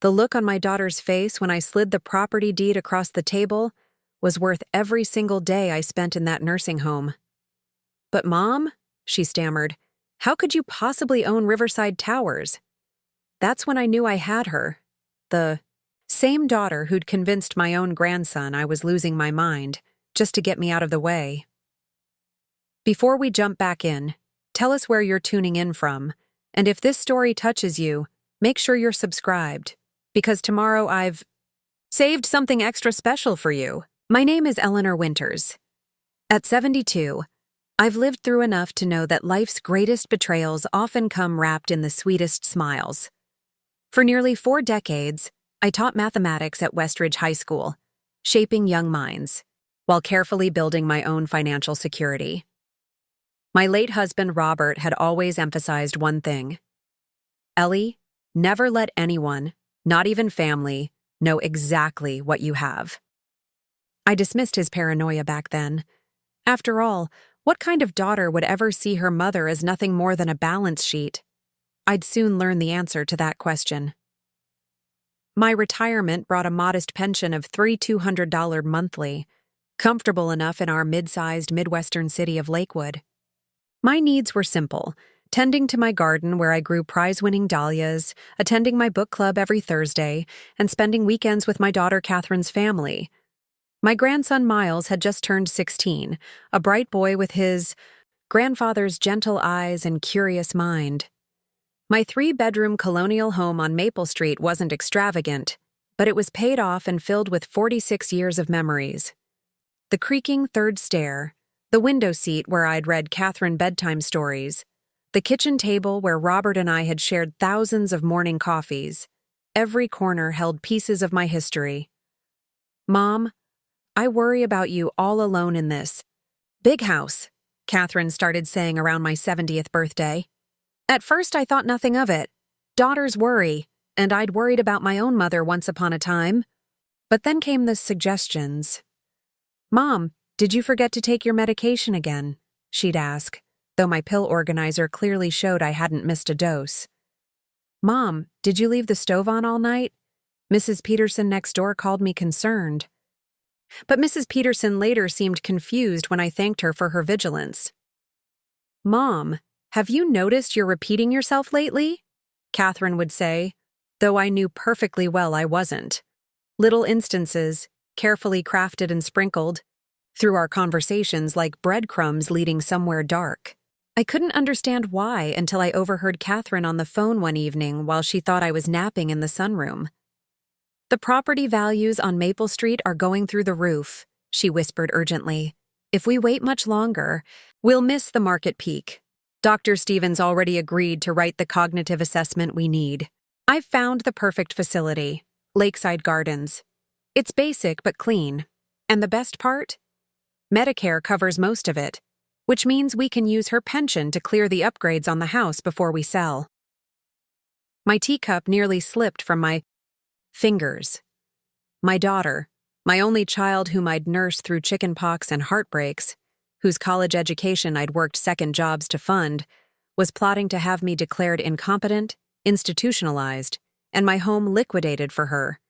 The look on my daughter's face when I slid the property deed across the table was worth every single day I spent in that nursing home. "But Mom," she stammered, "how could you possibly own Riverside Towers?" That's when I knew I had her. The same daughter who'd convinced my own grandson I was losing my mind, just to get me out of the way. Before we jump back in, tell us where you're tuning in from, and if this story touches you, make sure you're subscribed, because tomorrow I've saved something extra special for you. My name is Eleanor Winters. At 72, I've lived through enough to know that life's greatest betrayals often come wrapped in the sweetest smiles. For nearly 4 decades, I taught mathematics at Westridge High School, shaping young minds, while carefully building my own financial security. My late husband, Robert, had always emphasized one thing. Ellie, never let anyone, not even family, know exactly what you have. I dismissed his paranoia back then. After all, what kind of daughter would ever see her mother as nothing more than a balance sheet? I'd soon learn the answer to that question. My retirement brought a modest pension of $3,200 monthly, comfortable enough in our mid-sized Midwestern city of Lakewood. My needs were simple: tending to my garden where I grew prize-winning dahlias, attending my book club every Thursday, and spending weekends with my daughter Catherine's family. My grandson Miles had just turned 16, a bright boy with his grandfather's gentle eyes and curious mind. My 3-bedroom colonial home on Maple Street wasn't extravagant, but it was paid off and filled with 46 years of memories. The creaking third stair, the window seat where I'd read Catherine bedtime stories, the kitchen table where Robert and I had shared thousands of morning coffees. Every corner held pieces of my history. "Mom, I worry about you all alone in this big house," Catherine started saying around my 70th birthday. At first, I thought nothing of it. Daughters worry, and I'd worried about my own mother once upon a time. But then came the suggestions. "Mom, did you forget to take your medication again?" she'd ask, though my pill organizer clearly showed I hadn't missed a dose. "Mom, did you leave the stove on all night?" Mrs. Peterson next door called me concerned. But Mrs. Peterson later seemed confused when I thanked her for her vigilance. "Mom, have you noticed you're repeating yourself lately?" Catherine would say, though I knew perfectly well I wasn't. Little instances, carefully crafted and sprinkled, through our conversations like breadcrumbs leading somewhere dark. I couldn't understand why until I overheard Catherine on the phone one evening while she thought I was napping in the sunroom. "The property values on Maple Street are going through the roof," she whispered urgently. "If we wait much longer, we'll miss the market peak. Dr. Stevens already agreed to write the cognitive assessment we need. I've found the perfect facility, Lakeside Gardens. It's basic but clean. And the best part? Medicare covers most of it, which means we can use her pension to clear the upgrades on the house before we sell." My teacup nearly slipped from my fingers. My daughter, my only child whom I'd nursed through chickenpox and heartbreaks, whose college education I'd worked second jobs to fund, was plotting to have me declared incompetent, institutionalized, and my home liquidated for her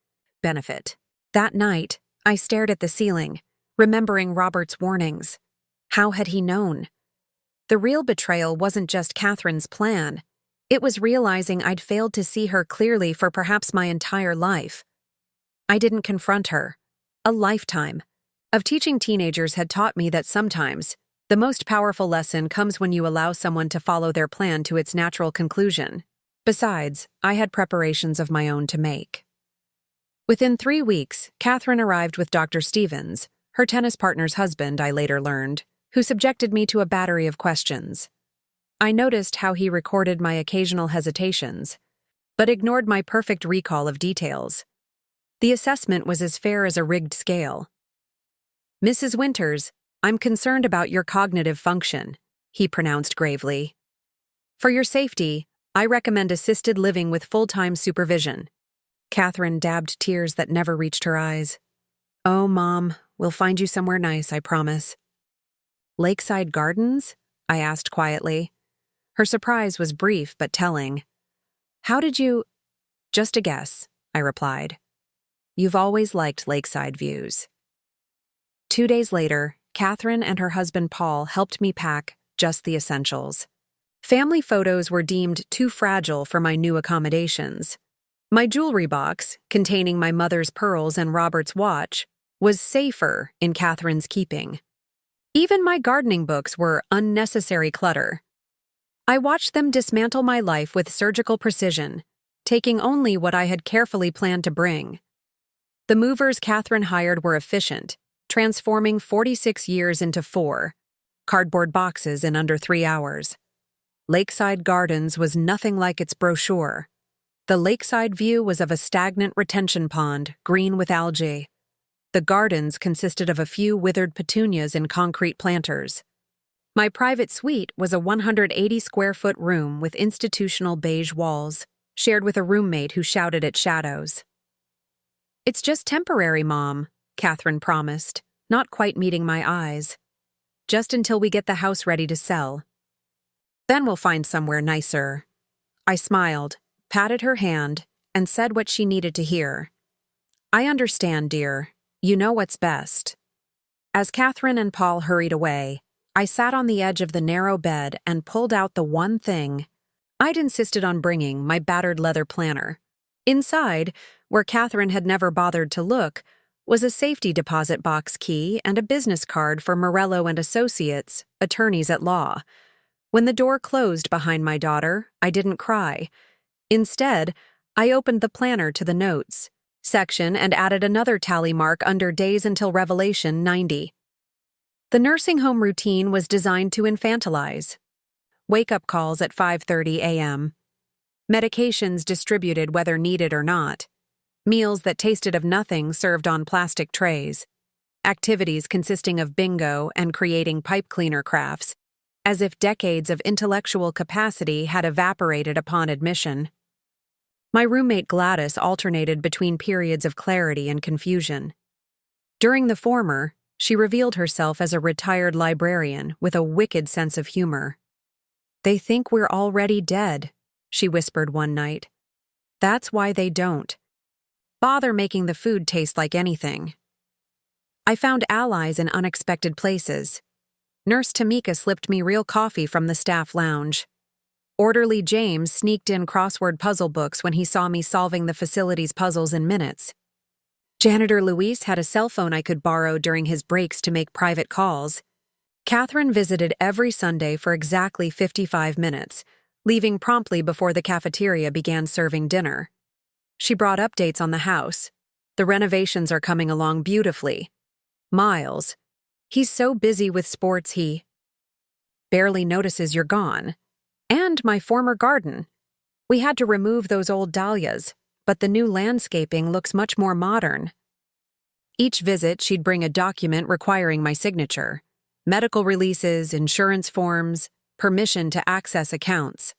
benefit. That night, I stared at the ceiling, remembering Robert's warnings. How had he known? The real betrayal wasn't just Catherine's plan. It was realizing I'd failed to see her clearly for perhaps my entire life. I didn't confront her. A lifetime of teaching teenagers had taught me that sometimes the most powerful lesson comes when you allow someone to follow their plan to its natural conclusion. Besides, I had preparations of my own to make. Within 3 weeks, Catherine arrived with Dr. Stevens, her tennis partner's husband, I later learned, who subjected me to a battery of questions. I noticed how he recorded my occasional hesitations, but ignored my perfect recall of details. The assessment was as fair as a rigged scale. "Mrs. Winters, I'm concerned about your cognitive function," he pronounced gravely. "For your safety, I recommend assisted living with full-time supervision." Catherine dabbed tears that never reached her eyes. "Oh, Mom, we'll find you somewhere nice, I promise." "Lakeside Gardens?" I asked quietly. Her surprise was brief but telling. "How did you—" "Just a guess. I replied. You've always liked lakeside views. 2 days later, Catherine and her husband Paul helped me pack just the essentials. Family photos were deemed too fragile for my new accommodations. My jewelry box, containing my mother's pearls and Robert's watch, was safer in Catherine's keeping. Even my gardening books were unnecessary clutter. I watched them dismantle my life with surgical precision, taking only what I had carefully planned to bring. The movers Catherine hired were efficient, transforming 46 years into 4 cardboard boxes in under 3 hours. Lakeside Gardens was nothing like its brochure. The lakeside view was of a stagnant retention pond, green with algae. The gardens consisted of a few withered petunias in concrete planters. My private suite was a 180-square-foot room with institutional beige walls, shared with a roommate who shouted at shadows. It's just temporary, Mom, Catherine promised, not quite meeting my eyes. Just until we get the house ready to sell. Then we'll find somewhere nicer. I smiled, patted her hand, and said what she needed to hear. I understand, dear. You know what's best. As Catherine and Paul hurried away, I sat on the edge of the narrow bed and pulled out the one thing I'd insisted on bringing, my battered leather planner. Inside, where Catherine had never bothered to look, was a safety deposit box key and a business card for Morello and Associates, attorneys at law. When the door closed behind my daughter, I didn't cry. Instead, I opened the planner to the notes section and added another tally mark under days until revelation 90. The nursing home routine was designed to infantilize. Wake-up calls at 5:30 a.m. Medications distributed whether needed or not. Meals that tasted of nothing served on plastic trays. Activities consisting of bingo and creating pipe cleaner crafts, as if decades of intellectual capacity had evaporated upon admission. My roommate Gladys alternated between periods of clarity and confusion. During the former, she revealed herself as a retired librarian with a wicked sense of humor. They think we're already dead, she whispered one night. That's why they don't. Bother making the food taste like anything. I found allies in unexpected places. Nurse Tamika slipped me real coffee from the staff lounge. Orderly James sneaked in crossword puzzle books when he saw me solving the facility's puzzles in minutes. Janitor Luis had a cell phone I could borrow during his breaks to make private calls. Catherine visited every Sunday for exactly 55 minutes, leaving promptly before the cafeteria began serving dinner. She brought updates on the house. The renovations are coming along beautifully. Miles, he's so busy with sports he barely notices you're gone. And my former garden. We had to remove those old dahlias, but the new landscaping looks much more modern. Each visit, she'd bring a document requiring my signature. Medical releases, insurance forms, permission to access accounts.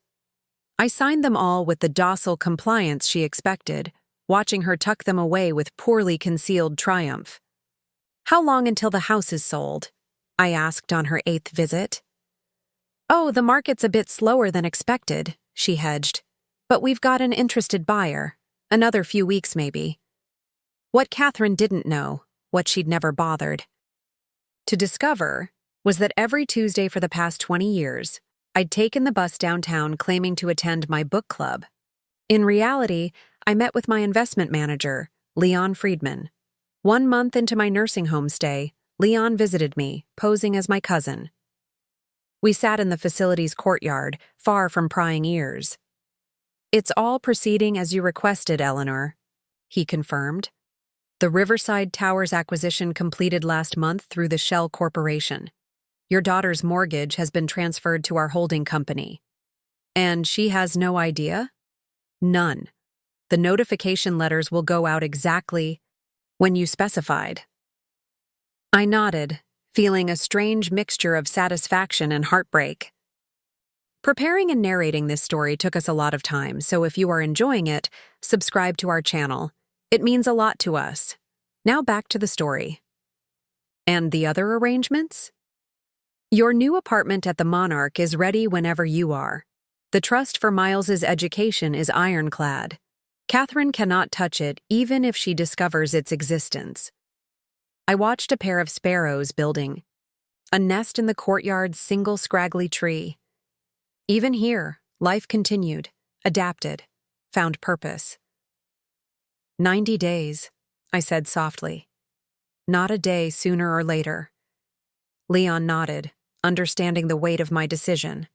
I signed them all with the docile compliance she expected, watching her tuck them away with poorly concealed triumph. How long until the house is sold? I asked on her 8th visit. Oh, the market's a bit slower than expected, she hedged. But we've got an interested buyer. Another few weeks, maybe. What Catherine didn't know, what she'd never bothered to discover, was that every Tuesday for the past 20 years, I'd taken the bus downtown claiming to attend my book club. In reality, I met with my investment manager, Leon Friedman. 1 month into my nursing home stay, Leon visited me, posing as my cousin. We sat in the facility's courtyard, far from prying ears. It's all proceeding as you requested, Eleanor, he confirmed. The Riverside Towers acquisition completed last month through the Shell Corporation. Your daughter's mortgage has been transferred to our holding company. And she has no idea? None. The notification letters will go out exactly when you specified. I nodded, feeling a strange mixture of satisfaction and heartbreak. Preparing and narrating this story took us a lot of time, so if you are enjoying it, subscribe to our channel. It means a lot to us. Now back to the story. And the other arrangements? Your new apartment at the Monarch is ready whenever you are. The trust for Miles's education is ironclad. Catherine cannot touch it even if she discovers its existence. I watched a pair of sparrows building, a nest in the courtyard's single scraggly tree. Even here, life continued, adapted, found purpose. 90 days, I said softly. Not a day sooner or later. Leon nodded, understanding the weight of my decision.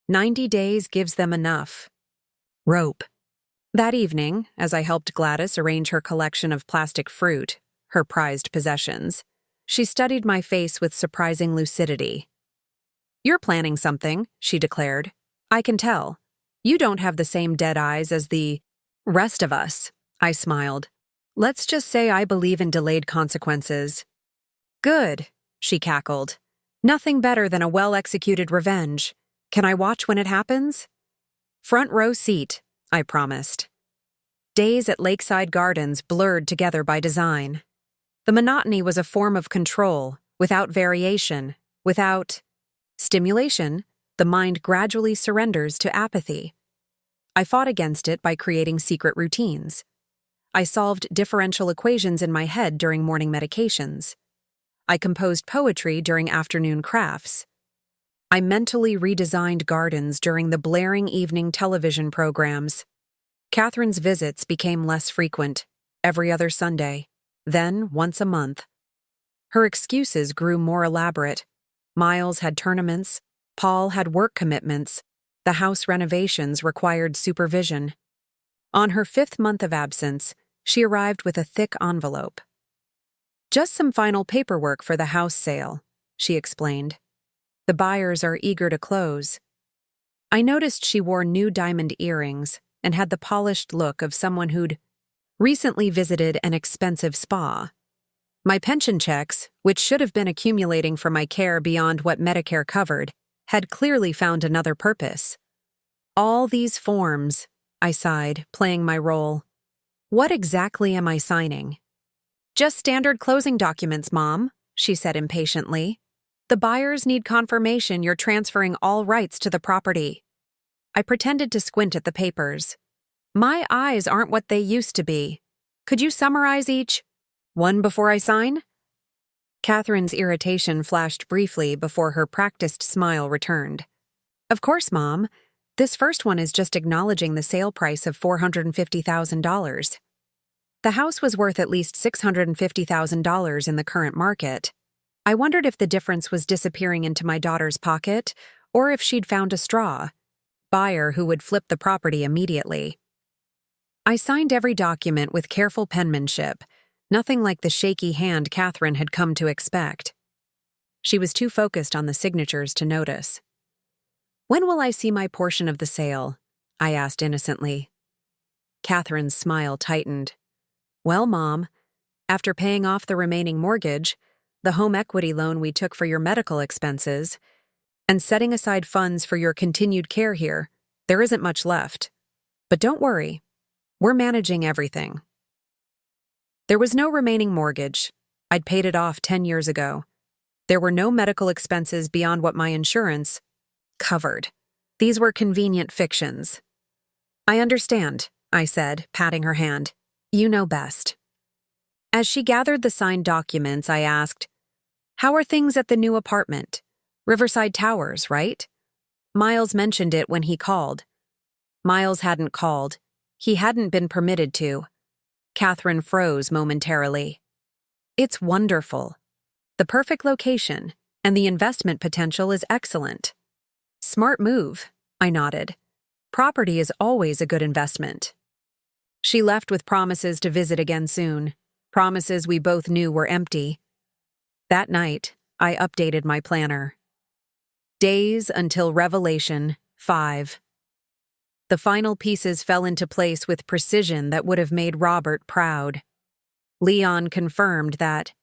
90 days gives them enough. Rope. That evening, as I helped Gladys arrange her collection of plastic fruit, her prized possessions, she studied my face with surprising lucidity. "You're planning something," she declared. "I can tell. You don't have the same dead eyes as the rest of us," I smiled. "Let's just say I believe in delayed consequences." "Good," she cackled. "Nothing better than a well-executed revenge. Can I watch when it happens?" "Front row seat," I promised. Days at Lakeside Gardens blurred together by design. The monotony was a form of control, without variation, without stimulation. The mind gradually surrenders to apathy. I fought against it by creating secret routines. I solved differential equations in my head during morning medications. I composed poetry during afternoon crafts. I mentally redesigned gardens during the blaring evening television programs. Catherine's visits became less frequent, every other Sunday, then once a month. Her excuses grew more elaborate. Miles had tournaments, Paul had work commitments, the house renovations required supervision. On her 5th month of absence, she arrived with a thick envelope. "Just some final paperwork for the house sale," she explained. "The buyers are eager to close." I noticed she wore new diamond earrings and had the polished look of someone who'd recently visited an expensive spa. My pension checks, which should have been accumulating for my care beyond what Medicare covered, had clearly found another purpose. "All these forms," I sighed, playing my role. "What exactly am I signing?" "Just standard closing documents, Mom," she said impatiently. "The buyers need confirmation you're transferring all rights to the property." I pretended to squint at the papers. "My eyes aren't what they used to be. Could you summarize each one before I sign?" Catherine's irritation flashed briefly before her practiced smile returned. "Of course, Mom. This first one is just acknowledging the sale price of $450,000. The house was worth at least $650,000 in the current market. I wondered if the difference was disappearing into my daughter's pocket, or if she'd found a buyer who would flip the property immediately. I signed every document with careful penmanship, nothing like the shaky hand Catherine had come to expect. She was too focused on the signatures to notice. "When will I see my portion of the sale?" I asked innocently. Catherine's smile tightened. "Well, Mom, after paying off the remaining mortgage, the home equity loan we took for your medical expenses, and setting aside funds for your continued care here, there isn't much left. But don't worry, we're managing everything." There was no remaining mortgage. I'd paid it off 10 years ago. There were no medical expenses beyond what my insurance covered. These were convenient fictions. "I understand," I said, patting her hand. "You know best." As she gathered the signed documents, I asked, "How are things at the new apartment? Riverside Towers, right?" Miles mentioned it when he called. Miles hadn't called. He hadn't been permitted to. Catherine froze momentarily. "It's wonderful. The perfect location, and the investment potential is excellent." "Smart move," I nodded. "Property is always a good investment." She left with promises to visit again soon, promises we both knew were empty. That night, I updated my planner. Days until Revelation 5. The final pieces fell into place with precision that would have made Robert proud. Leon confirmed that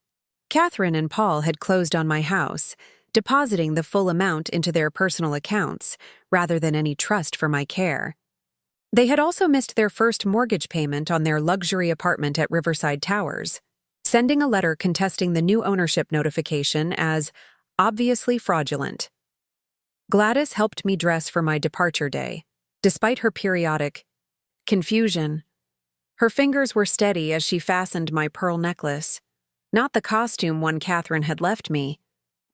Catherine and Paul had closed on my house, depositing the full amount into their personal accounts rather than any trust for my care. They had also missed their first mortgage payment on their luxury apartment at Riverside Towers, sending a letter contesting the new ownership notification as obviously fraudulent. Gladys helped me dress for my departure day. Despite her periodic confusion, Her fingers were steady as she fastened my pearl necklace. Not the costume one Catherine had left me,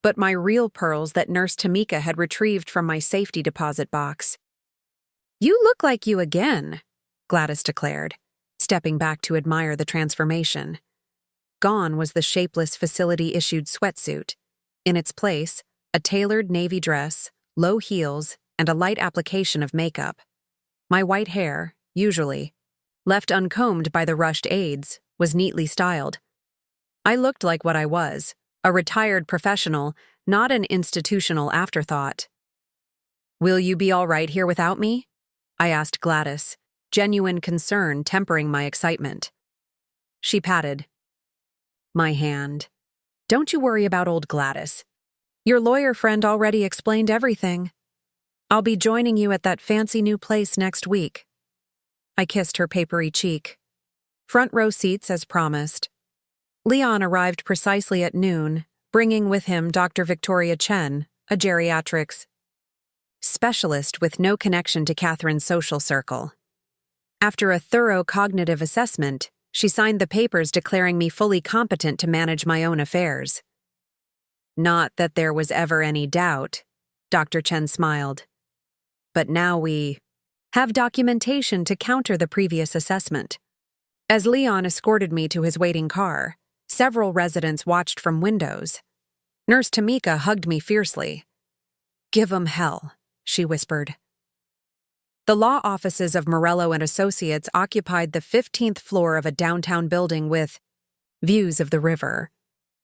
but my real pearls that Nurse Tamika had retrieved from my safety deposit box. "You look like you again," Gladys declared, stepping back to admire the transformation. Gone was the shapeless facility-issued sweatsuit. In its place, a tailored navy dress, low heels, and a light application of makeup. My white hair, usually, left uncombed by the rushed aides, was neatly styled. I looked like what I was, a retired professional, not an institutional afterthought. "Will you be all right here without me?" I asked Gladys, genuine concern tempering my excitement. She patted my hand. "Don't you worry about old Gladys. Your lawyer friend already explained everything. I'll be joining you at that fancy new place next week." I kissed her papery cheek. Front row seats as promised. Leon arrived precisely at noon, bringing with him Dr. Victoria Chen, a geriatrics specialist with no connection to Catherine's social circle. After a thorough cognitive assessment, she signed the papers declaring me fully competent to manage my own affairs. "Not that there was ever any doubt," Dr. Chen smiled. "But now we have documentation to counter the previous assessment." As Leon escorted me to his waiting car, several residents watched from windows. Nurse Tamika hugged me fiercely. "Give 'em hell," she whispered. The law offices of Morello and Associates occupied the 15th floor of a downtown building with views of the river.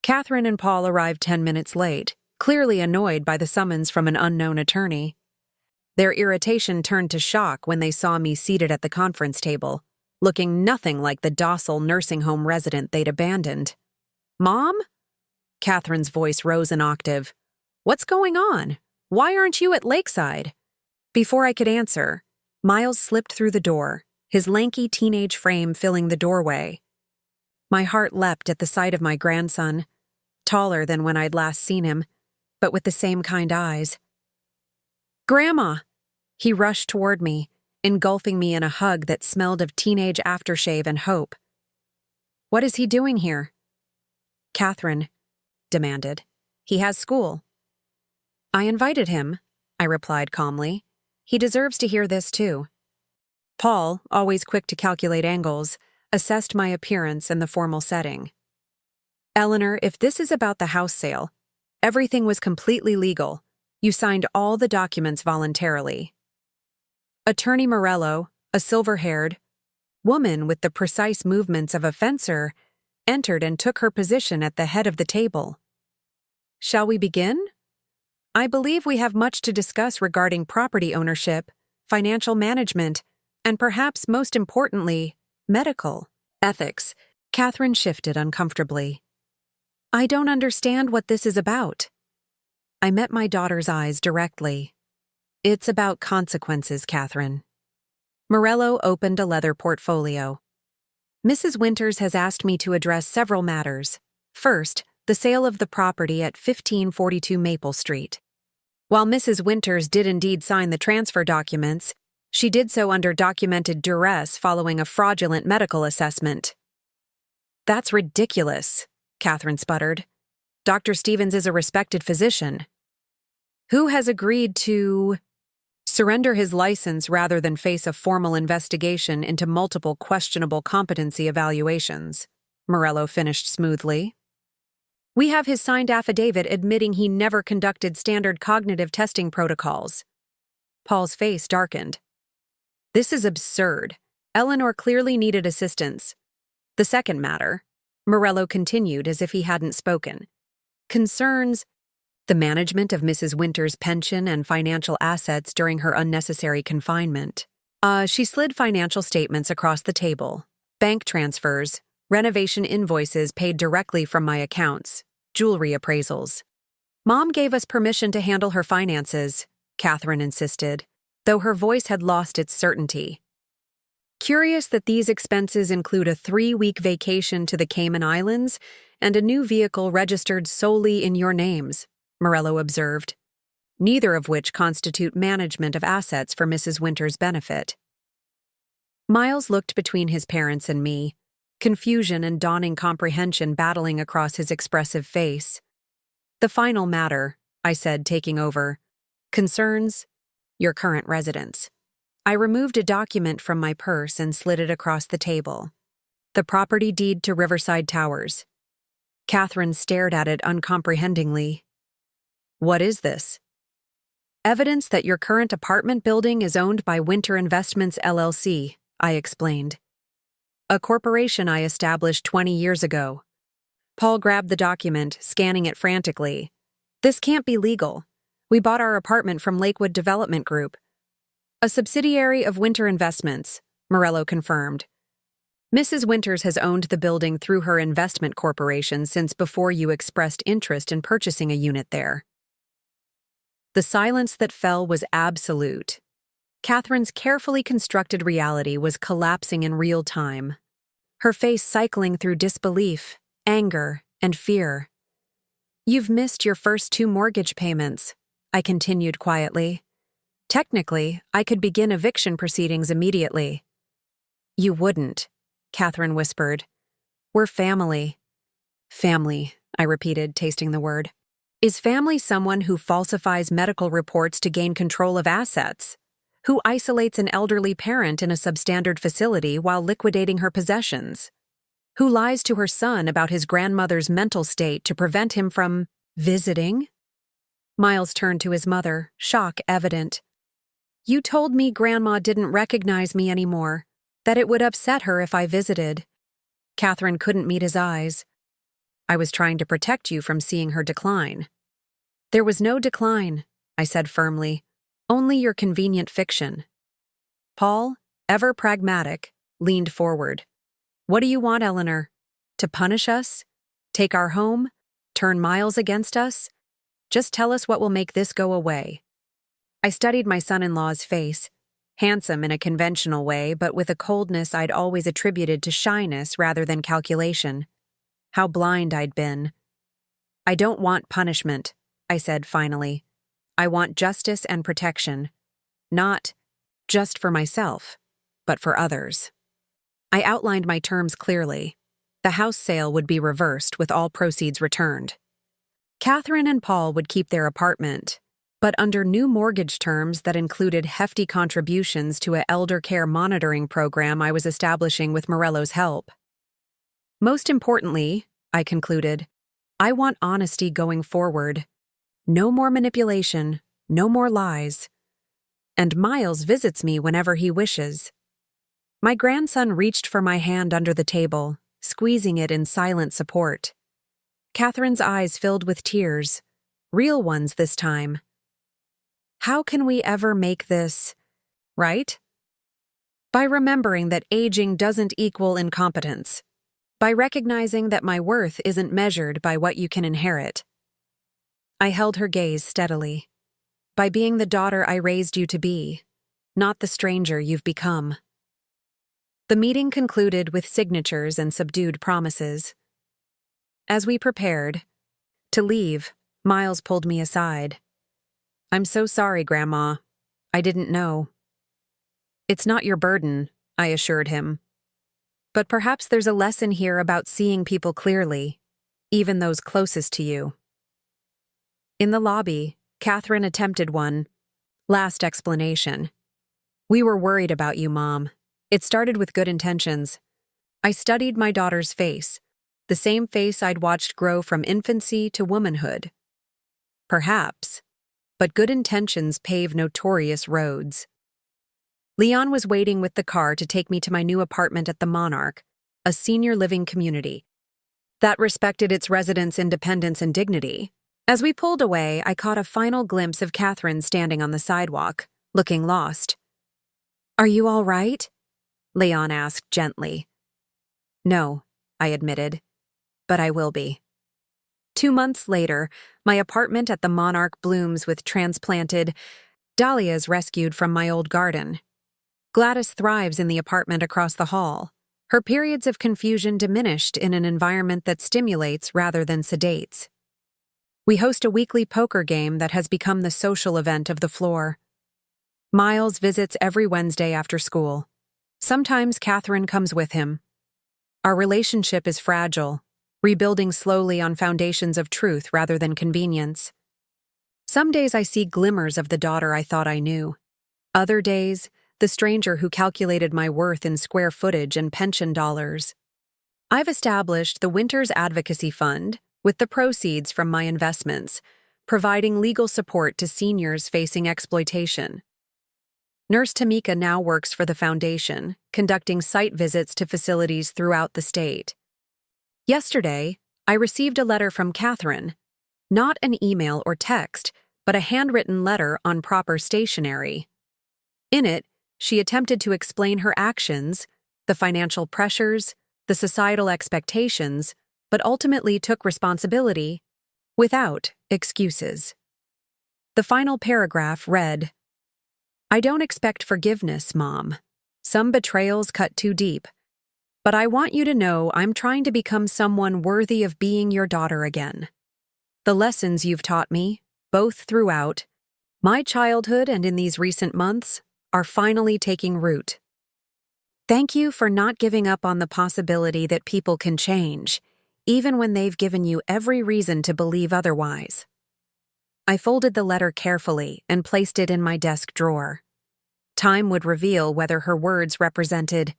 Catherine and Paul arrived 10 minutes late, clearly annoyed by the summons from an unknown attorney. Their irritation turned to shock when they saw me seated at the conference table, looking nothing like the docile nursing home resident they'd abandoned. "Mom?" Catherine's voice rose an octave. "What's going on? Why aren't you at Lakeside?" Before I could answer, Miles slipped through the door, his lanky teenage frame filling the doorway. My heart leapt at the sight of my grandson, taller than when I'd last seen him, but with the same kind eyes. "Grandma!" He rushed toward me, engulfing me in a hug that smelled of teenage aftershave and hope. "What is he doing here?" Catherine demanded. "He has school." "I invited him," I replied calmly. "He deserves to hear this too." Paul, always quick to calculate angles, assessed my appearance and the formal setting. "Eleanor, if this is about the house sale, everything was completely legal. You signed all the documents voluntarily." Attorney Morello, a silver-haired woman with the precise movements of a fencer, entered and took her position at the head of the table. "Shall we begin? I believe we have much to discuss regarding property ownership, financial management, and perhaps most importantly, medical ethics." Catherine shifted uncomfortably. "I don't understand what this is about." I met my daughter's eyes directly. "It's about consequences, Catherine." Morello opened a leather portfolio. "Mrs. Winters has asked me to address several matters. First, the sale of the property at 1542 Maple Street. While Mrs. Winters did indeed sign the transfer documents, she did so under documented duress following a fraudulent medical assessment." "That's ridiculous," Catherine sputtered. "Dr. Stevens is a respected physician who has agreed to surrender his license rather than face a formal investigation into multiple questionable competency evaluations," Morello finished smoothly. "We have his signed affidavit admitting he never conducted standard cognitive testing protocols." Paul's face darkened. "This is absurd. Eleanor clearly needed assistance. The second matter," Morello continued as if he hadn't spoken, "concerns the management of Mrs. Winters' pension and financial assets during her unnecessary confinement. She slid financial statements across the table, bank transfers, renovation invoices paid directly from my accounts, jewelry appraisals. Mom gave us permission to handle her finances," Catherine insisted, though her voice had lost its certainty. "Curious that these expenses include a 3-week vacation to the Cayman Islands and a new vehicle registered solely in your names," Morello observed, "neither of which constitute management of assets for Mrs. Winters' benefit." Miles looked between his parents and me, confusion and dawning comprehension battling across his expressive face. "The final matter," I said, taking over, "concerns your current residence." I removed a document from my purse and slid it across the table. "The property deed to Riverside Towers." Catherine stared at it uncomprehendingly. "What is this?" "Evidence that your current apartment building is owned by Winter Investments LLC, I explained. "A corporation I established 20 years ago." Paul grabbed the document, scanning it frantically. "This can't be legal. We bought our apartment from Lakewood Development Group." "A subsidiary of Winter Investments," Morello confirmed. "Mrs. Winters has owned the building through her investment corporation since before you expressed interest in purchasing a unit there." The silence that fell was absolute. Catherine's carefully constructed reality was collapsing in real time, her face cycling through disbelief, anger, and fear. "You've missed your first 2 mortgage payments," I continued quietly. "Technically, I could begin eviction proceedings immediately." "You wouldn't," Catherine whispered. "We're family." "Family," I repeated, tasting the word. "Is family someone who falsifies medical reports to gain control of assets? Who isolates an elderly parent in a substandard facility while liquidating her possessions? Who lies to her son about his grandmother's mental state to prevent him from visiting?" Miles turned to his mother, shock evident. "You told me Grandma didn't recognize me anymore, that it would upset her if I visited." Catherine couldn't meet his eyes. "I was trying to protect you from seeing her decline." "There was no decline," I said firmly. "Only your convenient fiction." Paul, ever pragmatic, leaned forward. "What do you want, Eleanor? To punish us? Take our home? Turn Miles against us? Just tell us what will make this go away." I studied my son-in-law's face, handsome in a conventional way, but with a coldness I'd always attributed to shyness rather than calculation. How blind I'd been. "I don't want punishment," I said finally. "I want justice and protection. Not just for myself, but for others." I outlined my terms clearly. The house sale would be reversed with all proceeds returned. Catherine and Paul would keep their apartment, but under new mortgage terms that included hefty contributions to an elder care monitoring program I was establishing with Morello's help. "Most importantly," I concluded, "I want honesty going forward. No more manipulation, no more lies. And Miles visits me whenever he wishes." My grandson reached for my hand under the table, squeezing it in silent support. Catherine's eyes filled with tears, real ones this time. "How can we ever make this right?" "By remembering that aging doesn't equal incompetence. By recognizing that my worth isn't measured by what you can inherit." I held her gaze steadily. "By being the daughter I raised you to be, not the stranger you've become." The meeting concluded with signatures and subdued promises. As we prepared to leave, Miles pulled me aside. "I'm so sorry, Grandma. I didn't know." "It's not your burden," I assured him. "But perhaps there's a lesson here about seeing people clearly, even those closest to you." In the lobby, Catherine attempted one last explanation. "We were worried about you, Mom. It started with good intentions." I studied my daughter's face, the same face I'd watched grow from infancy to womanhood. Perhaps, but good intentions pave notorious roads. Leon was waiting with the car to take me to my new apartment at the Monarch, a senior living community that respected its residents' independence and dignity. As we pulled away, I caught a final glimpse of Catherine standing on the sidewalk, looking lost. "Are you all right?" Leon asked gently. "No," I admitted, "but I will be." 2 months later, my apartment at the Monarch blooms with transplanted dahlias rescued from my old garden. Gladys thrives in the apartment across the hall, her periods of confusion diminished in an environment that stimulates rather than sedates. We host a weekly poker game that has become the social event of the floor. Miles visits every Wednesday after school. Sometimes Catherine comes with him. Our relationship is fragile, rebuilding slowly on foundations of truth rather than convenience. Some days I see glimmers of the daughter I thought I knew. Other days, the stranger who calculated my worth in square footage and pension dollars. I've established the Winters Advocacy Fund with the proceeds from my investments, providing legal support to seniors facing exploitation. Nurse Tamika now works for the foundation, conducting site visits to facilities throughout the state. Yesterday, I received a letter from Catherine, not an email or text, but a handwritten letter on proper stationery. In it, she attempted to explain her actions, the financial pressures, the societal expectations, but ultimately took responsibility without excuses. The final paragraph read, "I don't expect forgiveness, Mom. Some betrayals cut too deep. But I want you to know I'm trying to become someone worthy of being your daughter again. The lessons you've taught me, both throughout my childhood and in these recent months, are finally taking root. Thank you for not giving up on the possibility that people can change, even when they've given you every reason to believe otherwise." I folded the letter carefully and placed it in my desk drawer. Time would reveal whether her words represented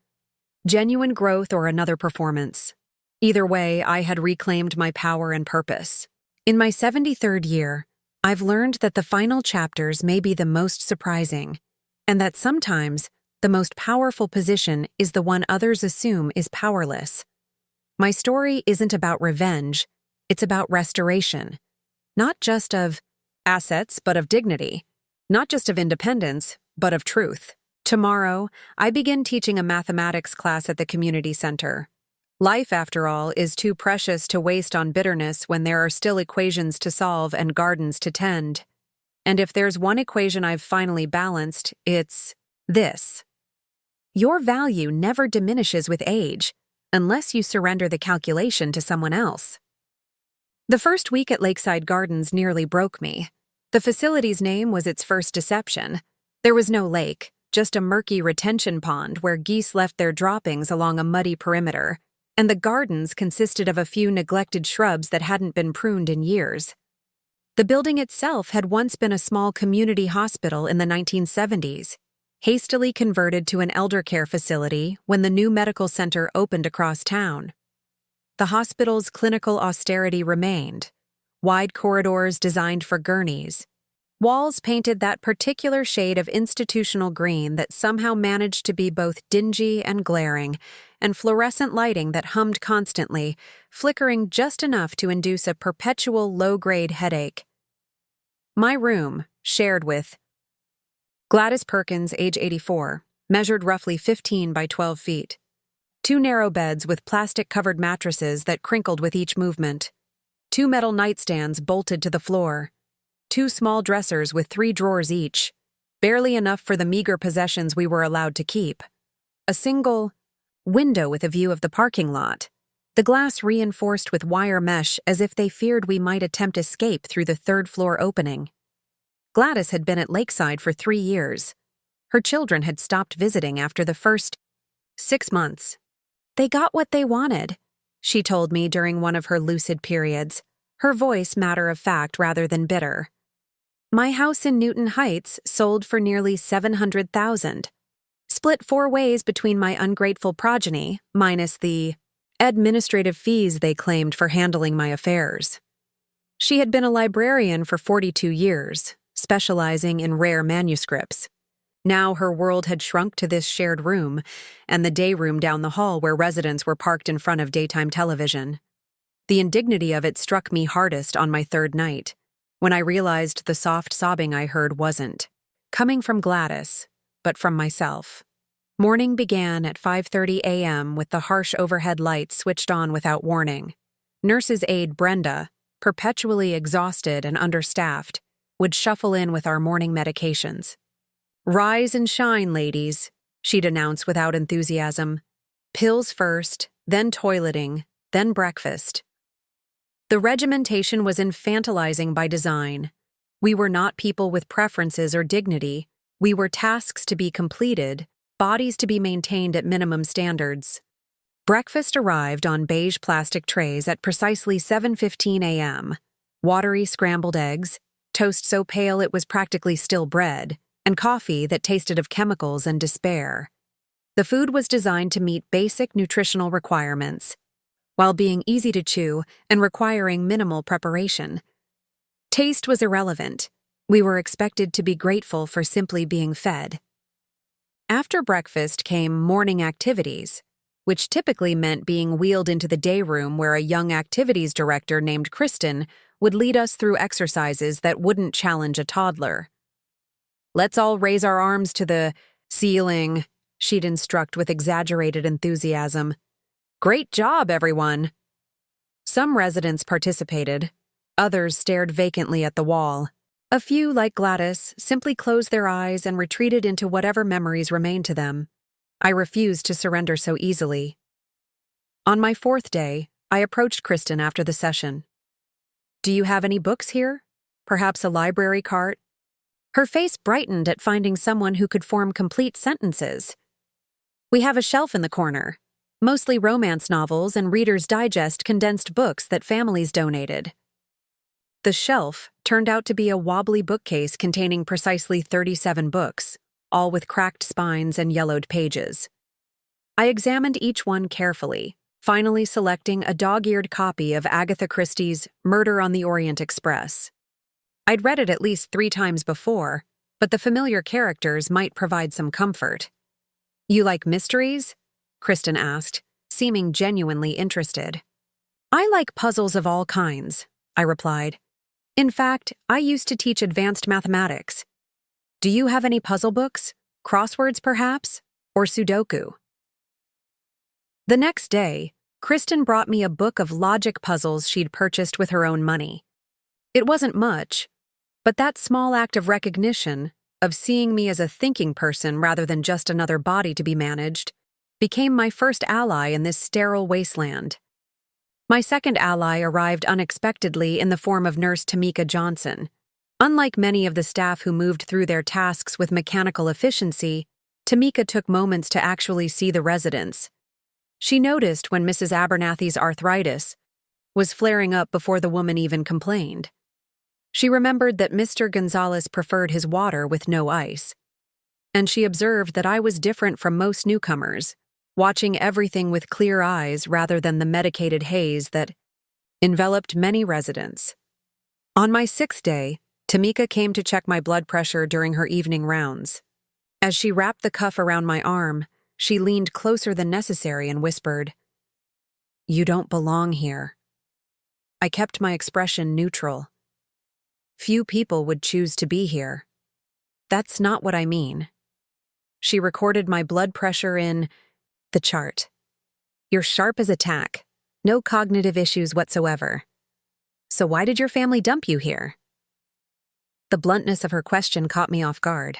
genuine growth or another performance. Either way, I had reclaimed my power and purpose. In my 73rd year, I've learned that the final chapters may be the most surprising, and that sometimes the most powerful position is the one others assume is powerless. My story isn't about revenge, it's about restoration. Not just of assets, but of dignity. Not just of independence, but of truth. Tomorrow, I begin teaching a mathematics class at the community center. Life, after all, is too precious to waste on bitterness when there are still equations to solve and gardens to tend. And if there's one equation I've finally balanced, it's this. Your value never diminishes with age, unless you surrender the calculation to someone else. The first week at Lakeside Gardens nearly broke me. The facility's name was its first deception. There was no lake, just a murky retention pond where geese left their droppings along a muddy perimeter, and the gardens consisted of a few neglected shrubs that hadn't been pruned in years. The building itself had once been a small community hospital in the 1970s, hastily converted to an elder care facility when the new medical center opened across town. The hospital's clinical austerity remained, wide corridors designed for gurneys, walls painted that particular shade of institutional green that somehow managed to be both dingy and glaring, and fluorescent lighting that hummed constantly, flickering just enough to induce a perpetual low-grade headache. My room, shared with Gladys Perkins, age 84, measured roughly 15 by 12 feet. 2 narrow beds with plastic-covered mattresses that crinkled with each movement. 2 metal nightstands bolted to the floor. 2 small dressers with 3 drawers each, barely enough for the meager possessions we were allowed to keep. A single window with a view of the parking lot, the glass reinforced with wire mesh as if they feared we might attempt escape through the 3rd-floor opening. Gladys had been at Lakeside for 3 years. Her children had stopped visiting after the first 6 months. They got what they wanted, she told me during one of her lucid periods, her voice matter-of-fact rather than bitter. My house in Newton Heights sold for nearly $700,000, split 4 ways between my ungrateful progeny, minus the administrative fees they claimed for handling my affairs. She had been a librarian for 42 years, specializing in rare manuscripts. Now her world had shrunk to this shared room, and the day room down the hall where residents were parked in front of daytime television. The indignity of it struck me hardest on my 3rd night, when I realized the soft sobbing I heard wasn't coming from Gladys, but from myself. Morning began at 5:30 a.m. with the harsh overhead lights switched on without warning. Nurse's aide Brenda, perpetually exhausted and understaffed, would shuffle in with our morning medications. "Rise and shine, ladies," she'd announce without enthusiasm. "Pills first, then toileting, then breakfast." The regimentation was infantilizing by design. We were not people with preferences or dignity. We were tasks to be completed, bodies to be maintained at minimum standards. Breakfast arrived on beige plastic trays at precisely 7:15 a.m. Watery scrambled eggs, toast so pale it was practically still bread, and coffee that tasted of chemicals and despair. The food was designed to meet basic nutritional requirements, while being easy to chew and requiring minimal preparation. Taste was irrelevant. We were expected to be grateful for simply being fed. After breakfast came morning activities, which typically meant being wheeled into the day room where a young activities director named Kristen would lead us through exercises that wouldn't challenge a toddler. "Let's all raise our arms to the ceiling," she'd instruct with exaggerated enthusiasm. "Great job, everyone." Some residents participated. Others stared vacantly at the wall. A few, like Gladys, simply closed their eyes and retreated into whatever memories remained to them. I refused to surrender so easily. On my fourth day, I approached Kristen after the session. "Do you have any books here? Perhaps a library cart?" Her face brightened at finding someone who could form complete sentences. "We have a shelf in the corner. Mostly romance novels and Reader's Digest condensed books that families donated." The shelf turned out to be a wobbly bookcase containing precisely 37 books, all with cracked spines and yellowed pages. I examined each one carefully, finally selecting a dog-eared copy of Agatha Christie's Murder on the Orient Express. I'd read it at least 3 times before, but the familiar characters might provide some comfort. "You like mysteries?" Kristen asked, seeming genuinely interested. "I like puzzles of all kinds," I replied. "In fact, I used to teach advanced mathematics. Do you have any puzzle books? Crosswords, perhaps? Or Sudoku?" The next day, Kristen brought me a book of logic puzzles she'd purchased with her own money. It wasn't much, but that small act of recognition, of seeing me as a thinking person rather than just another body to be managed, became my first ally in this sterile wasteland. My second ally arrived unexpectedly in the form of Nurse Tamika Johnson. Unlike many of the staff who moved through their tasks with mechanical efficiency, Tamika took moments to actually see the residents. She noticed when Mrs. Abernathy's arthritis was flaring up before the woman even complained. She remembered that Mr. Gonzalez preferred his water with no ice. And she observed that I was different from most newcomers, watching everything with clear eyes rather than the medicated haze that enveloped many residents. On my 6th day, Tamika came to check my blood pressure during her evening rounds. As she wrapped the cuff around my arm, she leaned closer than necessary and whispered, "You don't belong here." I kept my expression neutral. "Few people would choose to be here." "That's not what I mean." She recorded my blood pressure in the chart. "You're sharp as a tack. No cognitive issues whatsoever. So why did your family dump you here?" The bluntness of her question caught me off guard.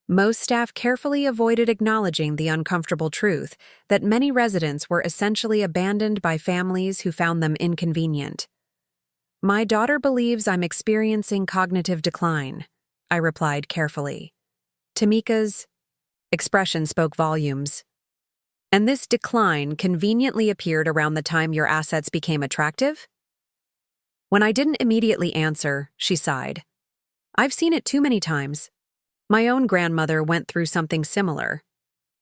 Most staff carefully avoided acknowledging the uncomfortable truth that many residents were essentially abandoned by families who found them inconvenient. "My daughter believes I'm experiencing cognitive decline," I replied carefully. Tamika's expression spoke volumes. "And this decline conveniently appeared around the time your assets became attractive?" When I didn't immediately answer, she sighed. "I've seen it too many times. My own grandmother went through something similar.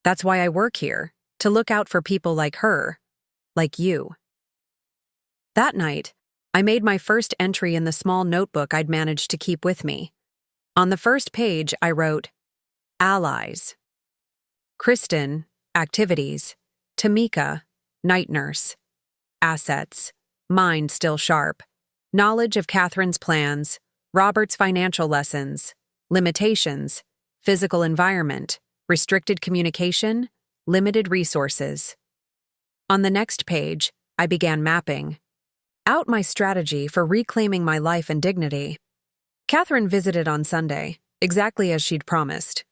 That's why I work here, to look out for people like her, like you." That night, I made my first entry in the small notebook I'd managed to keep with me. On the first page, I wrote, "Allies. Kristen, activities. Tamika, night nurse. Assets. Mind still sharp. Knowledge of Catherine's plans. Robert's financial lessons. Limitations. Physical environment. Restricted communication. Limited resources." On the next page, I began mapping out my strategy for reclaiming my life and dignity. Catherine visited on Sunday, exactly as she'd promised.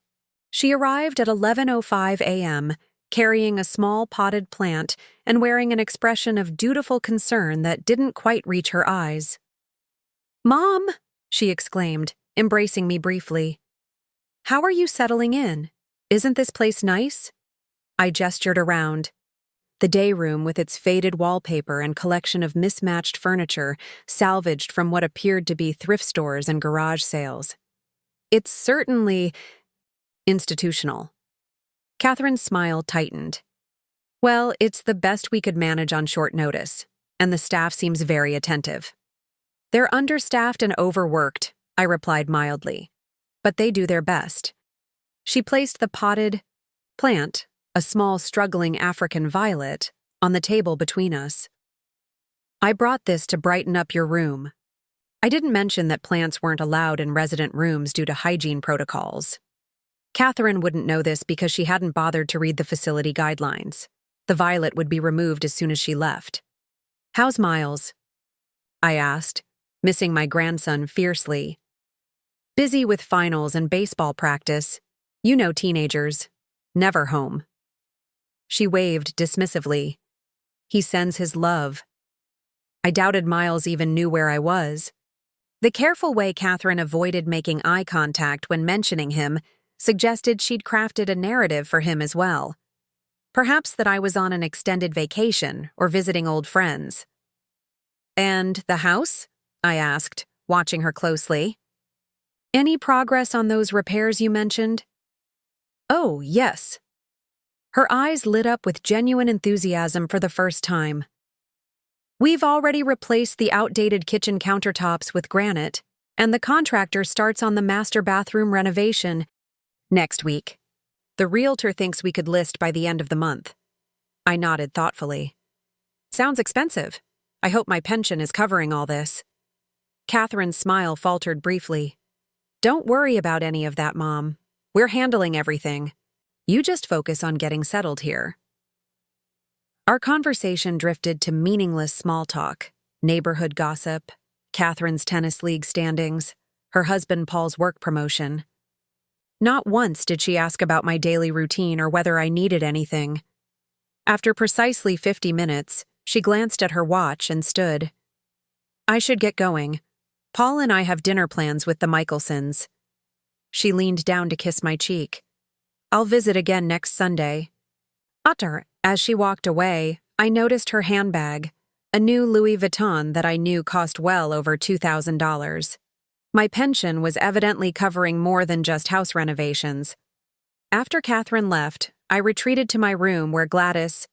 She arrived at 11:05 a.m., carrying a small potted plant and wearing an expression of dutiful concern that didn't quite reach her eyes. "Mom," she exclaimed, embracing me briefly. "How are you settling in? Isn't this place nice? I gestured around. The day room with its faded wallpaper and collection of mismatched furniture salvaged from what appeared to be thrift stores and garage sales. It's certainly institutional. Catherine's smile tightened. Well, it's the best we could manage on short notice, and the staff seems very attentive. They're understaffed and overworked, I replied mildly. But they do their best. She placed the potted plant, a small struggling African violet, on the table between us. I brought this to brighten up your room. I didn't mention that plants weren't allowed in resident rooms due to hygiene protocols. Catherine wouldn't know this because she hadn't bothered to read the facility guidelines. The violet would be removed as soon as she left. How's Miles? I asked, missing my grandson fiercely. Busy with finals and baseball practice. You know teenagers. Never home. She waved dismissively. He sends his love. I doubted Miles even knew where I was. The careful way Catherine avoided making eye contact when mentioning him suggested she'd crafted a narrative for him as well. Perhaps that I was on an extended vacation or visiting old friends. And the house? I asked, watching her closely. Any progress on those repairs you mentioned? Oh, yes. Her eyes lit up with genuine enthusiasm for the first time. We've already replaced the outdated kitchen countertops with granite, and the contractor starts on the master bathroom renovation next week. The realtor thinks we could list by the end of the month. I nodded thoughtfully. Sounds expensive. I hope my pension is covering all this. Catherine's smile faltered briefly. Don't worry about any of that, Mom. We're handling everything. You just focus on getting settled here. Our conversation drifted to meaningless small talk, neighborhood gossip, Catherine's tennis league standings, her husband Paul's work promotion. Not once did she ask about my daily routine or whether I needed anything. After precisely 50 minutes, she glanced at her watch and stood. I should get going. Paul and I have dinner plans with the Michelsons. She leaned down to kiss my cheek. I'll visit again next Sunday. As she walked away, I noticed her handbag, a new Louis Vuitton that I knew cost well over $2,000. My pension was evidently covering more than just house renovations. After Catherine left, I retreated to my room where Gladys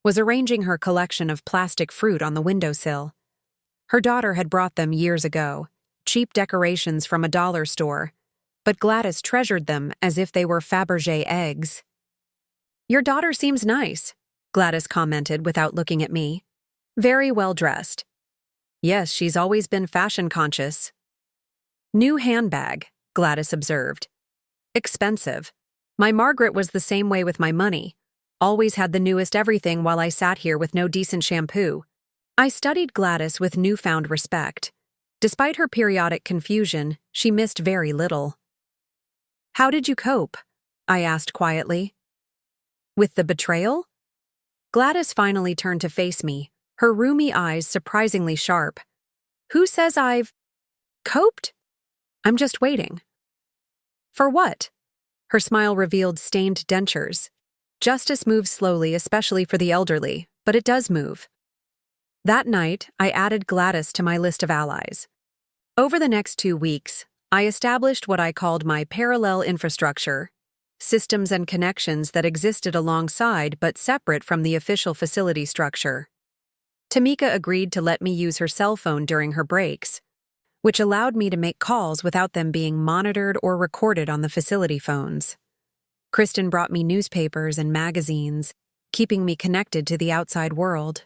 was arranging her collection of plastic fruit on the windowsill. Her daughter had brought them years ago, cheap decorations from a dollar store, but Gladys treasured them as if they were Fabergé eggs. Your daughter seems nice, Gladys commented without looking at me. Very well dressed. Yes, she's always been fashion conscious. New handbag, Gladys observed. Expensive. My Margaret was the same way with my money. Always had the newest everything while I sat here with no decent shampoo. I studied Gladys with newfound respect. Despite her periodic confusion, she missed very little. How did you cope? I asked quietly. With the betrayal? Gladys finally turned to face me, her roomy eyes surprisingly sharp. Who says I've coped? I'm just waiting. For what? Her smile revealed stained dentures. Justice moves slowly, especially for the elderly, but it does move. That night, I added Gladys to my list of allies. Over the next 2 weeks, I established what I called my parallel infrastructure, systems and connections that existed alongside but separate from the official facility structure. Tamika agreed to let me use her cell phone during her breaks, which allowed me to make calls without them being monitored or recorded on the facility phones. Kristen brought me newspapers and magazines, keeping me connected to the outside world.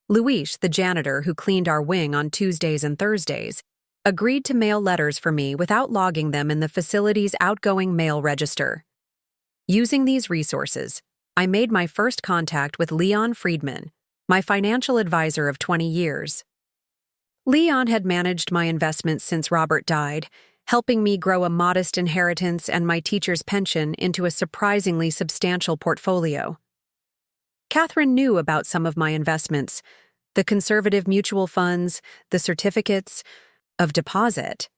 Luis, the janitor who cleaned our wing on Tuesdays and Thursdays, agreed to mail letters for me without logging them in the facility's outgoing mail register. Using these resources, I made my first contact with Leon Friedman, my financial advisor of 20 years. Leon had managed my investments since Robert died, helping me grow a modest inheritance and my teacher's pension into a surprisingly substantial portfolio. Catherine knew about some of my investments, the conservative mutual funds, the certificates of deposit,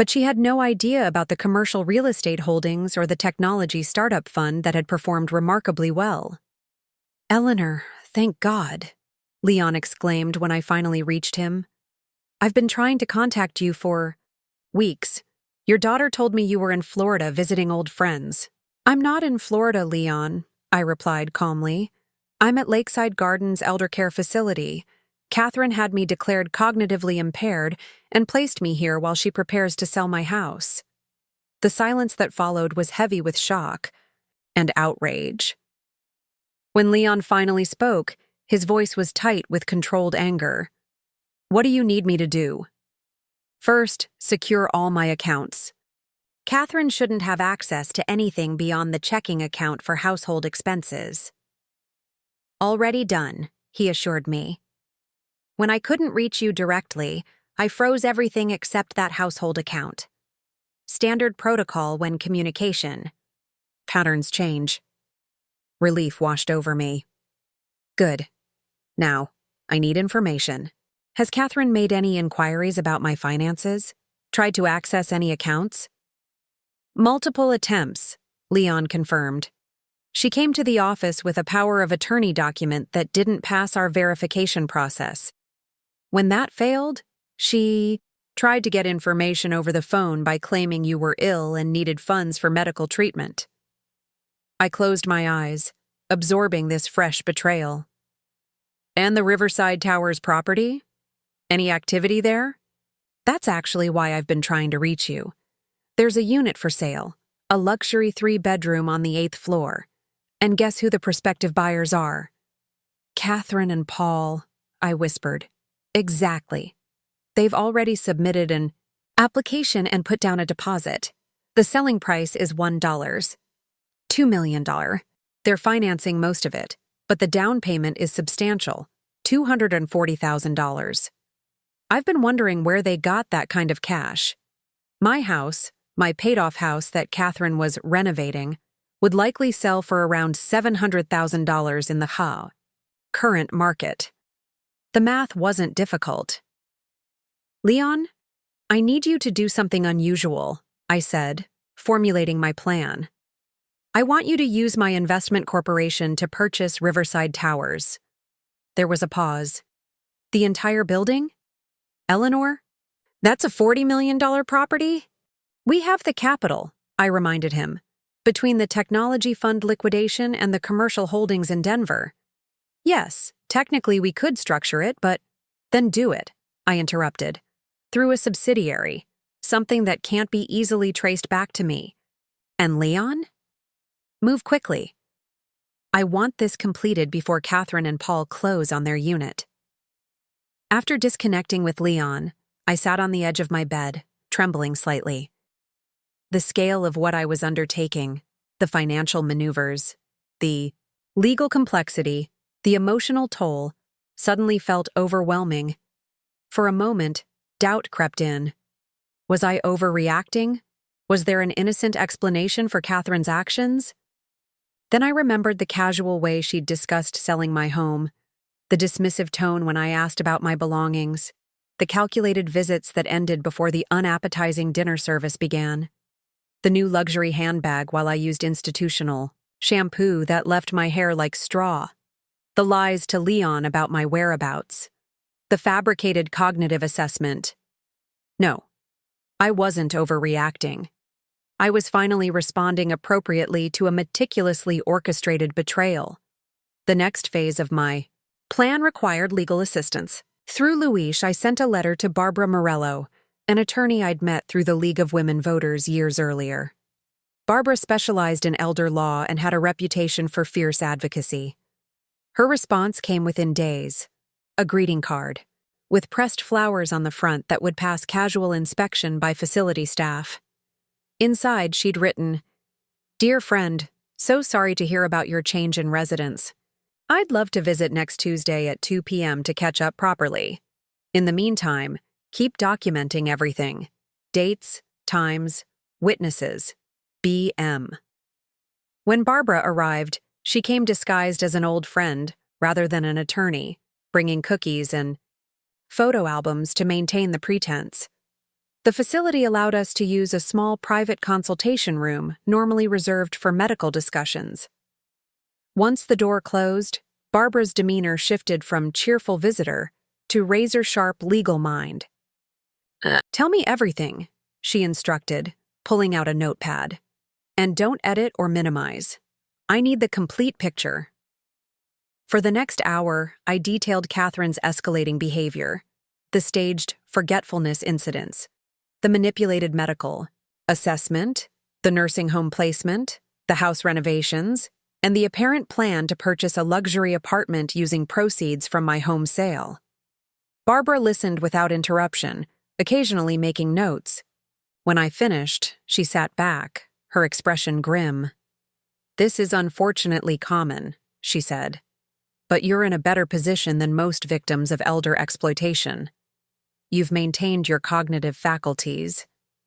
But she had no idea about the commercial real estate holdings or the technology startup fund that had performed remarkably well. "Eleanor, thank God," Leon exclaimed when I finally reached him. "I've been trying to contact you for weeks. Your daughter told me you were in Florida visiting old friends." "I'm not in Florida, Leon," I replied calmly. "I'm at Lakeside Gardens Elder Care Facility. Catherine had me declared cognitively impaired and placed me here while she prepares to sell my house." The silence that followed was heavy with shock and outrage. When Leon finally spoke, his voice was tight with controlled anger. "What do you need me to do?" "First, secure all my accounts. Catherine shouldn't have access to anything beyond the checking account for household expenses." "Already done," he assured me. "When I couldn't reach you directly, I froze everything except that household account. Standard protocol when communication." Patterns change. Relief washed over me. "Good. Now, I need information. Has Catherine made any inquiries about my finances? Tried to access any accounts?" "Multiple attempts," Leon confirmed. "She came to the office with a power of attorney document that didn't pass our verification process. When that failed, she tried to get information over the phone by claiming you were ill and needed funds for medical treatment." I closed my eyes, absorbing this fresh betrayal. "And the Riverside Towers property? Any activity there?" "That's actually why I've been trying to reach you. There's a unit for sale, a luxury 3-bedroom on the 8th floor. And guess who the prospective buyers are?" "Catherine and Paul," I whispered. "Exactly. They've already submitted an application and put down a deposit. The selling price is $1. $2 million. They're financing most of it, but the down payment is substantial, $240,000. I've been wondering where they got that kind of cash. My house, my paid-off house that Catherine was renovating, would likely sell for around $700,000 in the current market." The math wasn't difficult. "Leon, I need you to do something unusual," I said, formulating my plan. "I want you to use my investment corporation to purchase Riverside Towers." There was a pause. "The entire building? Eleanor? That's a $40 million property?" "We have the capital," I reminded him, "between the technology fund liquidation and the commercial holdings in Denver." "Yes, technically we could structure it, but—" "Then do it," I interrupted. "Through a subsidiary, something that can't be easily traced back to me. And Leon? Move quickly. I want this completed before Catherine and Paul close on their unit." After disconnecting with Leon, I sat on the edge of my bed, trembling slightly. The scale of what I was undertaking, the financial maneuvers, the legal complexity, the emotional toll, suddenly felt overwhelming. For a moment, doubt crept in. Was I overreacting? Was there an innocent explanation for Catherine's actions? Then I remembered the casual way she'd discussed selling my home, the dismissive tone when I asked about my belongings, the calculated visits that ended before the unappetizing dinner service began, the new luxury handbag while I used institutional shampoo that left my hair like straw, the lies to Leon about my whereabouts, the fabricated cognitive assessment. No, I wasn't overreacting. I was finally responding appropriately to a meticulously orchestrated betrayal. The next phase of my plan required legal assistance. Through Luis, I sent a letter to Barbara Morello, an attorney I'd met through the League of Women Voters years earlier. Barbara specialized in elder law and had a reputation for fierce advocacy. Her response came within days. A greeting card, with pressed flowers on the front that would pass casual inspection by facility staff. Inside, she'd written, "Dear friend, so sorry to hear about your change in residence. I'd love to visit next Tuesday at 2 p.m. to catch up properly. In the meantime, keep documenting everything. Dates, times, witnesses. B.M." When Barbara arrived, she came disguised as an old friend rather than an attorney, bringing cookies and photo albums to maintain the pretense. The facility allowed us to use a small private consultation room normally reserved for medical discussions. Once the door closed, Barbara's demeanor shifted from cheerful visitor to razor-sharp legal mind. "Tell me everything," she instructed, pulling out a notepad. "And don't edit or minimize. I need the complete picture." For the next hour, I detailed Catherine's escalating behavior, the staged forgetfulness incidents, the manipulated medical assessment, the nursing home placement, the house renovations, and the apparent plan to purchase a luxury apartment using proceeds from my home sale. Barbara listened without interruption, occasionally making notes. When I finished, she sat back, her expression grim. "This is unfortunately common," she said. "But you're in a better position than most victims of elder exploitation. You've maintained your cognitive faculties.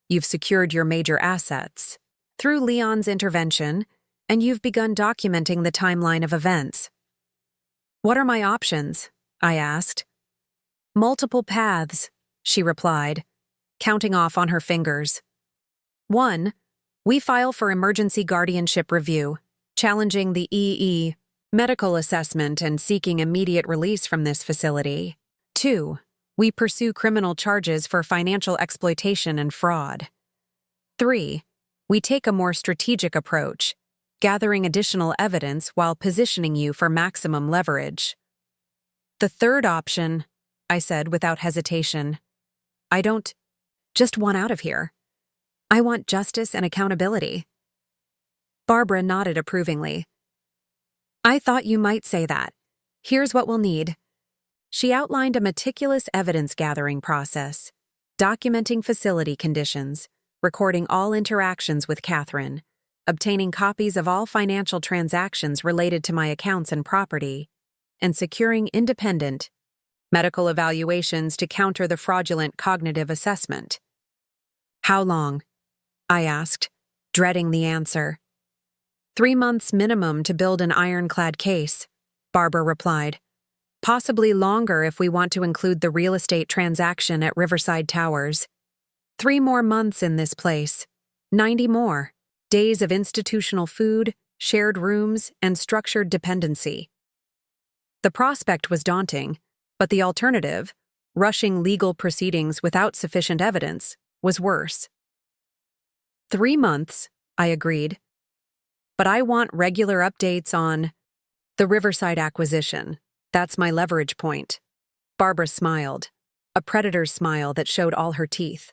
You've secured your major assets through Leon's intervention, and you've begun documenting the timeline of events." "What are my options?" I asked. "Multiple paths," she replied, counting off on her fingers. 1. We file for emergency guardianship review, challenging the EE medical assessment and seeking immediate release from this facility. 2. We pursue criminal charges for financial exploitation and fraud. 3. We take a more strategic approach, gathering additional evidence while positioning you for maximum leverage. "The third option," I said without hesitation. "I don't just want out of here. I want justice and accountability." Barbara nodded approvingly. "I thought you might say that. Here's what we'll need." She outlined a meticulous evidence-gathering process, documenting facility conditions, recording all interactions with Catherine, obtaining copies of all financial transactions related to my accounts and property, and securing independent medical evaluations to counter the fraudulent cognitive assessment. "How long?" I asked, dreading the answer. 3 months minimum to build an ironclad case, Barbara replied. "Possibly longer if we want to include the real estate transaction at Riverside Towers. 3 more months in this place. 90 more. Days of institutional food, shared rooms, and structured dependency." The prospect was daunting, but the alternative, rushing legal proceedings without sufficient evidence, was worse. 3 months, I agreed. "But I want regular updates on the Riverside acquisition. That's my leverage point." Barbara smiled, a predator's smile that showed all her teeth.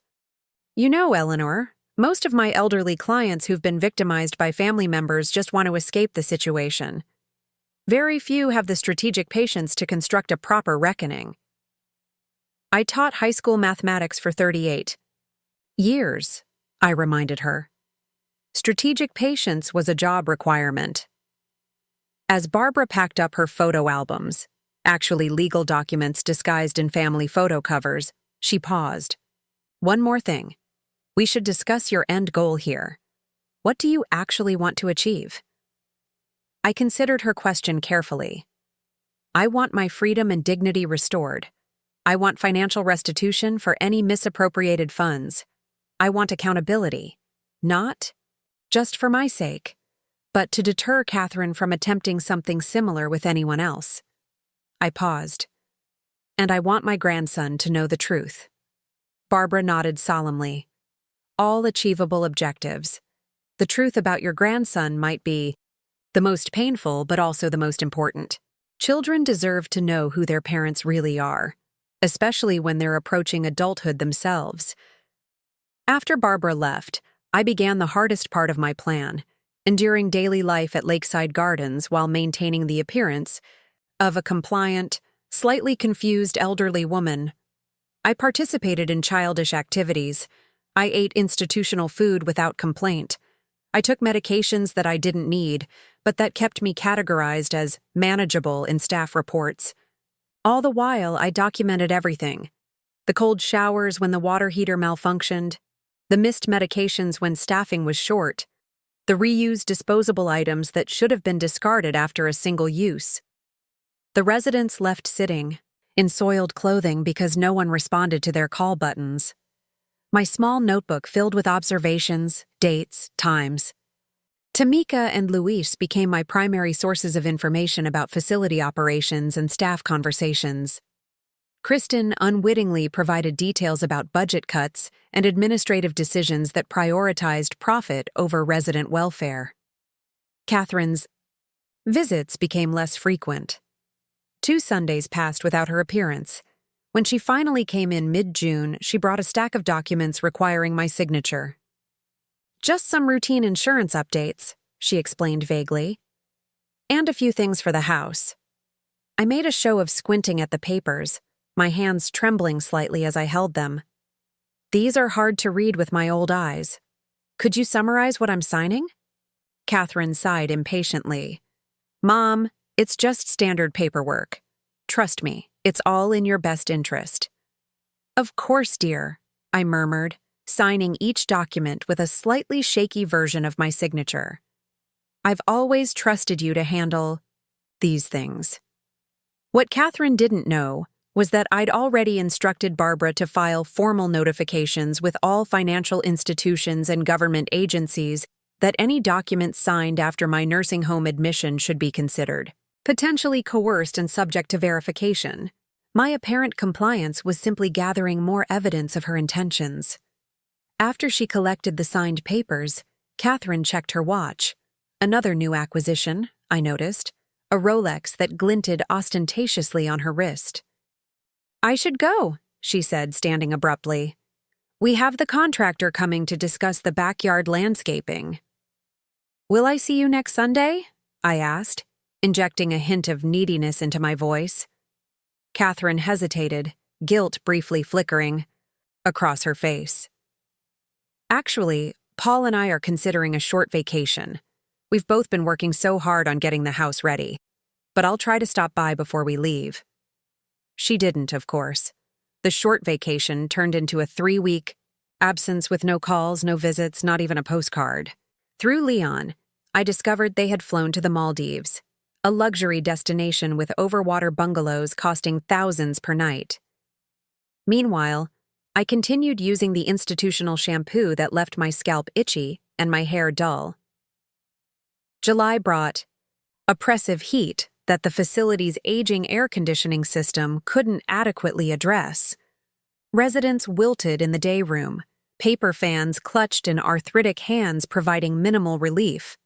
"You know, Eleanor, most of my elderly clients who've been victimized by family members just want to escape the situation. Very few have the strategic patience to construct a proper reckoning." "I taught high school mathematics for 38 years, I reminded her. Strategic patience was a job requirement. As Barbara packed up her photo albums, actually legal documents disguised in family photo covers, she paused. "One more thing. We should discuss your end goal here. What do you actually want to achieve?" I considered her question carefully. "I want my freedom and dignity restored. I want financial restitution for any misappropriated funds. I want accountability, not just for my sake, but to deter Catherine from attempting something similar with anyone else." I paused. "And I want my grandson to know the truth." Barbara nodded solemnly. "All achievable objectives. The truth about your grandson might be the most painful, but also the most important. Children deserve to know who their parents really are, especially when they're approaching adulthood themselves." After Barbara left, I began the hardest part of my plan, enduring daily life at Lakeside Gardens while maintaining the appearance of a compliant, slightly confused elderly woman. I participated in childish activities. I ate institutional food without complaint. I took medications that I didn't need, but that kept me categorized as manageable in staff reports. All the while, I documented everything. The cold showers when the water heater malfunctioned, the missed medications when staffing was short, the reused disposable items that should have been discarded after a single use. The residents left sitting in soiled clothing because no one responded to their call buttons. my small notebook filled with observations, dates, times. Tamika and Luis became my primary sources of information about facility operations and staff conversations. Kristen unwittingly provided details about budget cuts and administrative decisions that prioritized profit over resident welfare. Catherine's visits became less frequent. 2 Sundays passed without her appearance. When she finally came in mid-June, she brought a stack of documents requiring my signature. "Just some routine insurance updates," she explained vaguely. "And a few things for the house." I made a show of squinting at the papers, my hands trembling slightly as I held them. "These are hard to read with my old eyes. Could you summarize what I'm signing?" Catherine sighed impatiently. "Mom, it's just standard paperwork. Trust me, it's all in your best interest." "Of course, dear," I murmured, signing each document with a slightly shaky version of my signature. "I've always trusted you to handle these things." What Catherine didn't know was that I'd already instructed Barbara to file formal notifications with all financial institutions and government agencies that any documents signed after my nursing home admission should be considered potentially coerced and subject to verification. My apparent compliance was simply gathering more evidence of her intentions. After she collected the signed papers, Catherine checked her watch. Another new acquisition, I noticed, a Rolex that glinted ostentatiously on her wrist. "I should go," she said, standing abruptly. "We have the contractor coming to discuss the backyard landscaping." "Will I see you next Sunday?" I asked, injecting a hint of neediness into my voice. Catherine hesitated, guilt briefly flickering across her face. "Actually, Paul and I are considering a short vacation. We've both been working so hard on getting the house ready, but I'll try to stop by before we leave." She didn't, of course. The short vacation turned into a 3-week absence with no calls, no visits, not even a postcard. Through Leon, I discovered they had flown to the Maldives, a luxury destination with overwater bungalows costing thousands per night. Meanwhile, I continued using the institutional shampoo that left my scalp itchy and my hair dull. July brought oppressive heat that the facility's aging air conditioning system couldn't adequately address. Residents wilted in the day room, paper fans clutched in arthritic hands providing minimal relief.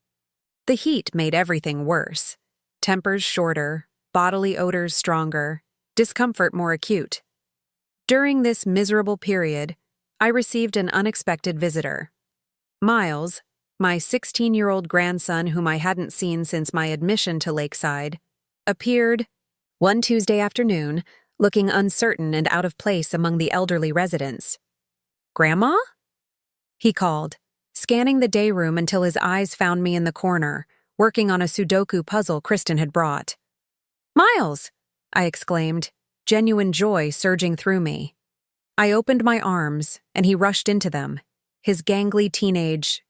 The heat made everything worse. Tempers shorter, bodily odors stronger, discomfort more acute. During this miserable period, I received an unexpected visitor. Miles, my 16-year-old grandson whom I hadn't seen since my admission to Lakeside, appeared one Tuesday afternoon, looking uncertain and out of place among the elderly residents. "Grandma?" he called, scanning the day room until his eyes found me in the corner, working on a Sudoku puzzle Kristen had brought. "Miles!" I exclaimed, genuine joy surging through me. I opened my arms, and he rushed into them, his gangly teenage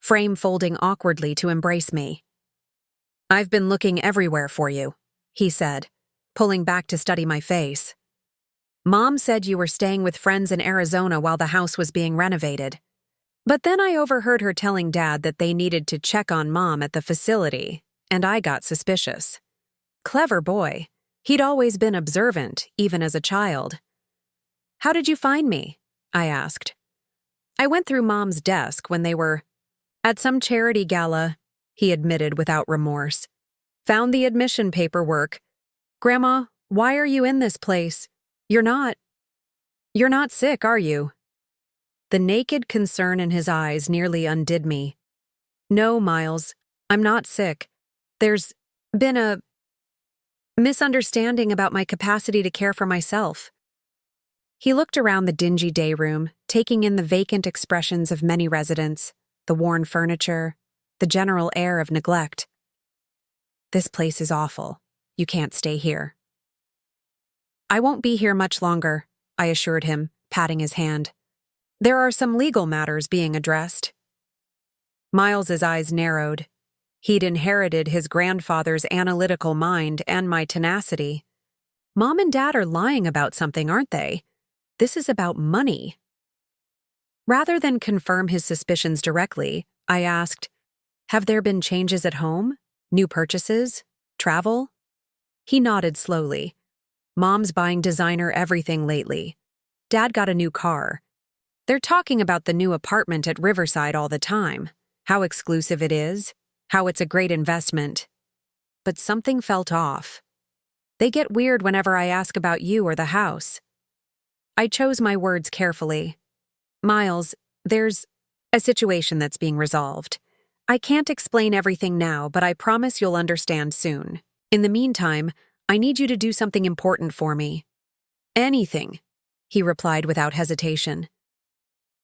frame folding awkwardly to embrace me. "I've been looking everywhere for you," he said, pulling back to study my face. "Mom said you were staying with friends in Arizona while the house was being renovated. But then I overheard her telling Dad that they needed to check on Mom at the facility, and I got suspicious. Clever boy. He'd always been observant, even as a child. "How did you find me?" I asked. "I went through Mom's desk when they were at some charity gala," he admitted without remorse. "Found the admission paperwork. Grandma, why are you in this place? You're not sick, are you?" The naked concern in his eyes nearly undid me. "No, Miles, I'm not sick. There's been a misunderstanding about my capacity to care for myself." He looked around the dingy day room, taking in the vacant expressions of many residents, the worn furniture, the general air of neglect. "This place is awful. You can't stay here." "I won't be here much longer," I assured him, patting his hand. "There are some legal matters being addressed." Miles's eyes narrowed. He'd inherited his grandfather's analytical mind and my tenacity. "Mom and Dad are lying about something, aren't they? This is about money." Rather than confirm his suspicions directly, I asked, "Have there been changes at home? New purchases? Travel?" He nodded slowly. "Mom's buying designer everything lately. Dad got a new car. They're talking about the new apartment at Riverside all the time, how exclusive it is, how it's a great investment." But something felt off. "They get weird whenever I ask about you or the house." I chose my words carefully. "Miles, there's a situation that's being resolved. I can't explain everything now, but I promise you'll understand soon. In the meantime, I need you to do something important for me." "Anything," he replied without hesitation.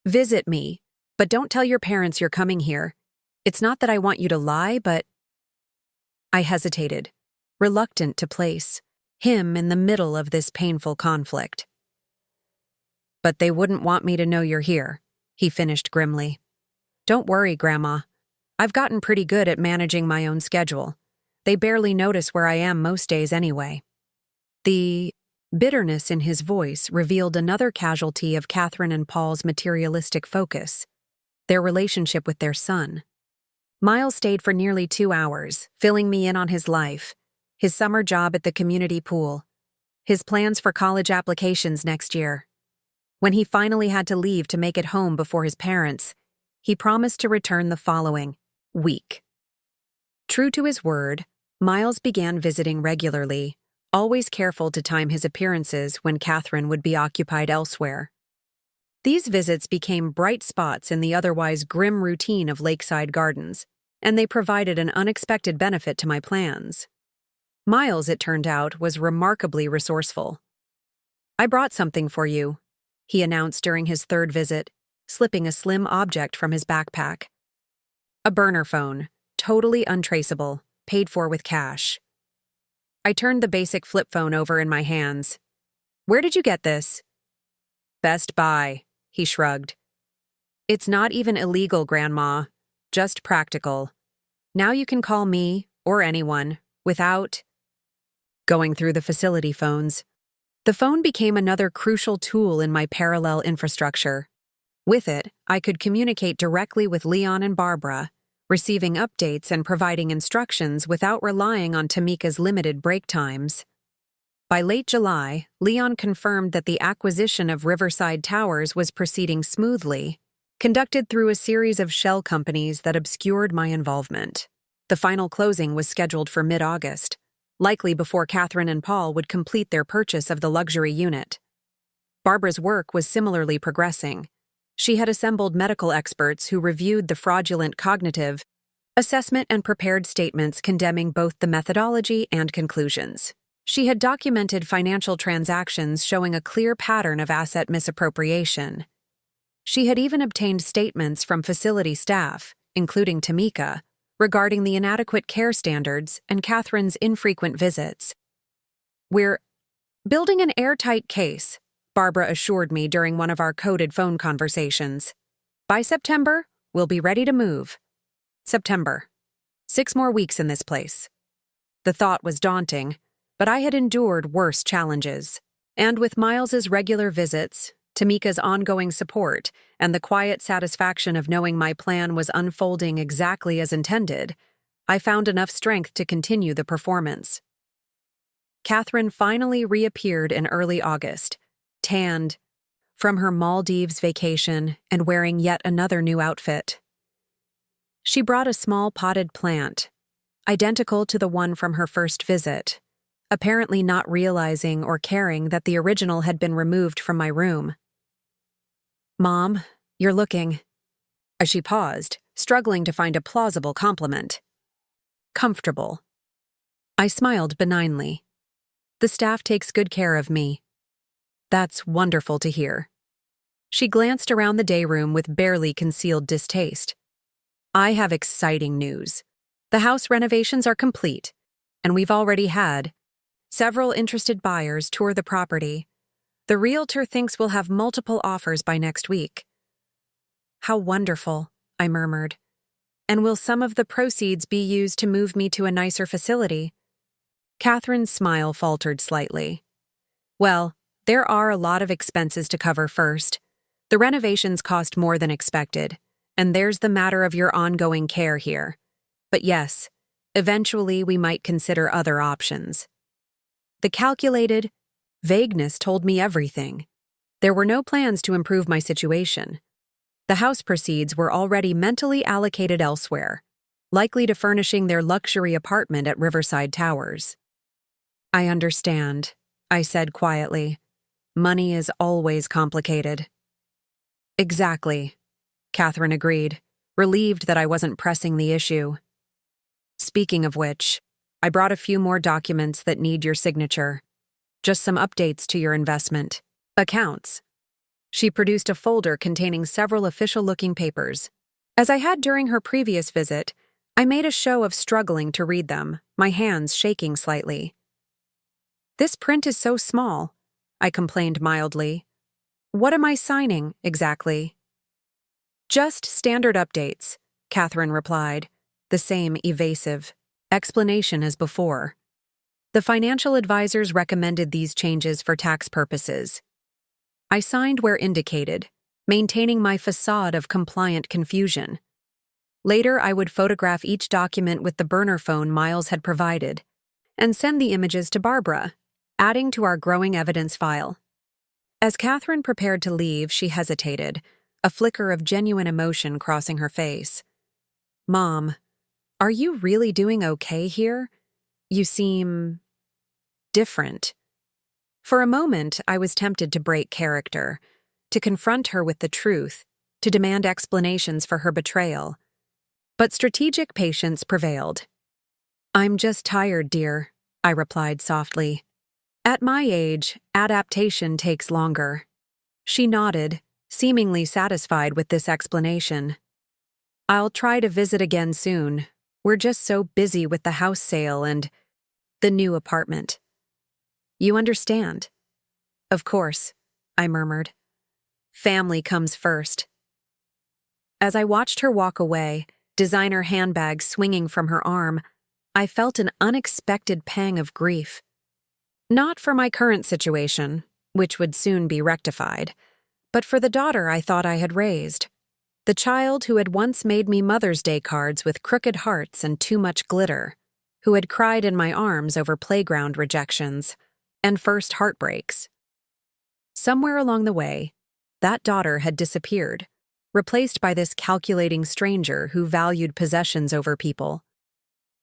"Visit me, but don't tell your parents you're coming here. It's not that I want you to lie, but—" I hesitated, reluctant to place him in the middle of this painful conflict. "But they wouldn't want me to know you're here," he finished grimly. "Don't worry, Grandma. I've gotten pretty good at managing my own schedule. They barely notice where I am most days anyway." The bitterness in his voice revealed another casualty of Catherine and Paul's materialistic focus, their relationship with their son. Miles stayed for nearly 2 hours, filling me in on his life, his summer job at the community pool, his plans for college applications next year. When he finally had to leave to make it home before his parents, he promised to return the following week. True to his word, Miles began visiting regularly, always careful to time his appearances when Catherine would be occupied elsewhere. These visits became bright spots in the otherwise grim routine of Lakeside Gardens, and they provided an unexpected benefit to my plans. Miles, it turned out, was remarkably resourceful. "I brought something for you," he announced during his third visit, slipping a slim object from his backpack. A burner phone, totally untraceable, paid for with cash. I turned the basic flip phone over in my hands. "Where did you get this?" "Best Buy," he shrugged. "It's not even illegal, Grandma. Just practical. Now you can call me, or anyone, without—" Going through the facility phones. The phone became another crucial tool in my parallel infrastructure. With it, I could communicate directly with Leon and Barbara, receiving updates and providing instructions without relying on Tamika's limited break times. By late July, Leon confirmed that the acquisition of Riverside Towers was proceeding smoothly, conducted through a series of shell companies that obscured my involvement. The final closing was scheduled for mid-August, likely before Catherine and Paul would complete their purchase of the luxury unit. Barbara's work was similarly progressing. She had assembled medical experts who reviewed the fraudulent cognitive assessment and prepared statements condemning both the methodology and conclusions. She had documented financial transactions showing a clear pattern of asset misappropriation. She had even obtained statements from facility staff, including Tamika, regarding the inadequate care standards and Catherine's infrequent visits. "We're building an airtight case," Barbara assured me during one of our coded phone conversations. "By September, we'll be ready to move." September. 6 more weeks in this place. The thought was daunting, but I had endured worse challenges. And with Miles's regular visits, Tamika's ongoing support, and the quiet satisfaction of knowing my plan was unfolding exactly as intended, I found enough strength to continue the performance. Catherine finally reappeared in early August, tanned from her Maldives vacation and wearing yet another new outfit. She brought a small potted plant, identical to the one from her first visit, apparently not realizing or caring that the original had been removed from my room. "Mom, you're looking—" As she paused, struggling to find a plausible compliment. "Comfortable." I smiled benignly. "The staff takes good care of me." "That's wonderful to hear." She glanced around the day room with barely concealed distaste. "I have exciting news. The house renovations are complete, and we've already had several interested buyers tour the property. The realtor thinks we'll have multiple offers by next week." "How wonderful," I murmured. "And will some of the proceeds be used to move me to a nicer facility?" Catherine's smile faltered slightly. "Well, there are a lot of expenses to cover first. The renovations cost more than expected, and there's the matter of your ongoing care here. But yes, eventually we might consider other options. The calculated vagueness told me everything. There were no plans to improve my situation. The house proceeds were already mentally allocated elsewhere, likely to furnishing their luxury apartment at Riverside Towers. I understand, I said quietly. Money is always complicated. Exactly, Catherine agreed, relieved that I wasn't pressing the issue. Speaking of which, I brought a few more documents that need your signature. Just some updates to your investment accounts. She produced a folder containing several official-looking papers. As I had during her previous visit, I made a show of struggling to read them, my hands shaking slightly. This print is so small, I complained mildly. What am I signing, exactly? Just standard updates, Catherine replied, the same evasive explanation as before. The financial advisors recommended these changes for tax purposes. I signed where indicated, maintaining my facade of compliant confusion. Later, I would photograph each document with the burner phone Miles had provided and send the images to Barbara, adding to our growing evidence file. As Catherine prepared to leave, she hesitated, a flicker of genuine emotion crossing her face. Mom, are you really doing okay here? You seem different. For a moment, I was tempted to break character, to confront her with the truth, to demand explanations for her betrayal. But strategic patience prevailed. I'm just tired, dear, I replied softly. At my age, adaptation takes longer. She nodded, seemingly satisfied with this explanation. I'll try to visit again soon. We're just so busy with the house sale and the new apartment. You understand? Of course, I murmured. Family comes first. As I watched her walk away, designer handbag swinging from her arm, I felt an unexpected pang of grief. Not for my current situation, which would soon be rectified, but for the daughter I thought I had raised. The child who had once made me Mother's Day cards with crooked hearts and too much glitter, who had cried in my arms over playground rejections and first heartbreaks. Somewhere along the way, that daughter had disappeared, replaced by this calculating stranger who valued possessions over people.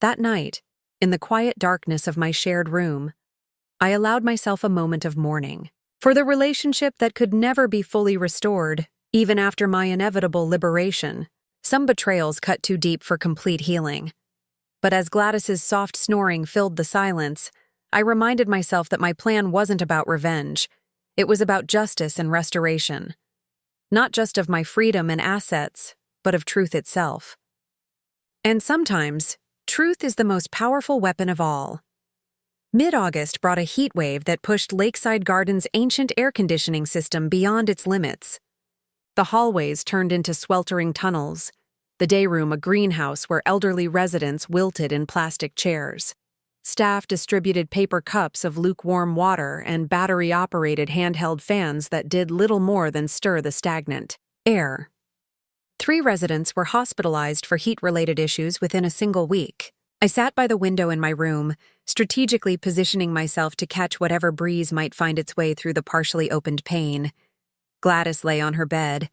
That night, in the quiet darkness of my shared room, I allowed myself a moment of mourning for the relationship that could never be fully restored, even after my inevitable liberation. Some betrayals cut too deep for complete healing. But as Gladys's soft snoring filled the silence, I reminded myself that my plan wasn't about revenge. It was about justice and restoration. Not just of my freedom and assets, but of truth itself. And sometimes, truth is the most powerful weapon of all. Mid-August brought a heat wave that pushed Lakeside Gardens' ancient air conditioning system beyond its limits. The hallways turned into sweltering tunnels, the day room a greenhouse where elderly residents wilted in plastic chairs. Staff distributed paper cups of lukewarm water and battery-operated handheld fans that did little more than stir the stagnant air. 3 residents were hospitalized for heat-related issues within a single week. I sat by the window in my room, strategically positioning myself to catch whatever breeze might find its way through the partially opened pane. Gladys lay on her bed,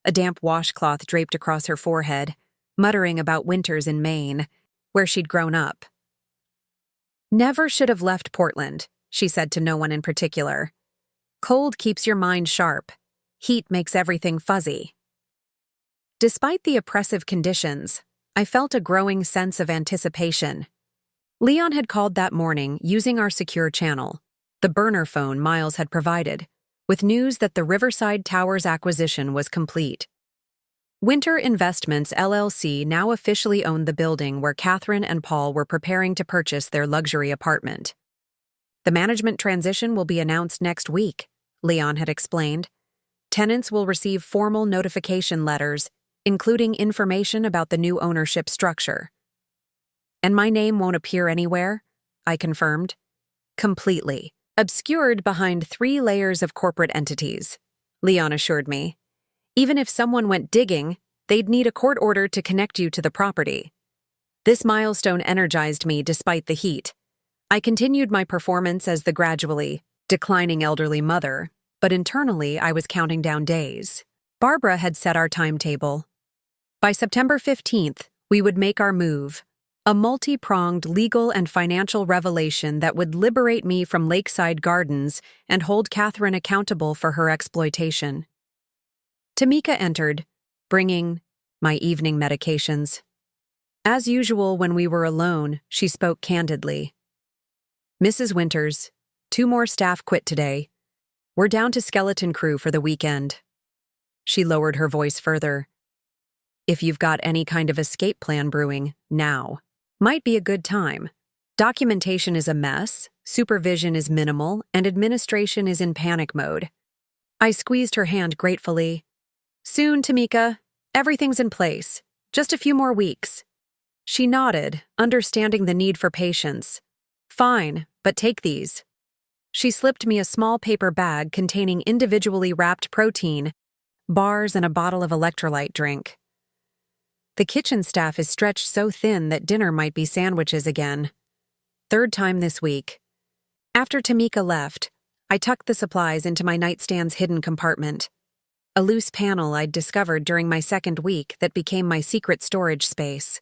a damp washcloth draped across her forehead, muttering about winters in Maine, where she'd grown up. Never should have left Portland, she said to no one in particular. Cold keeps your mind sharp. Heat makes everything fuzzy. Despite the oppressive conditions, I felt a growing sense of anticipation. Leon had called that morning using our secure channel, the burner phone Miles had provided, with news that the Riverside Towers acquisition was complete. Winter Investments LLC now officially owned the building where Catherine and Paul were preparing to purchase their luxury apartment. The management transition will be announced next week, Leon had explained. Tenants will receive formal notification letters, including information about the new ownership structure. And my name won't appear anywhere, I confirmed. Completely. Obscured behind 3 layers of corporate entities, Leon assured me. Even if someone went digging, they'd need a court order to connect you to the property. This milestone energized me despite the heat. I continued my performance as the gradually declining elderly mother, but internally I was counting down days. Barbara had set our timetable. By September 15th, we would make our move, a multi-pronged legal and financial revelation that would liberate me from Lakeside Gardens and hold Catherine accountable for her exploitation. Tamika entered, bringing my evening medications. As usual, when we were alone, she spoke candidly. "Mrs. Winters, 2 more staff quit today. We're down to skeleton crew for the weekend." She lowered her voice further. "If you've got any kind of escape plan brewing, now might be a good time. Documentation is a mess, supervision is minimal, and administration is in panic mode." I squeezed her hand gratefully. "Soon, Tamika. Everything's in place. Just a few more weeks." She nodded, understanding the need for patience. "Fine, but take these." She slipped me a small paper bag containing individually wrapped protein, bars, and a bottle of electrolyte drink. The kitchen staff is stretched so thin that dinner might be sandwiches again. 3rd time this week. After Tamika left, I tucked the supplies into my nightstand's hidden compartment, a loose panel I'd discovered during my 2nd week that became my secret storage space.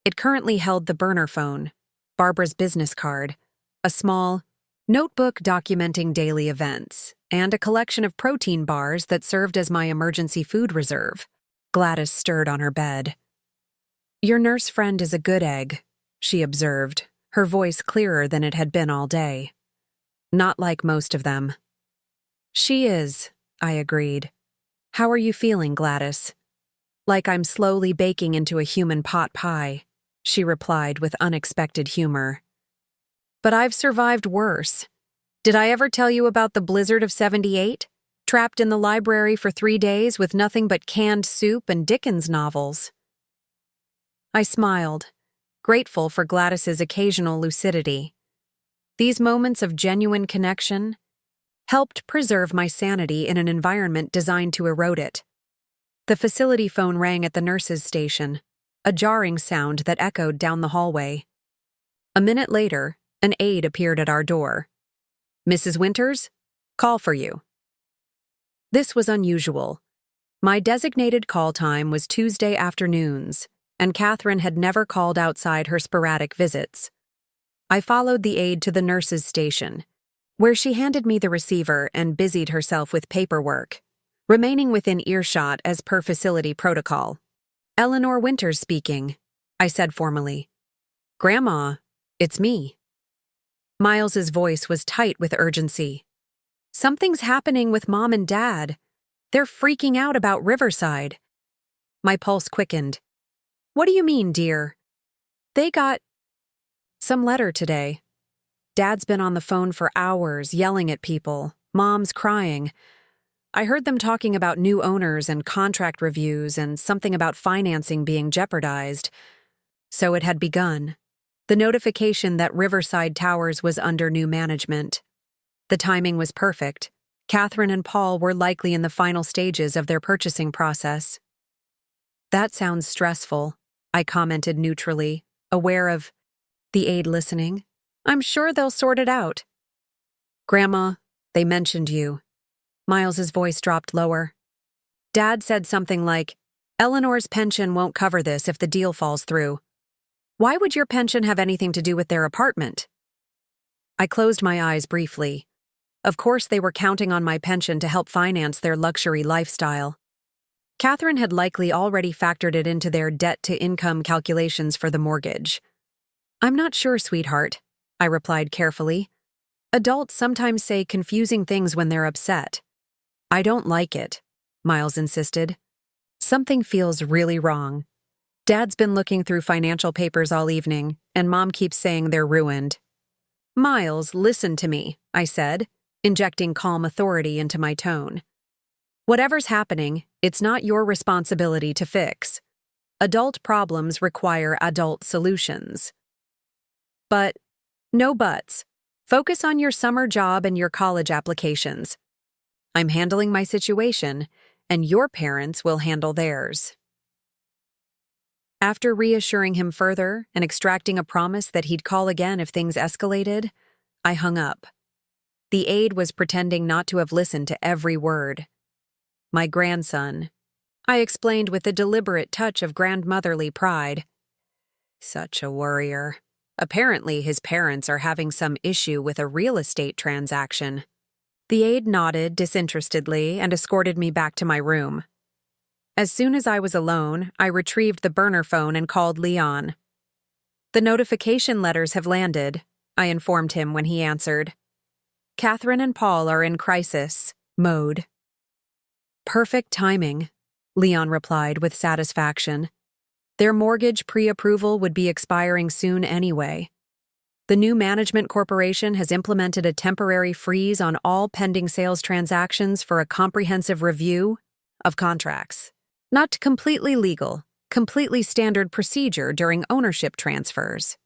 It currently held the burner phone, Barbara's business card, a small notebook documenting daily events, and a collection of protein bars that served as my emergency food reserve. Gladys stirred on her bed. "Your nurse friend is a good egg," she observed, her voice clearer than it had been all day. "Not like most of them." "She is," I agreed. "How are you feeling, Gladys?" "Like I'm slowly baking into a human pot pie," she replied with unexpected humor. "But I've survived worse. Did I ever tell you about the blizzard of '78? Trapped in the library for 3 days with nothing but canned soup and Dickens novels." I smiled, grateful for Gladys's occasional lucidity. These moments of genuine connection helped preserve my sanity in an environment designed to erode it. The facility phone rang at the nurse's station, a jarring sound that echoed down the hallway. A minute later, an aide appeared at our door. "Mrs. Winters, call for you." This was unusual. My designated call time was Tuesday afternoons, and Catherine had never called outside her sporadic visits. I followed the aide to the nurse's station, where she handed me the receiver and busied herself with paperwork, remaining within earshot as per facility protocol. "Eleanor Winters speaking," I said formally. "Grandma, it's me." Miles's voice was tight with urgency. "Something's happening with Mom and Dad. They're freaking out about Riverside." My pulse quickened. "What do you mean, dear?" "They got some letter today. Dad's been on the phone for hours, yelling at people. Mom's crying. I heard them talking about new owners and contract reviews and something about financing being jeopardized." So it had begun. The notification that Riverside Towers was under new management. The timing was perfect. Catherine and Paul were likely in the final stages of their purchasing process. "That sounds stressful," I commented neutrally, aware of the aide listening. "I'm sure they'll sort it out." "Grandma, they mentioned you." Miles's voice dropped lower. "Dad said something like, 'Eleanor's pension won't cover this if the deal falls through.' Why would your pension have anything to do with their apartment?" I closed my eyes briefly. Of course they were counting on my pension to help finance their luxury lifestyle. Catherine had likely already factored it into their debt-to-income calculations for the mortgage. "I'm not sure, sweetheart," I replied carefully. "Adults sometimes say confusing things when they're upset." "I don't like it," Miles insisted. "Something feels really wrong. Dad's been looking through financial papers all evening, and Mom keeps saying they're ruined." "Miles, listen to me," I said, injecting calm authority into my tone. "Whatever's happening, it's not your responsibility to fix. Adult problems require adult solutions." "But, no buts. Focus on your summer job and your college applications." "I'm handling my situation, and your parents will handle theirs." After reassuring him further and extracting a promise that he'd call again if things escalated, I hung up. The aide was pretending not to have listened to every word. "My grandson," I explained with a deliberate touch of grandmotherly pride. "Such a worrier. Apparently his parents are having some issue with a real estate transaction." The aide nodded disinterestedly and escorted me back to my room. As soon as I was alone, I retrieved the burner phone and called Leon. "The notification letters have landed," I informed him when he answered. "Catherine and Paul are in crisis mode." "Perfect timing," Leon replied with satisfaction. Their mortgage pre-approval would be expiring soon anyway. The new management corporation has implemented a temporary freeze on all pending sales transactions for a comprehensive review of contracts. Not completely legal, completely standard procedure during ownership transfers.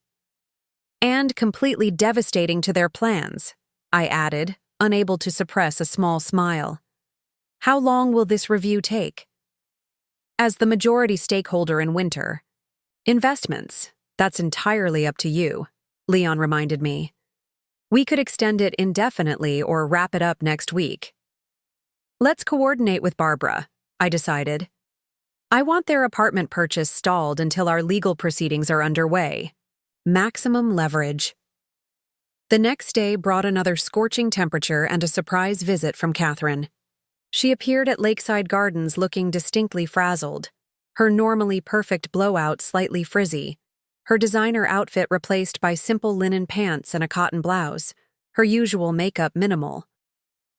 "And completely devastating to their plans," I added, unable to suppress a small smile. "How long will this review take?" "As the majority stakeholder in Winter, investments, that's entirely up to you," Leon reminded me. "We could extend it indefinitely or wrap it up next week." "Let's coordinate with Barbara," I decided. "I want their apartment purchase stalled until our legal proceedings are underway. Maximum leverage." The next day brought another scorching temperature and a surprise visit from Catherine. She appeared at Lakeside Gardens looking distinctly frazzled, her normally perfect blowout slightly frizzy, her designer outfit replaced by simple linen pants and a cotton blouse, her usual makeup minimal.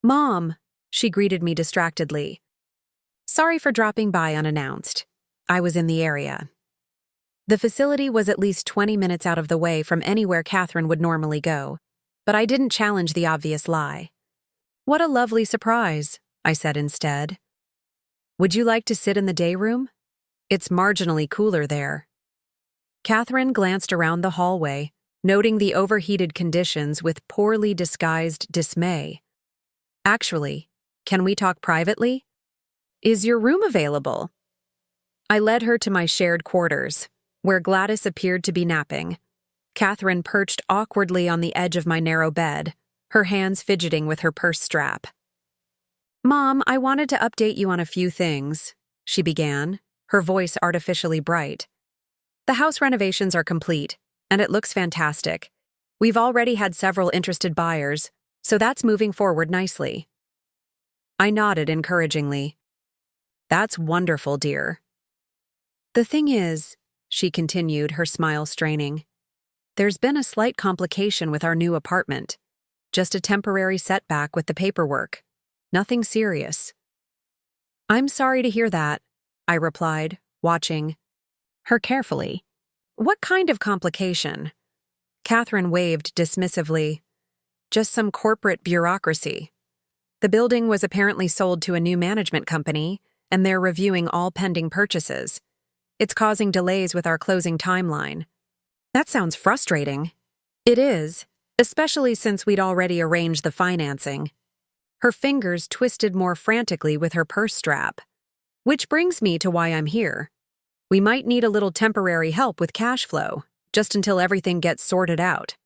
"Mom," she greeted me distractedly. "Sorry for dropping by unannounced. I was in the area." The facility was at least 20 minutes out of the way from anywhere Catherine would normally go, but I didn't challenge the obvious lie. "What a lovely surprise," I said instead. "Would you like to sit in the day room? It's marginally cooler there." Catherine glanced around the hallway, noting the overheated conditions with poorly disguised dismay. "Actually, can we talk privately? Is your room available?" I led her to my shared quarters, where Gladys appeared to be napping. Catherine perched awkwardly on the edge of my narrow bed, her hands fidgeting with her purse strap. "Mom, I wanted to update you on a few things," she began, her voice artificially bright. "The house renovations are complete, and it looks fantastic. We've already had several interested buyers, so that's moving forward nicely." I nodded encouragingly. "That's wonderful, dear." "The thing is," she continued, her smile straining, "there's been a slight complication with our new apartment. Just a temporary setback with the paperwork. Nothing serious." "I'm sorry to hear that," I replied, watching her carefully. "What kind of complication?" Catherine waved dismissively. "Just some corporate bureaucracy. The building was apparently sold to a new management company, and they're reviewing all pending purchases. It's causing delays with our closing timeline." "That sounds frustrating." "It is, especially since we'd already arranged the financing." Her fingers twisted more frantically with her purse strap. "Which brings me to why I'm here. We might need a little temporary help with cash flow, just until everything gets sorted out."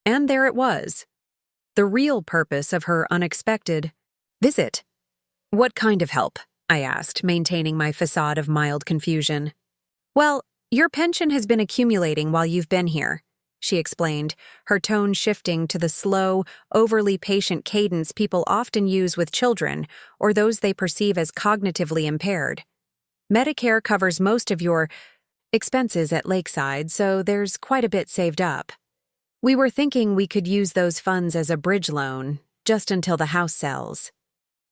And there it was. The real purpose of her unexpected visit. "What kind of help?" I asked, maintaining my facade of mild confusion. "Well, your pension has been accumulating while you've been here," she explained, her tone shifting to the slow, overly patient cadence people often use with children or those they perceive as cognitively impaired. "Medicare covers most of your expenses at Lakeside, so there's quite a bit saved up. We were thinking we could use those funds as a bridge loan, just until the house sells."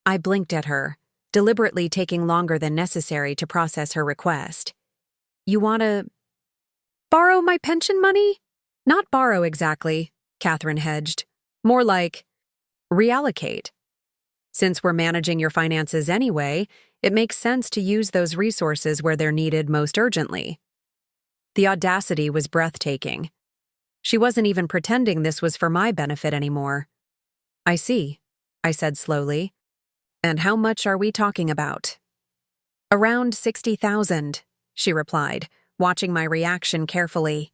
I blinked at her, deliberately taking longer than necessary to process her request. "You want to borrow my pension money?" "Not borrow exactly," Catherine hedged. "More like reallocate. Since we're managing your finances anyway, it makes sense to use those resources where they're needed most urgently." The audacity was breathtaking. She wasn't even pretending this was for my benefit anymore. "I see," I said slowly. And how much are we talking about? Around 60,000, she replied, watching my reaction carefully.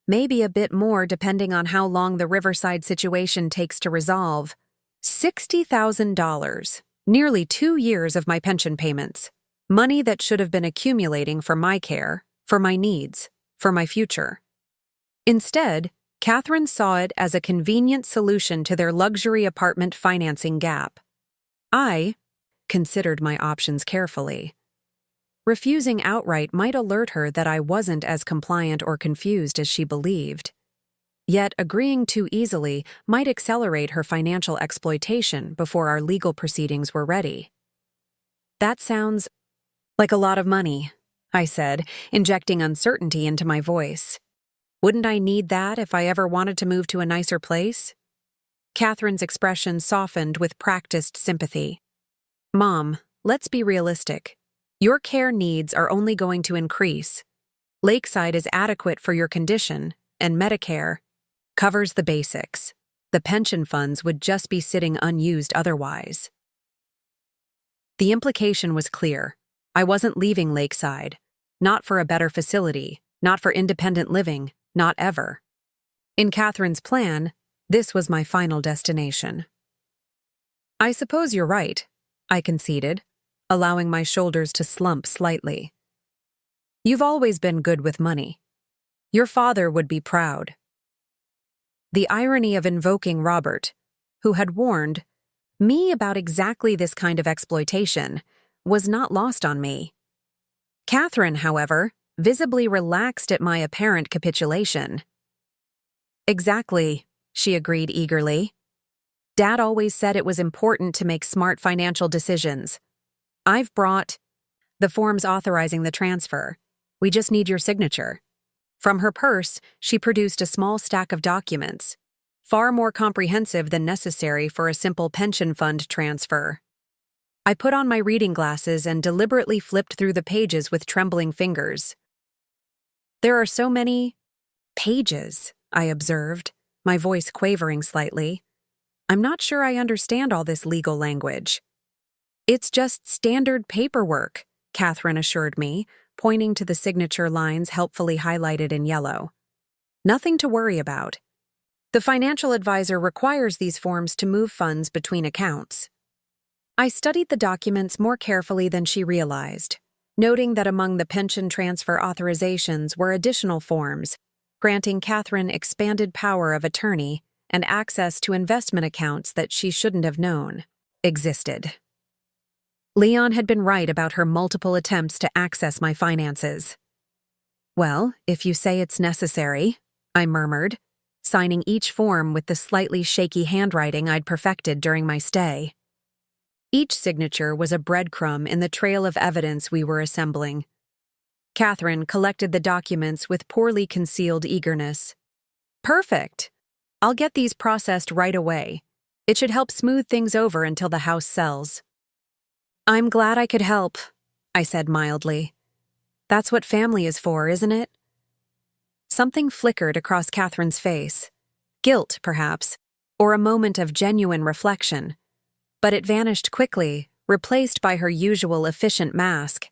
Maybe a bit more depending on how long the Riverside situation takes to resolve. $60,000, nearly 2 years of my pension payments. Money that should have been accumulating for my care, for my needs, for my future. Instead, Catherine saw it as a convenient solution to their luxury apartment financing gap. I considered my options carefully. Refusing outright might alert her that I wasn't as compliant or confused as she believed. Yet agreeing too easily might accelerate her financial exploitation before our legal proceedings were ready. That sounds like a lot of money, I said, injecting uncertainty into my voice. Wouldn't I need that if I ever wanted to move to a nicer place? Catherine's expression softened with practiced sympathy. Mom, let's be realistic. Your care needs are only going to increase. Lakeside is adequate for your condition, and Medicare covers the basics. The pension funds would just be sitting unused otherwise. The implication was clear. I wasn't leaving Lakeside. Not for a better facility, not for independent living, not ever. In Catherine's plan, this was my final destination. I suppose you're right, I conceded, allowing my shoulders to slump slightly. You've always been good with money. Your father would be proud. The irony of invoking Robert, who had warned me about exactly this kind of exploitation, was not lost on me. Catherine, however, visibly relaxed at my apparent capitulation. Exactly, she agreed eagerly. Dad always said it was important to make smart financial decisions. I've brought the forms authorizing the transfer. We just need your signature. From her purse, she produced a small stack of documents, far more comprehensive than necessary for a simple pension fund transfer. I put on my reading glasses and deliberately flipped through the pages with trembling fingers. There are so many pages, I observed, my voice quavering slightly. I'm not sure I understand all this legal language. It's just standard paperwork, Catherine assured me, pointing to the signature lines helpfully highlighted in yellow. Nothing to worry about. The financial advisor requires these forms to move funds between accounts. I studied the documents more carefully than she realized, noting that among the pension transfer authorizations were additional forms, granting Catherine expanded power of attorney and access to investment accounts that she shouldn't have known existed. Leon had been right about her multiple attempts to access my finances. Well, if you say it's necessary, I murmured, signing each form with the slightly shaky handwriting I'd perfected during my stay. Each signature was a breadcrumb in the trail of evidence we were assembling. Catherine collected the documents with poorly concealed eagerness. Perfect! I'll get these processed right away. It should help smooth things over until the house sells. I'm glad I could help, I said mildly. That's what family is for, isn't it? Something flickered across Catherine's face. Guilt, perhaps, or a moment of genuine reflection. But it vanished quickly, replaced by her usual efficient mask.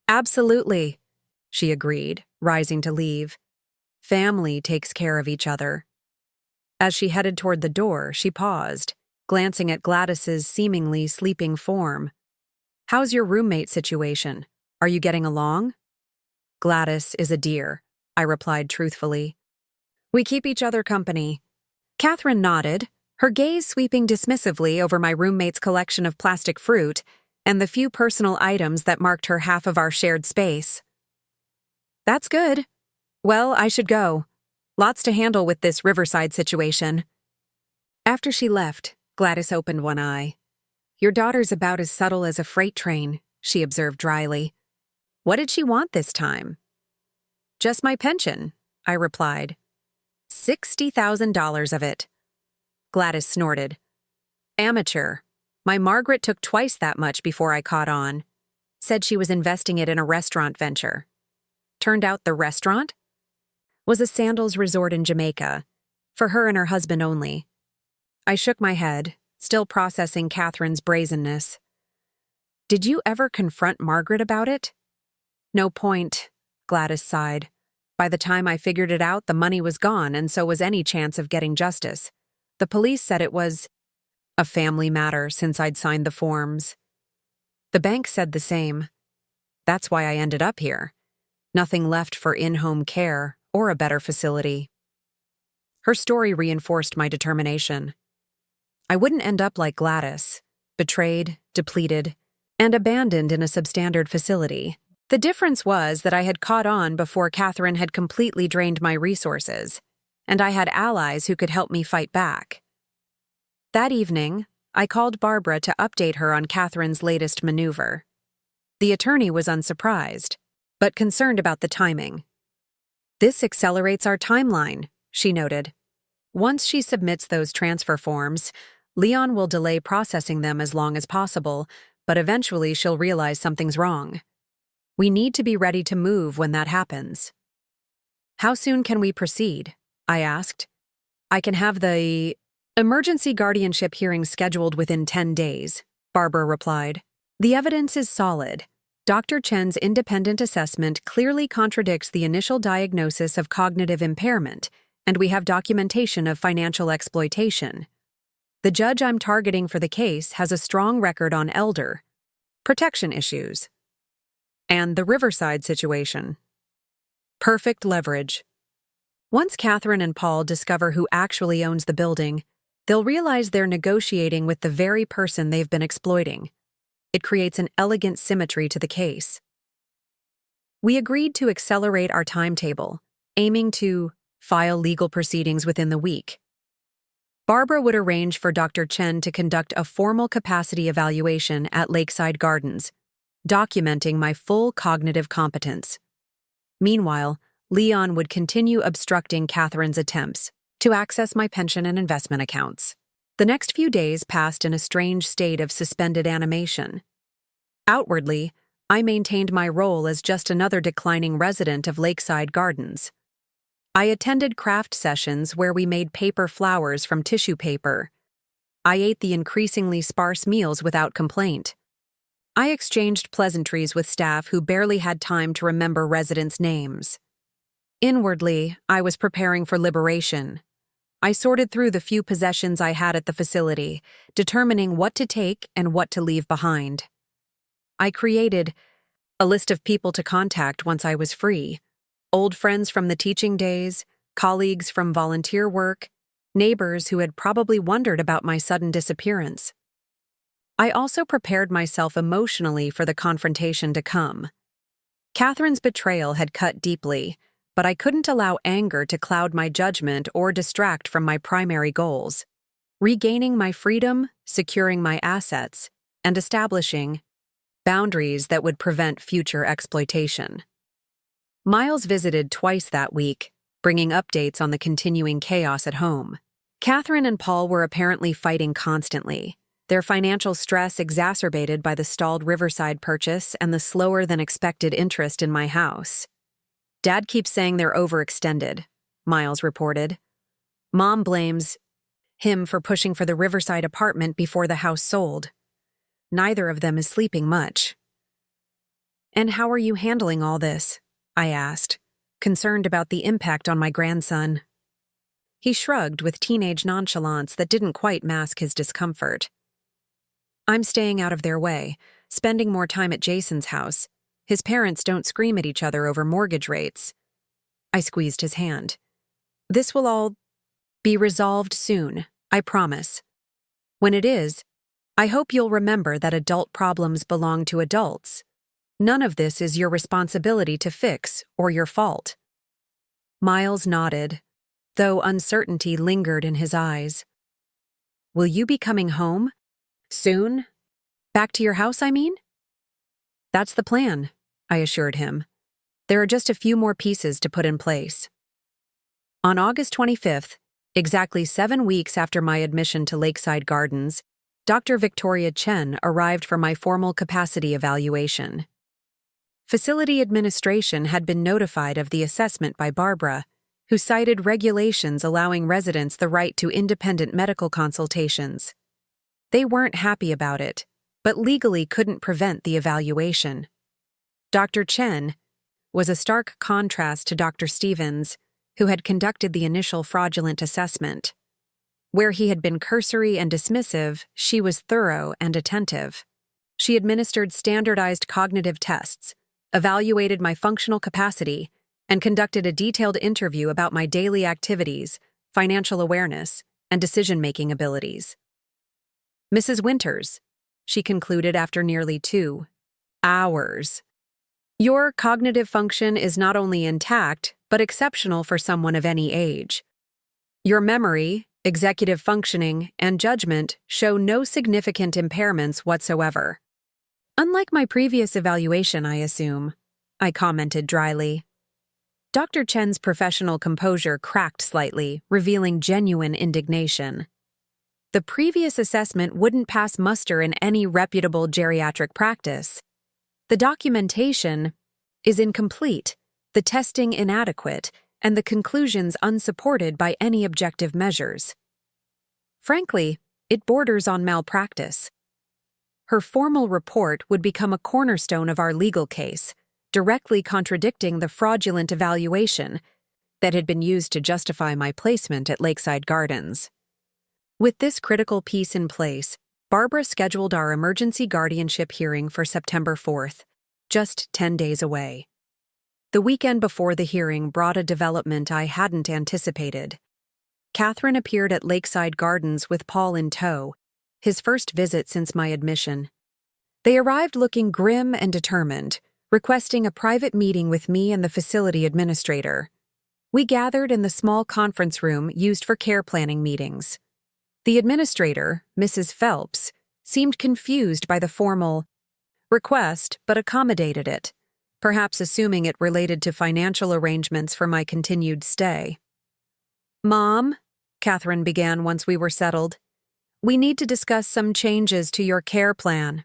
Absolutely, she agreed, rising to leave. Family takes care of each other. As she headed toward the door, she paused, glancing at Gladys's seemingly sleeping form. How's your roommate situation? Are you getting along? Gladys is a dear, I replied truthfully. We keep each other company. Catherine nodded, her gaze sweeping dismissively over my roommate's collection of plastic fruit and the few personal items that marked her half of our shared space. That's good. Well, I should go. Lots to handle with this Riverside situation. After she left, Gladys opened one eye. Your daughter's about as subtle as a freight train, she observed dryly. What did she want this time? Just my pension, I replied. $60,000 of it. Gladys snorted. Amateur. My Margaret took twice that much before I caught on. Said she was investing it in a restaurant venture. Turned out the restaurant was a sandals resort in Jamaica, for her and her husband only. I shook my head, still processing Catherine's brazenness. "Did you ever confront Margaret about it?" "No point," Gladys sighed. "By the time I figured it out, the money was gone, and so was any chance of getting justice. The police said it was a family matter since I'd signed the forms. The bank said the same. That's why I ended up here. Nothing left for in-home care or a better facility." Her story reinforced my determination. I wouldn't end up like Gladys, betrayed, depleted, and abandoned in a substandard facility. The difference was that I had caught on before Catherine had completely drained my resources, and I had allies who could help me fight back. That evening, I called Barbara to update her on Catherine's latest maneuver. The attorney was unsurprised, but concerned about the timing. "This accelerates our timeline," she noted. "Once she submits those transfer forms, Leon will delay processing them as long as possible, but eventually she'll realize something's wrong. We need to be ready to move when that happens." "How soon can we proceed?" I asked. "I can have the emergency guardianship hearing scheduled within 10 days, Barbara replied. "The evidence is solid. Dr. Chen's independent assessment clearly contradicts the initial diagnosis of cognitive impairment, and we have documentation of financial exploitation. The judge I'm targeting for the case has a strong record on elder protection issues. And the Riverside situation. Perfect leverage. Once Catherine and Paul discover who actually owns the building, they'll realize they're negotiating with the very person they've been exploiting. It creates an elegant symmetry to the case." We agreed to accelerate our timetable, aiming to file legal proceedings within the week. Barbara would arrange for Dr. Chen to conduct a formal capacity evaluation at Lakeside Gardens, documenting my full cognitive competence. Meanwhile, Leon would continue obstructing Catherine's attempts to access my pension and investment accounts. The next few days passed in a strange state of suspended animation. Outwardly, I maintained my role as just another declining resident of Lakeside Gardens. I attended craft sessions where we made paper flowers from tissue paper. I ate the increasingly sparse meals without complaint. I exchanged pleasantries with staff who barely had time to remember residents' names. Inwardly, I was preparing for liberation. I sorted through the few possessions I had at the facility, determining what to take and what to leave behind. I created a list of people to contact once I was free: old friends from the teaching days, colleagues from volunteer work, neighbors who had probably wondered about my sudden disappearance. I also prepared myself emotionally for the confrontation to come. Catherine's betrayal had cut deeply, but I couldn't allow anger to cloud my judgment or distract from my primary goals: regaining my freedom, securing my assets, and establishing boundaries that would prevent future exploitation. Miles visited twice that week, bringing updates on the continuing chaos at home. Catherine and Paul were apparently fighting constantly, their financial stress exacerbated by the stalled Riverside purchase and the slower-than-expected interest in my house. "Dad keeps saying they're overextended," Miles reported. "Mom blames him for pushing for the Riverside apartment before the house sold. Neither of them is sleeping much." "And how are you handling all this?" I asked, concerned about the impact on my grandson. He shrugged with teenage nonchalance that didn't quite mask his discomfort. "I'm staying out of their way, spending more time at Jason's house. His parents don't scream at each other over mortgage rates." I squeezed his hand. "This will all be resolved soon, I promise. When it is, I hope you'll remember that adult problems belong to adults. None of this is your responsibility to fix or your fault." Miles nodded, though uncertainty lingered in his eyes. "Will you be coming home? Soon? Back to your house, I mean?" "That's the plan," I assured him. "There are just a few more pieces to put in place." On August 25th, exactly 7 weeks after my admission to Lakeside Gardens, Dr. Victoria Chen arrived for my formal capacity evaluation. Facility administration had been notified of the assessment by Barbara, who cited regulations allowing residents the right to independent medical consultations. They weren't happy about it, but legally couldn't prevent the evaluation. Dr. Chen was a stark contrast to Dr. Stevens, who had conducted the initial fraudulent assessment. Where he had been cursory and dismissive, she was thorough and attentive. She administered standardized cognitive tests, evaluated my functional capacity, and conducted a detailed interview about my daily activities, financial awareness, and decision-making abilities. "Mrs. Winters," she concluded after nearly 2 hours, "your cognitive function is not only intact, but exceptional for someone of any age. Your memory, executive functioning, and judgment show no significant impairments whatsoever." "Unlike my previous evaluation, I assume," I commented dryly. Dr. Chen's professional composure cracked slightly, revealing genuine indignation. The previous assessment wouldn't pass muster in any reputable geriatric practice. The documentation is incomplete, the testing inadequate, and the conclusions unsupported by any objective measures. Frankly, it borders on malpractice. Her formal report would become a cornerstone of our legal case, directly contradicting the fraudulent evaluation that had been used to justify my placement at Lakeside Gardens. With this critical piece in place, Barbara scheduled our emergency guardianship hearing for September 4th, just 10 days away. The weekend before the hearing brought a development I hadn't anticipated. Catherine appeared at Lakeside Gardens with Paul in tow, his first visit since my admission. They arrived looking grim and determined, requesting a private meeting with me and the facility administrator. We gathered in the small conference room used for care planning meetings. The administrator, Mrs. Phelps, seemed confused by the formal request but accommodated it, perhaps assuming it related to financial arrangements for my continued stay. "Mom," Catherine began once we were settled, "we need to discuss some changes to your care plan."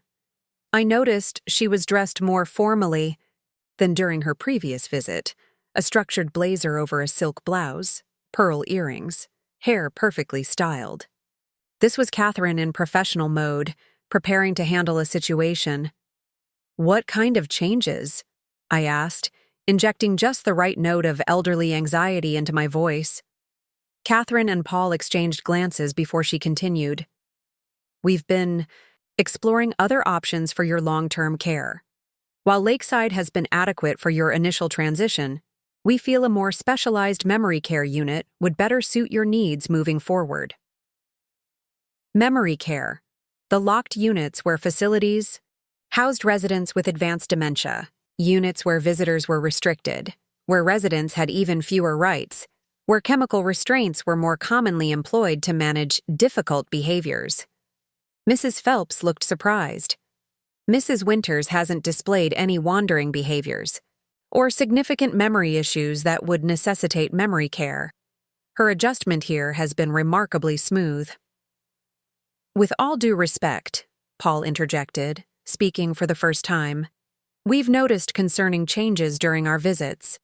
I noticed she was dressed more formally than during her previous visit, a structured blazer over a silk blouse, pearl earrings, hair perfectly styled. This was Catherine in professional mode, preparing to handle a situation. "What kind of changes?" I asked, injecting just the right note of elderly anxiety into my voice. Catherine and Paul exchanged glances before she continued. "We've been exploring other options for your long-term care. While Lakeside has been adequate for your initial transition, we feel a more specialized memory care unit would better suit your needs moving forward." Memory care, the locked units where facilities housed residents with advanced dementia, units where visitors were restricted, where residents had even fewer rights, where chemical restraints were more commonly employed to manage difficult behaviors. Mrs. Phelps looked surprised. "Mrs. Winters hasn't displayed any wandering behaviors or significant memory issues that would necessitate memory care. Her adjustment here has been remarkably smooth." "With all due respect," Paul interjected, speaking for the first time, "we've noticed concerning changes during our visits.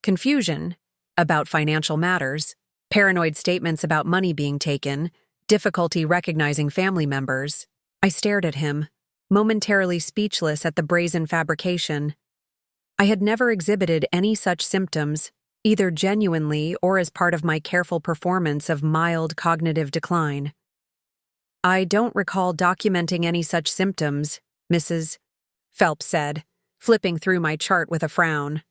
Confusion about financial matters, paranoid statements about money being taken, difficulty recognizing family members." I stared at him, momentarily speechless at the brazen fabrication. I had never exhibited any such symptoms, either genuinely or as part of my careful performance of mild cognitive decline. "I don't recall documenting any such symptoms," Mrs. Phelps said, flipping through my chart with a frown.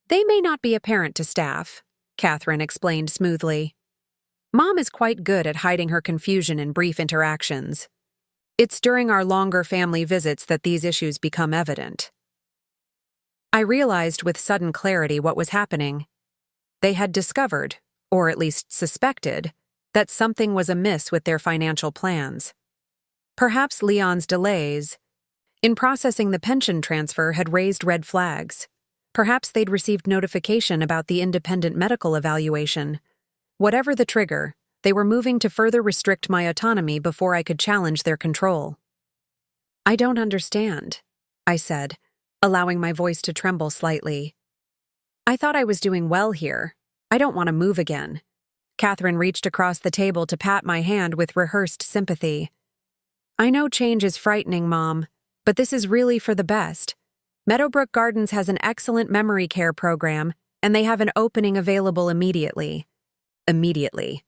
"They may not be apparent to staff," Catherine explained smoothly. "Mom is quite good at hiding her confusion in brief interactions. It's during our longer family visits that these issues become evident." I realized with sudden clarity what was happening. They had discovered, or at least suspected, that something was amiss with their financial plans. Perhaps Leon's delays in processing the pension transfer had raised red flags. Perhaps they'd received notification about the independent medical evaluation. Whatever the trigger, they were moving to further restrict my autonomy before I could challenge their control. "I don't understand," I said, allowing my voice to tremble slightly. "I thought I was doing well here. I don't want to move again." Catherine reached across the table to pat my hand with rehearsed sympathy. I know change is frightening, Mom, but this is really for the best. Meadowbrook Gardens has an excellent memory care program, and they have an opening available immediately. Immediately.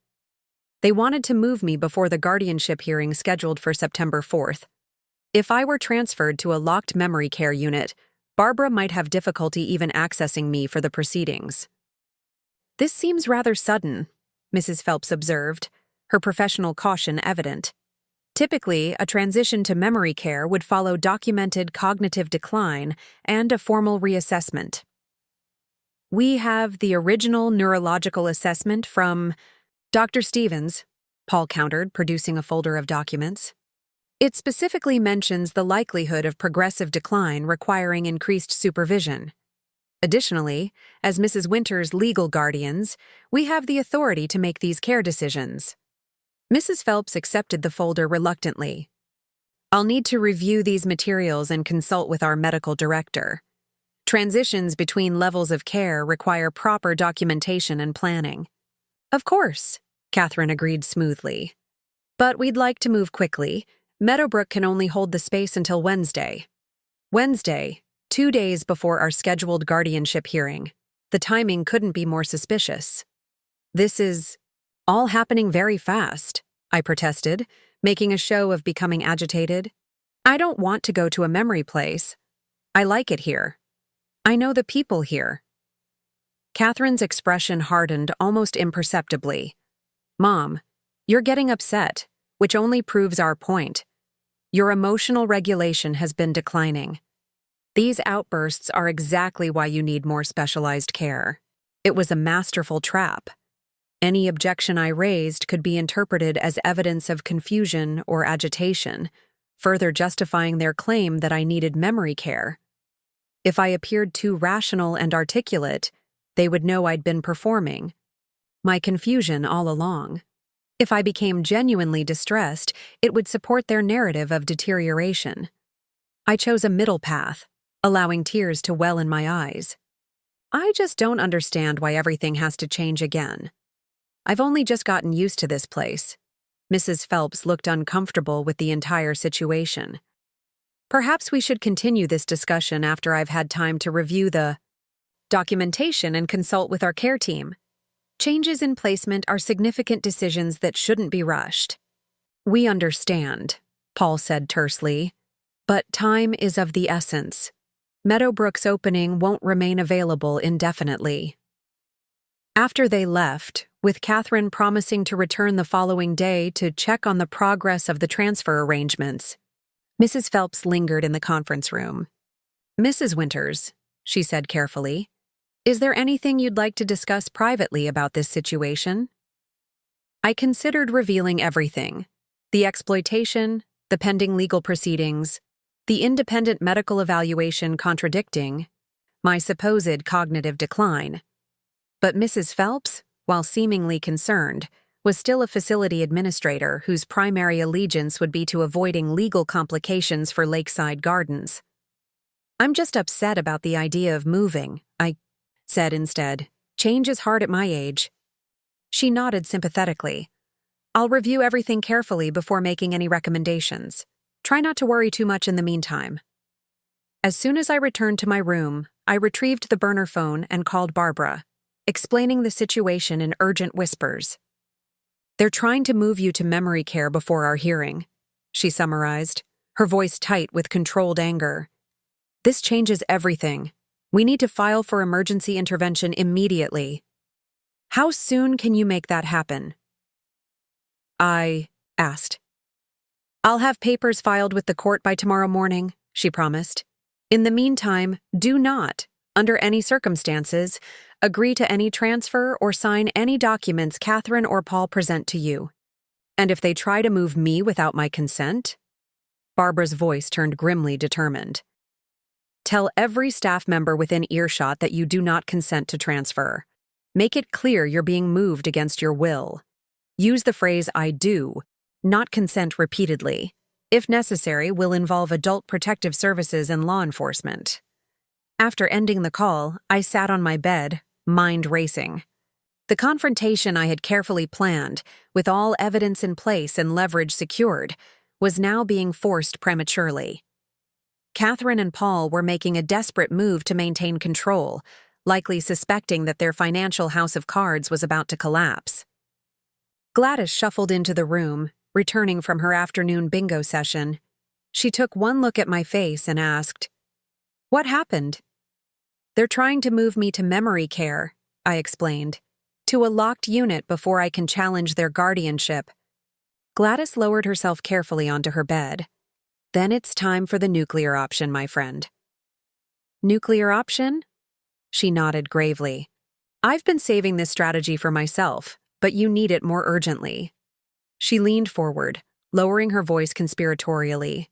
They wanted to move me before the guardianship hearing scheduled for September 4th. If I were transferred to a locked memory care unit, Barbara might have difficulty even accessing me for the proceedings. This seems rather sudden, Mrs. Phelps observed, her professional caution evident. Typically, a transition to memory care would follow documented cognitive decline and a formal reassessment. We have the original neurological assessment from Dr. Stevens, Paul countered, producing a folder of documents. It specifically mentions the likelihood of progressive decline requiring increased supervision. Additionally, as Mrs. Winter's legal guardians, we have the authority to make these care decisions. Mrs. Phelps accepted the folder reluctantly. I'll need to review these materials and consult with our medical director. Transitions between levels of care require proper documentation and planning. Of course, Catherine agreed smoothly. But we'd like to move quickly. Meadowbrook can only hold the space until Wednesday. Wednesday, 2 days before our scheduled guardianship hearing. The timing couldn't be more suspicious. This is all happening very fast, I protested, making a show of becoming agitated. I don't want to go to a memory place. I like it here. I know the people here. Catherine's expression hardened almost imperceptibly. Mom, you're getting upset, which only proves our point. Your emotional regulation has been declining. These outbursts are exactly why you need more specialized care. It was a masterful trap. Any objection I raised could be interpreted as evidence of confusion or agitation, further justifying their claim that I needed memory care. If I appeared too rational and articulate, they would know I'd been performing my confusion all along. If I became genuinely distressed, it would support their narrative of deterioration. I chose a middle path, allowing tears to well in my eyes. I just don't understand why everything has to change again. I've only just gotten used to this place. Mrs. Phelps looked uncomfortable with the entire situation. Perhaps we should continue this discussion after I've had time to review the documentation and consult with our care team. Changes in placement are significant decisions that shouldn't be rushed. We understand, Paul said tersely, but time is of the essence. Meadowbrook's opening won't remain available indefinitely. After they left, with Catherine promising to return the following day to check on the progress of the transfer arrangements, Mrs. Phelps lingered in the conference room. Mrs. Winters, she said carefully, is there anything you'd like to discuss privately about this situation? I considered revealing everything: the exploitation, the pending legal proceedings, the independent medical evaluation contradicting my supposed cognitive decline. But Mrs. Phelps, while seemingly concerned, was still a facility administrator whose primary allegiance would be to avoiding legal complications for Lakeside Gardens. I'm just upset about the idea of moving, I said instead. Change is hard at my age. She nodded sympathetically. I'll review everything carefully before making any recommendations. Try not to worry too much in the meantime. As soon as I returned to my room, I retrieved the burner phone and called Barbara, explaining the situation in urgent whispers. They're trying to move you to memory care before our hearing, she summarized, her voice tight with controlled anger. This changes everything. We need to file for emergency intervention immediately. How soon can you make that happen? I asked. I'll have papers filed with the court by tomorrow morning, she promised. In the meantime, do not, under any circumstances, agree to any transfer or sign any documents Catherine or Paul present to you. And if they try to move me without my consent? Barbara's voice turned grimly determined. Tell every staff member within earshot that you do not consent to transfer. Make it clear you're being moved against your will. Use the phrase I do, not consent repeatedly. If necessary, will involve adult protective services and law enforcement. After ending the call, I sat on my bed, mind racing. The confrontation I had carefully planned, with all evidence in place and leverage secured, was now being forced prematurely. Catherine and Paul were making a desperate move to maintain control, likely suspecting that their financial house of cards was about to collapse. Gladys shuffled into the room, returning from her afternoon bingo session. She took one look at my face and asked, "What happened?" "They're trying to move me to memory care," I explained, "to a locked unit before I can challenge their guardianship." Gladys lowered herself carefully onto her bed. "Then it's time for the nuclear option, my friend." "Nuclear option?" She nodded gravely. "I've been saving this strategy for myself, but you need it more urgently." She leaned forward, lowering her voice conspiratorially.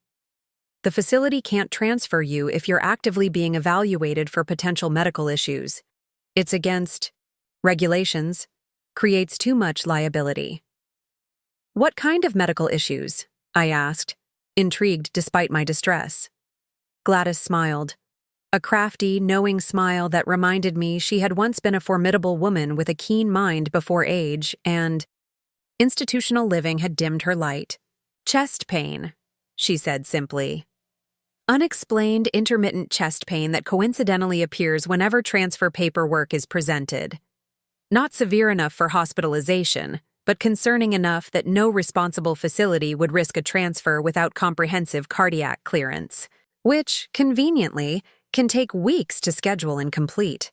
"The facility can't transfer you if you're actively being evaluated for potential medical issues. It's against regulations, creates too much liability." "What kind of medical issues?" I asked, intrigued despite my distress. Gladys smiled, a crafty, knowing smile that reminded me she had once been a formidable woman with a keen mind before age, and institutional living had dimmed her light. "Chest pain," she said simply. "Unexplained intermittent chest pain that coincidentally appears whenever transfer paperwork is presented. Not severe enough for hospitalization, but concerning enough that no responsible facility would risk a transfer without comprehensive cardiac clearance, which, conveniently, can take weeks to schedule and complete."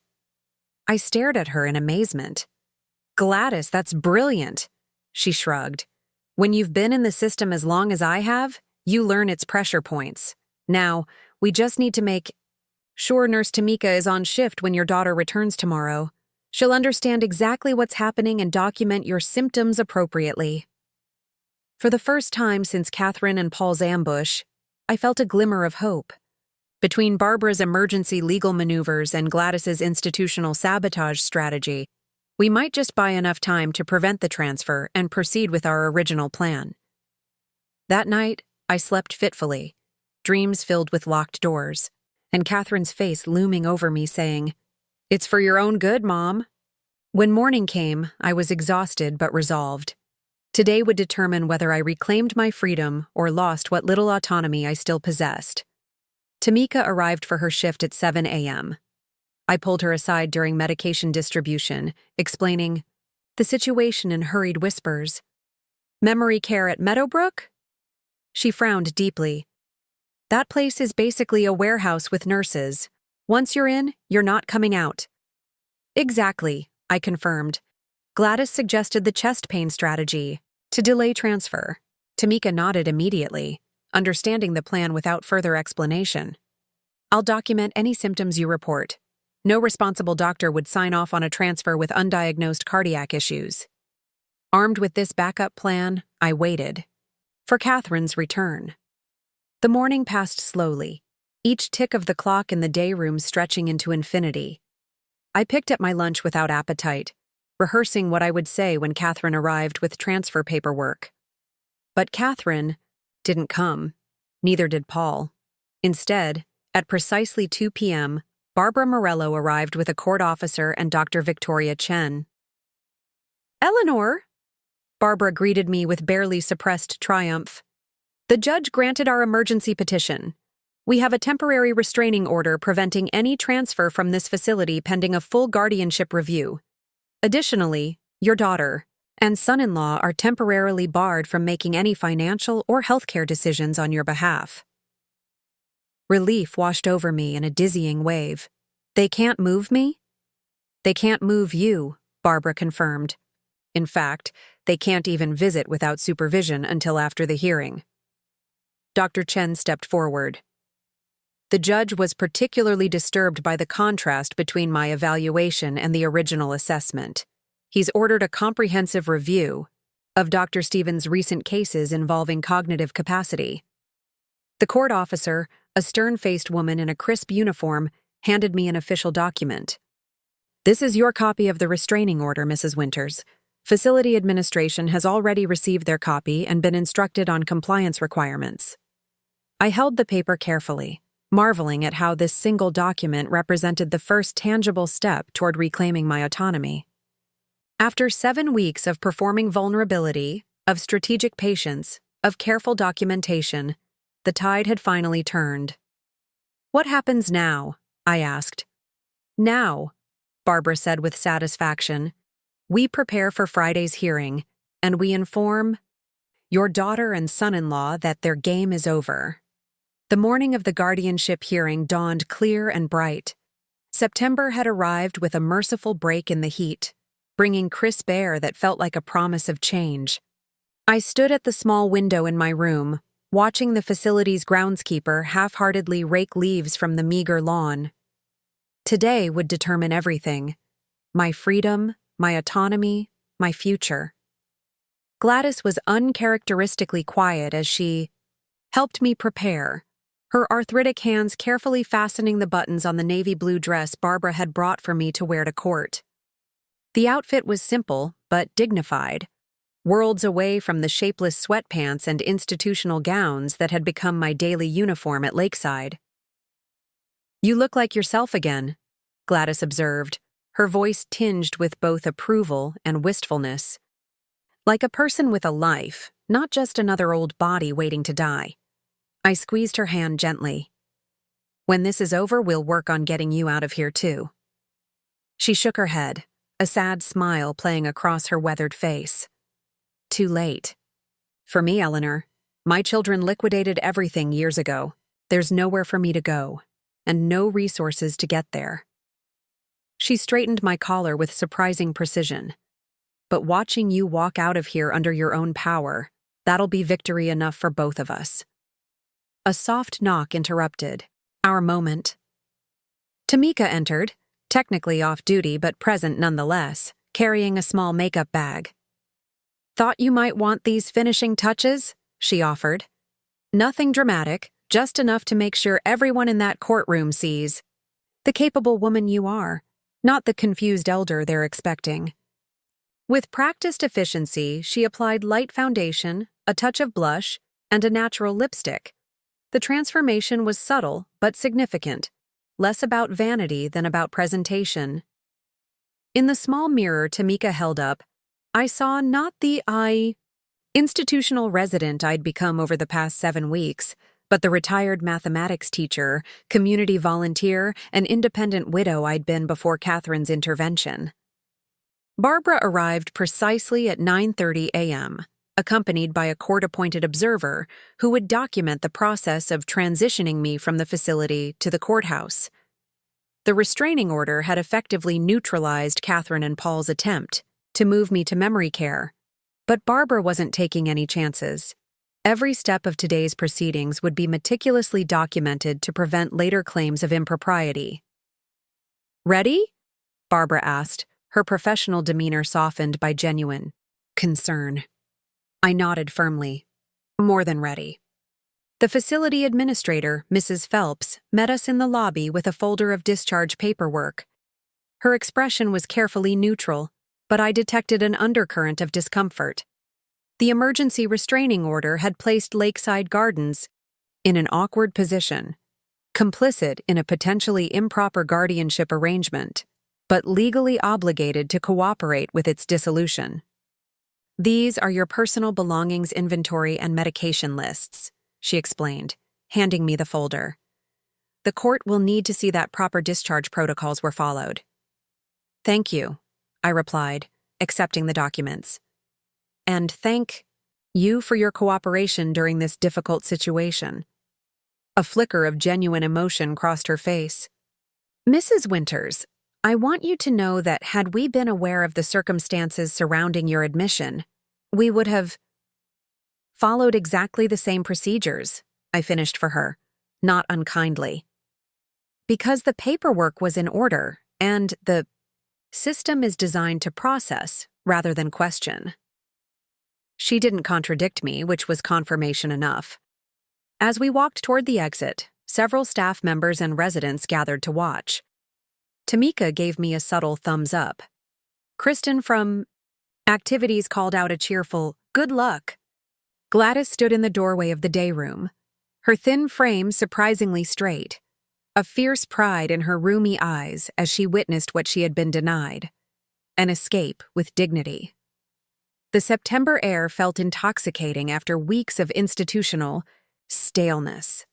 I stared at her in amazement. "Gladys, that's brilliant," she shrugged. "When you've been in the system as long as I have, you learn its pressure points. Now, we just need to make sure Nurse Tamika is on shift when your daughter returns tomorrow. She'll understand exactly what's happening and document your symptoms appropriately." For the first time since Catherine and Paul's ambush, I felt a glimmer of hope. Between Barbara's emergency legal maneuvers and Gladys's institutional sabotage strategy, we might just buy enough time to prevent the transfer and proceed with our original plan. That night, I slept fitfully, dreams filled with locked doors, and Catherine's face looming over me saying, "It's for your own good, Mom." When morning came, I was exhausted but resolved. Today would determine whether I reclaimed my freedom or lost what little autonomy I still possessed. Tamika arrived for her shift at 7 a.m. I pulled her aside during medication distribution, explaining the situation in hurried whispers. "Memory care at Meadowbrook?" She frowned deeply. "That place is basically a warehouse with nurses. Once you're in, you're not coming out." "Exactly," I confirmed. Gladys suggested the chest pain strategy, to delay transfer. Tamika nodded immediately, understanding the plan without further explanation. "I'll document any symptoms you report. No responsible doctor would sign off on a transfer with undiagnosed cardiac issues." Armed with this backup plan, I waited for Catherine's return. The morning passed slowly, each tick of the clock in the day room stretching into infinity. I picked at my lunch without appetite, rehearsing what I would say when Catherine arrived with transfer paperwork. But Catherine didn't come. Neither did Paul. Instead, at precisely 2 p.m., Barbara Morello arrived with a court officer and Dr. Victoria Chen. "Eleanor," Barbara greeted me with barely suppressed triumph. "The judge granted our emergency petition. We have a temporary restraining order preventing any transfer from this facility pending a full guardianship review. Additionally, your daughter and son-in-law are temporarily barred from making any financial or healthcare decisions on your behalf." Relief washed over me in a dizzying wave. "They can't move me?" "They can't move you," Barbara confirmed. "In fact, they can't even visit without supervision until after the hearing." Dr. Chen stepped forward. The judge was particularly disturbed by the contrast between my evaluation and the original assessment. He's ordered a comprehensive review of Dr. Stevens' recent cases involving cognitive capacity. The court officer, a stern-faced woman in a crisp uniform, handed me an official document. "This is your copy of the restraining order, Mrs. Winters. Facility administration has already received their copy and been instructed on compliance requirements." I held the paper carefully, marveling at how this single document represented the first tangible step toward reclaiming my autonomy. After 7 weeks of performing vulnerability, of strategic patience, of careful documentation. The tide had finally turned. "What happens now?" I asked. "Now," Barbara said with satisfaction, "we prepare for Friday's hearing, and we inform your daughter and son-in-law that their game is over." The morning of the guardianship hearing dawned clear and bright. September had arrived with a merciful break in the heat, bringing crisp air that felt like a promise of change. I stood at the small window in my room, watching the facility's groundskeeper half-heartedly rake leaves from the meager lawn. Today would determine everything: my freedom, my autonomy, my future. Gladys was uncharacteristically quiet as she helped me prepare, her arthritic hands carefully fastening the buttons on the navy blue dress Barbara had brought for me to wear to court. The outfit was simple but dignified, worlds away from the shapeless sweatpants and institutional gowns that had become my daily uniform at Lakeside. "You look like yourself again," Gladys observed, her voice tinged with both approval and wistfulness. "Like a person with a life, not just another old body waiting to die." I squeezed her hand gently. "When this is over, we'll work on getting you out of here too." She shook her head, a sad smile playing across her weathered face. "Too late. For me, Eleanor, my children liquidated everything years ago. There's nowhere for me to go, and no resources to get there." She straightened my collar with surprising precision. "But watching you walk out of here under your own power, that'll be victory enough for both of us." A soft knock interrupted our moment. Tamika entered, technically off duty but present nonetheless, carrying a small makeup bag. "Thought you might want these finishing touches?" she offered. "Nothing dramatic, just enough to make sure everyone in that courtroom sees the capable woman you are, not the confused elder they're expecting." With practiced efficiency, she applied light foundation, a touch of blush, and a natural lipstick. The transformation was subtle but significant, less about vanity than about presentation. In the small mirror Tamika held up, I saw not the institutional resident I'd become over the past 7 weeks, but the retired mathematics teacher, community volunteer, and independent widow I'd been before Catherine's intervention. Barbara arrived precisely at 9:30 a.m., accompanied by a court-appointed observer who would document the process of transitioning me from the facility to the courthouse. The restraining order had effectively neutralized Catherine and Paul's attempt to move me to memory care, but Barbara wasn't taking any chances. Every step of today's proceedings would be meticulously documented to prevent later claims of impropriety. "Ready?" Barbara asked, her professional demeanor softened by genuine concern. I nodded firmly. "More than ready." The facility administrator, Mrs. Phelps, met us in the lobby with a folder of discharge paperwork. Her expression was carefully neutral, but I detected an undercurrent of discomfort. The emergency restraining order had placed Lakeside Gardens in an awkward position, complicit in a potentially improper guardianship arrangement, but legally obligated to cooperate with its dissolution. "These are your personal belongings inventory and medication lists," she explained, handing me the folder. "The court will need to see that proper discharge protocols were followed." "Thank you," I replied, accepting the documents. "And thank you for your cooperation during this difficult situation." A flicker of genuine emotion crossed her face. "Mrs. Winters, I want you to know that had we been aware of the circumstances surrounding your admission, we would have followed exactly the same procedures," I finished for her, not unkindly. "Because the paperwork was in order, and the system is designed to process rather than question." She didn't contradict me, which was confirmation enough. As we walked toward the exit, several staff members and residents gathered to watch. Tamika gave me a subtle thumbs up. Kristen from Activities called out a cheerful, "Good luck." Gladys stood in the doorway of the day room, her thin frame surprisingly straight, a fierce pride in her roomy eyes as she witnessed what she had been denied, an escape with dignity. The September air felt intoxicating after weeks of institutional staleness.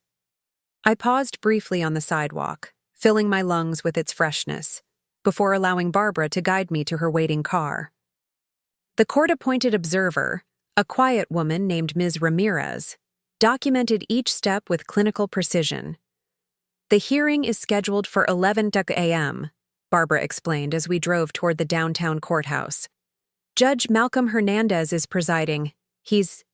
I paused briefly on the sidewalk, filling my lungs with its freshness, before allowing Barbara to guide me to her waiting car. The court-appointed observer, a quiet woman named Ms. Ramirez, documented each step with clinical precision. "The hearing is scheduled for 11 a.m., Barbara explained as we drove toward the downtown courthouse. "Judge Malcolm Hernandez is presiding. He's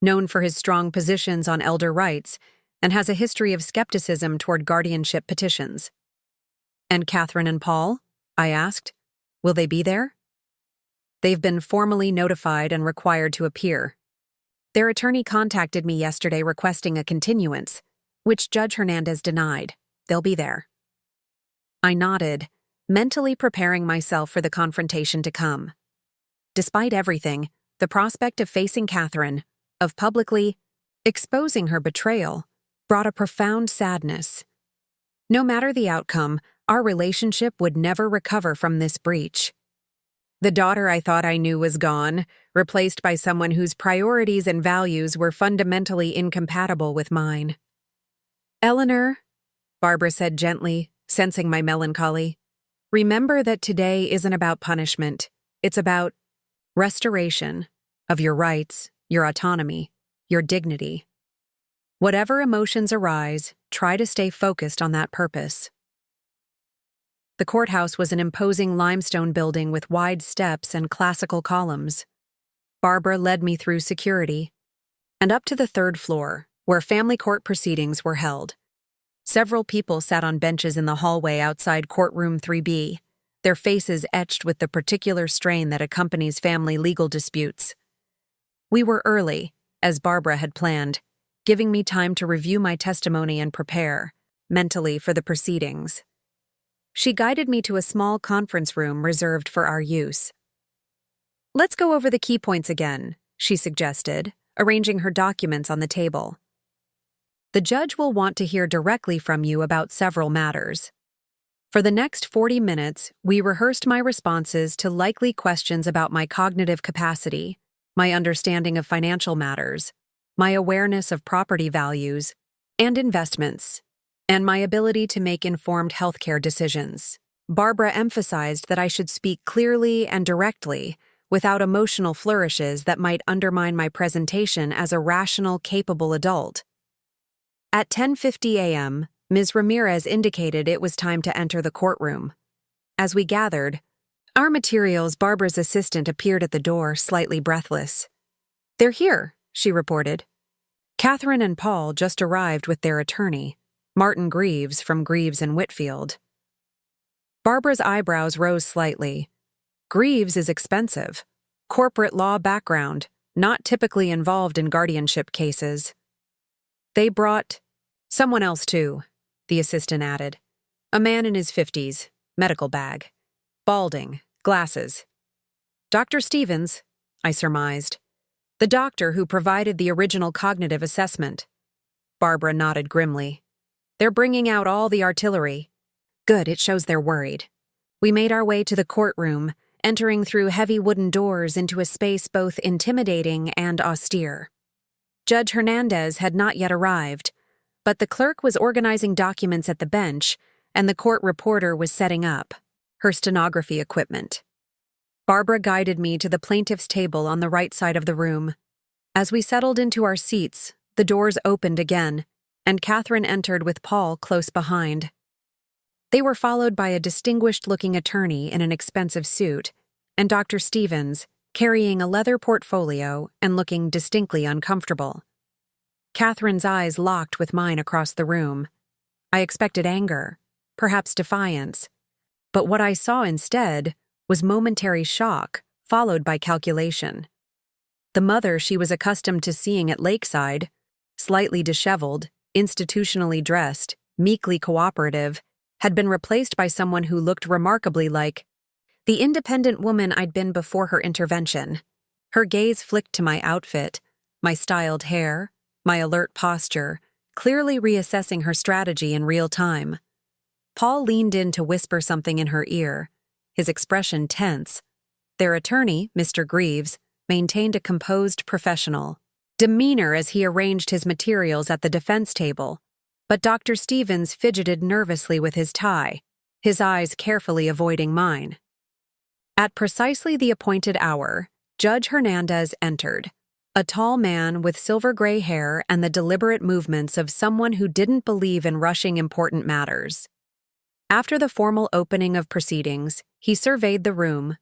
known for his strong positions on elder rights and has a history of skepticism toward guardianship petitions." "And Catherine and Paul?" I asked. "Will they be there?" "They've been formally notified and required to appear. Their attorney contacted me yesterday requesting a continuance, which Judge Hernandez denied. They'll be there." I nodded, mentally preparing myself for the confrontation to come. Despite everything, the prospect of facing Catherine, of publicly exposing her betrayal, brought a profound sadness. No matter the outcome, our relationship would never recover from this breach. The daughter I thought I knew was gone, replaced by someone whose priorities and values were fundamentally incompatible with mine. "Eleanor," Barbara said gently, sensing my melancholy, "remember that today isn't about punishment. It's about restoration of your rights, your autonomy, your dignity. Whatever emotions arise, try to stay focused on that purpose." The courthouse was an imposing limestone building with wide steps and classical columns. Barbara led me through security and up to the third floor, where family court proceedings were held. Several people sat on benches in the hallway outside courtroom 3B, their faces etched with the particular strain that accompanies family legal disputes. We were early, as Barbara had planned, giving me time to review my testimony and prepare, mentally, for the proceedings. She guided me to a small conference room reserved for our use. "Let's go over the key points again," she suggested, arranging her documents on the table. "The judge will want to hear directly from you about several matters." For the next 40 minutes, we rehearsed my responses to likely questions about my cognitive capacity, my understanding of financial matters, my awareness of property values and investments, and my ability to make informed healthcare decisions. Barbara emphasized that I should speak clearly and directly, without emotional flourishes that might undermine my presentation as a rational, capable adult. At 10:50 a.m., Ms. Ramirez indicated it was time to enter the courtroom. As we gathered our materials, Barbara's assistant appeared at the door, slightly breathless. "They're here," she reported. Catherine and Paul just arrived with their attorney, Martin Greaves from Greaves and Whitfield. Barbara's eyebrows rose slightly. Greaves is expensive. Corporate law background, not typically involved in guardianship cases. "They brought someone else too," the assistant added. "A man in his 50s, medical bag. Balding, glasses." "Dr. Stevens," I surmised. "The doctor who provided the original cognitive assessment." Barbara nodded grimly. "They're bringing out all the artillery." "Good, it shows they're worried." We made our way to the courtroom, entering through heavy wooden doors into a space both intimidating and austere. Judge Hernandez had not yet arrived, but the clerk was organizing documents at the bench, and the court reporter was setting up her stenography equipment. Barbara guided me to the plaintiff's table on the right side of the room. As we settled into our seats, the doors opened again, and Catherine entered with Paul close behind. They were followed by a distinguished-looking attorney in an expensive suit, and Dr. Stevens, carrying a leather portfolio and looking distinctly uncomfortable. Catherine's eyes locked with mine across the room. I expected anger, perhaps defiance, but what I saw instead was momentary shock, followed by calculation. The mother she was accustomed to seeing at Lakeside, slightly disheveled, institutionally dressed, meekly cooperative, had been replaced by someone who looked remarkably like the independent woman I'd been before her intervention. Her gaze flicked to my outfit, my styled hair, my alert posture, clearly reassessing her strategy in real time. Paul leaned in to whisper something in her ear, his expression tense. Their attorney, Mr. Greaves, maintained a composed professional demeanor as he arranged his materials at the defense table, but Dr. Stevens fidgeted nervously with his tie, his eyes carefully avoiding mine. At precisely the appointed hour, Judge Hernandez entered, a tall man with silver-gray hair and the deliberate movements of someone who didn't believe in rushing important matters. After the formal opening of proceedings, he surveyed the room,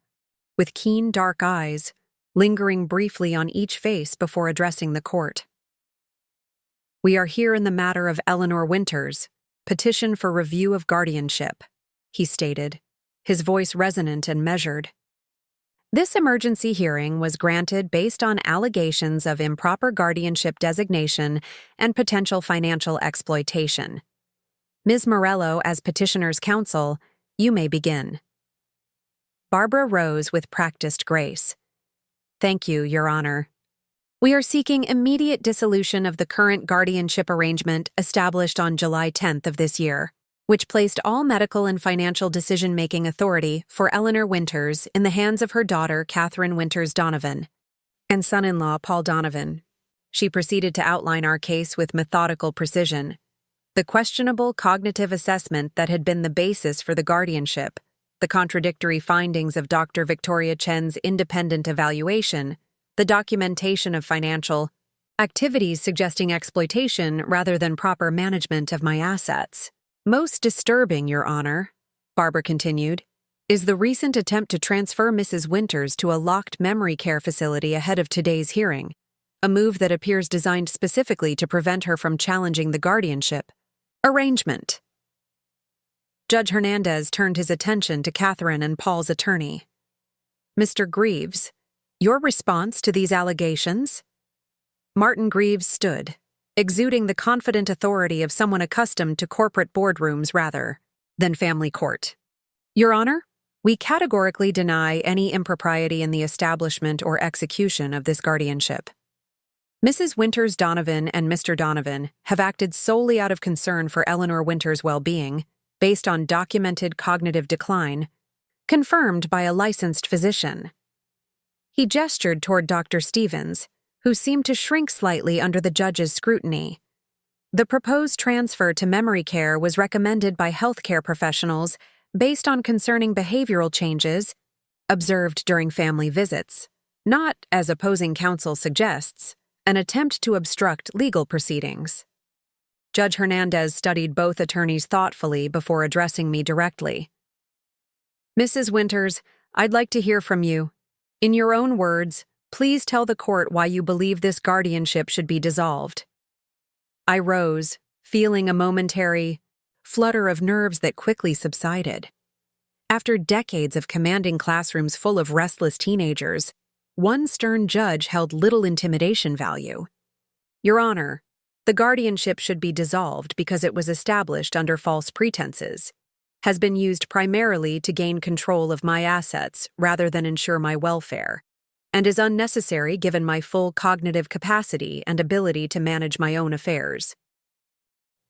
with keen dark eyes, lingering briefly on each face before addressing the court. "We are here in the matter of Eleanor Winters, petition for review of guardianship," he stated, his voice resonant and measured. This emergency hearing was granted based on allegations of improper guardianship designation and potential financial exploitation. Ms. Morello, as petitioner's counsel, you may begin. Barbara rose with practiced grace. "Thank you, Your Honor. We are seeking immediate dissolution of the current guardianship arrangement established on July 10th of this year, which placed all medical and financial decision-making authority for Eleanor Winters in the hands of her daughter, Catherine Winters Donovan, and son-in-law, Paul Donovan." She proceeded to outline our case with methodical precision. The questionable cognitive assessment that had been the basis for the guardianship, the contradictory findings of Dr. Victoria Chen's independent evaluation, the documentation of financial activities suggesting exploitation rather than proper management of my assets. "Most disturbing, Your Honor," Barbara continued, "is the recent attempt to transfer Mrs. Winters to a locked memory care facility ahead of today's hearing, a move that appears designed specifically to prevent her from challenging the guardianship arrangement." Judge Hernandez turned his attention to Catherine and Paul's attorney. "Mr. Greaves, your response to these allegations?" Martin Greaves stood, exuding the confident authority of someone accustomed to corporate boardrooms rather than family court. "Your Honor, we categorically deny any impropriety in the establishment or execution of this guardianship. Mrs. Winters Donovan and Mr. Donovan have acted solely out of concern for Eleanor Winters' well-being, based on documented cognitive decline, confirmed by a licensed physician." He gestured toward Dr. Stevens, who seemed to shrink slightly under the judge's scrutiny. The proposed transfer to memory care was recommended by healthcare professionals based on concerning behavioral changes observed during family visits, not, as opposing counsel suggests, an attempt to obstruct legal proceedings. Judge Hernandez studied both attorneys thoughtfully before addressing me directly. "Mrs. Winters, I'd like to hear from you. In your own words, please tell the court why you believe this guardianship should be dissolved." I rose, feeling a momentary flutter of nerves that quickly subsided. After decades of commanding classrooms full of restless teenagers, one stern judge held little intimidation value. "Your Honor, the guardianship should be dissolved because it was established under false pretenses, has been used primarily to gain control of my assets rather than ensure my welfare, and is unnecessary given my full cognitive capacity and ability to manage my own affairs."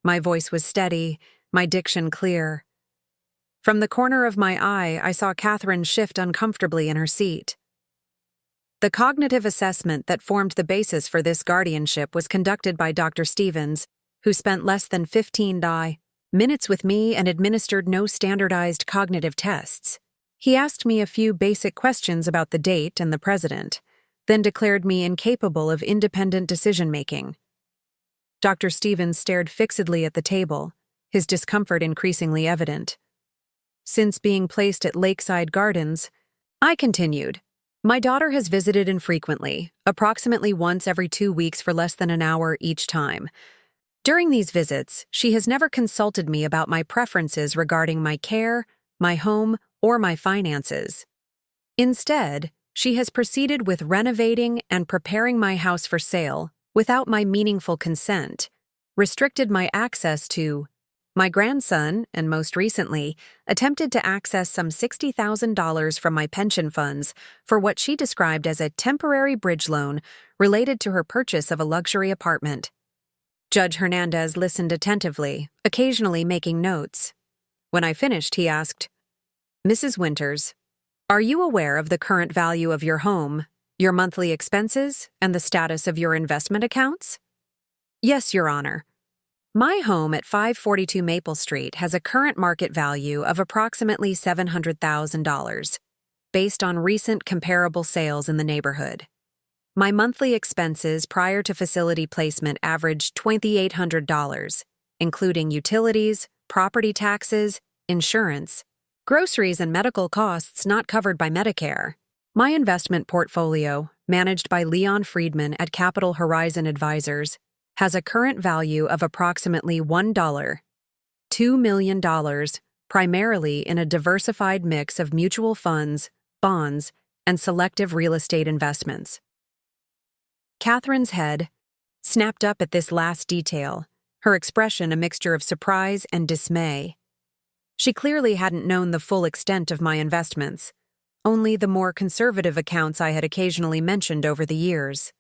My voice was steady, my diction clear. From the corner of my eye, I saw Catherine shift uncomfortably in her seat. "The cognitive assessment that formed the basis for this guardianship was conducted by Dr. Stevens, who spent less than 15 minutes with me and administered no standardized cognitive tests. He asked me a few basic questions about the date and the president, then declared me incapable of independent decision-making." Dr. Stevens stared fixedly at the table, his discomfort increasingly evident. "Since being placed at Lakeside Gardens," I continued, "my daughter has visited infrequently, approximately once every 2 weeks for less than an hour each time. During these visits, she has never consulted me about my preferences regarding my care, my home, or my finances. Instead, she has proceeded with renovating and preparing my house for sale without my meaningful consent, restricted my access to my grandson, and most recently, attempted to access some $60,000 from my pension funds for what she described as a temporary bridge loan related to her purchase of a luxury apartment." Judge Hernandez listened attentively, occasionally making notes. When I finished, he asked, "Mrs. Winters, are you aware of the current value of your home, Your monthly expenses and the status of your investment accounts? Yes, Your Honor. My home at 542 Maple Street has a current market value of approximately $700,000, based on recent comparable sales in the neighborhood. My monthly expenses prior to facility placement averaged $2,800, including utilities, property taxes, insurance, groceries, and medical costs not covered by Medicare. My investment portfolio, managed by Leon Friedman at Capital Horizon Advisors, has a current value of approximately $2 million, primarily in a diversified mix of mutual funds, bonds, and selective real estate investments. Catherine's head snapped up at this last detail, her expression a mixture of surprise and dismay. She clearly hadn't known the full extent of my investments, only the more conservative accounts I had occasionally mentioned over the years.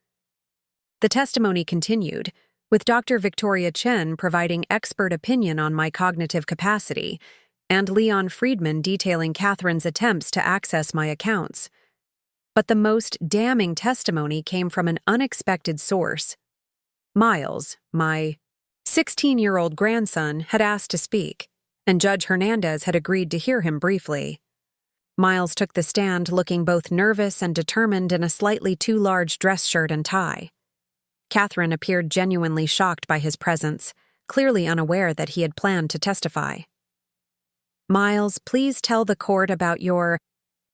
The testimony continued, with Dr. Victoria Chen providing expert opinion on my cognitive capacity, and Leon Friedman detailing Catherine's attempts to access my accounts. But the most damning testimony came from an unexpected source. Miles, my 16-year-old grandson, had asked to speak, and Judge Hernandez had agreed to hear him briefly. Miles took the stand looking both nervous and determined in a slightly too large dress shirt and tie. Catherine appeared genuinely shocked by his presence, clearly unaware that he had planned to testify. Miles, please tell the court about your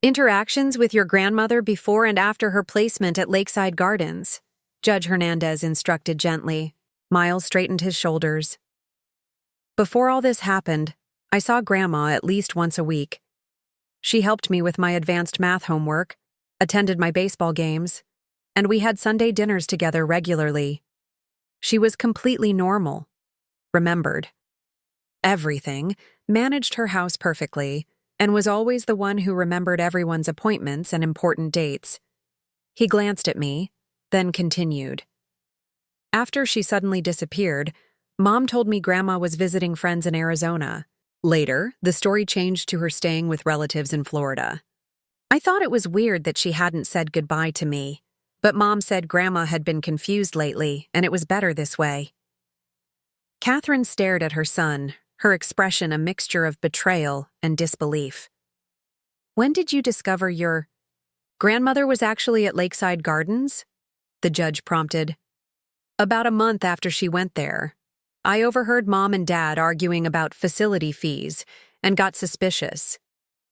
interactions with your grandmother before and after her placement at Lakeside Gardens, Judge Hernandez instructed gently. Miles straightened his shoulders. Before all this happened, I saw Grandma at least once a week. She helped me with my advanced math homework, attended my baseball games, and we had Sunday dinners together regularly. She was completely normal, remembered everything, managed her house perfectly, and was always the one who remembered everyone's appointments and important dates. He glanced at me, then continued. After she suddenly disappeared, Mom told me Grandma was visiting friends in Arizona. Later, the story changed to her staying with relatives in Florida. I thought it was weird that she hadn't said goodbye to me, but Mom said Grandma had been confused lately, and it was better this way. Catherine stared at her son, her expression a mixture of betrayal and disbelief. When did you discover your grandmother was actually at Lakeside Gardens? The judge prompted. About a month after she went there. I overheard Mom and Dad arguing about facility fees and got suspicious.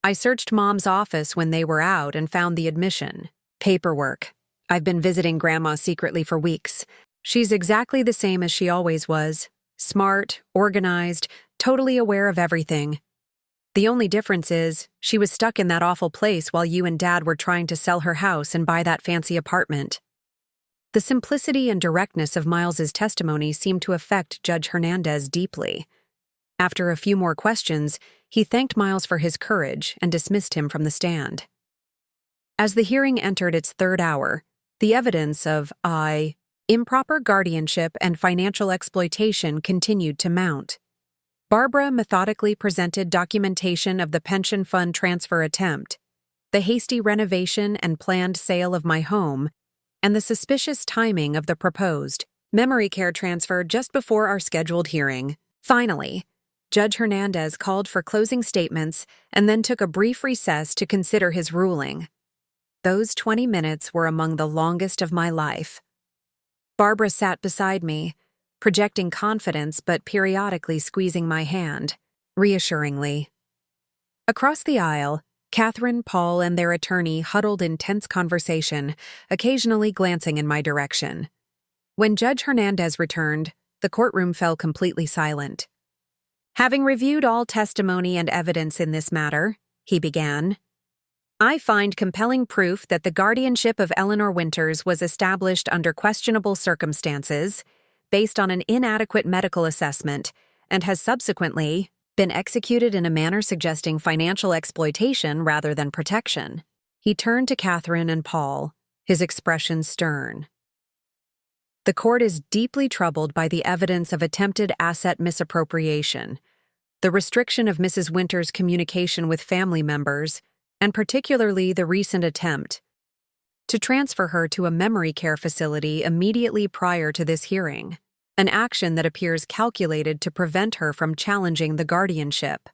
I searched Mom's office when they were out and found the admission paperwork. I've been visiting Grandma secretly for weeks. She's exactly the same as she always was. Smart, organized, totally aware of everything. The only difference is, she was stuck in that awful place while you and Dad were trying to sell her house and buy that fancy apartment. The simplicity and directness of Miles's testimony seemed to affect Judge Hernandez deeply. After a few more questions, he thanked Miles for his courage and dismissed him from the stand. As the hearing entered its third hour, the evidence of improper guardianship and financial exploitation continued to mount. Barbara methodically presented documentation of the pension fund transfer attempt, the hasty renovation and planned sale of my home, and the suspicious timing of the proposed memory care transfer just before our scheduled hearing. Finally, Judge Hernandez called for closing statements and then took a brief recess to consider his ruling. Those 20 minutes were among the longest of my life. Barbara sat beside me, projecting confidence but periodically squeezing my hand, reassuringly. Across the aisle, Catherine, Paul, and their attorney huddled in tense conversation, occasionally glancing in my direction. When Judge Hernandez returned, the courtroom fell completely silent. Having reviewed all testimony and evidence in this matter, he began, I find compelling proof that the guardianship of Eleanor Winters was established under questionable circumstances, based on an inadequate medical assessment, and has subsequently been executed in a manner suggesting financial exploitation rather than protection. He turned to Catherine and Paul, his expression stern. The court is deeply troubled by the evidence of attempted asset misappropriation, the restriction of Mrs. Winters' communication with family members, and particularly the recent attempt to transfer her to a memory care facility immediately prior to this hearing, an action that appears calculated to prevent her from challenging the guardianship.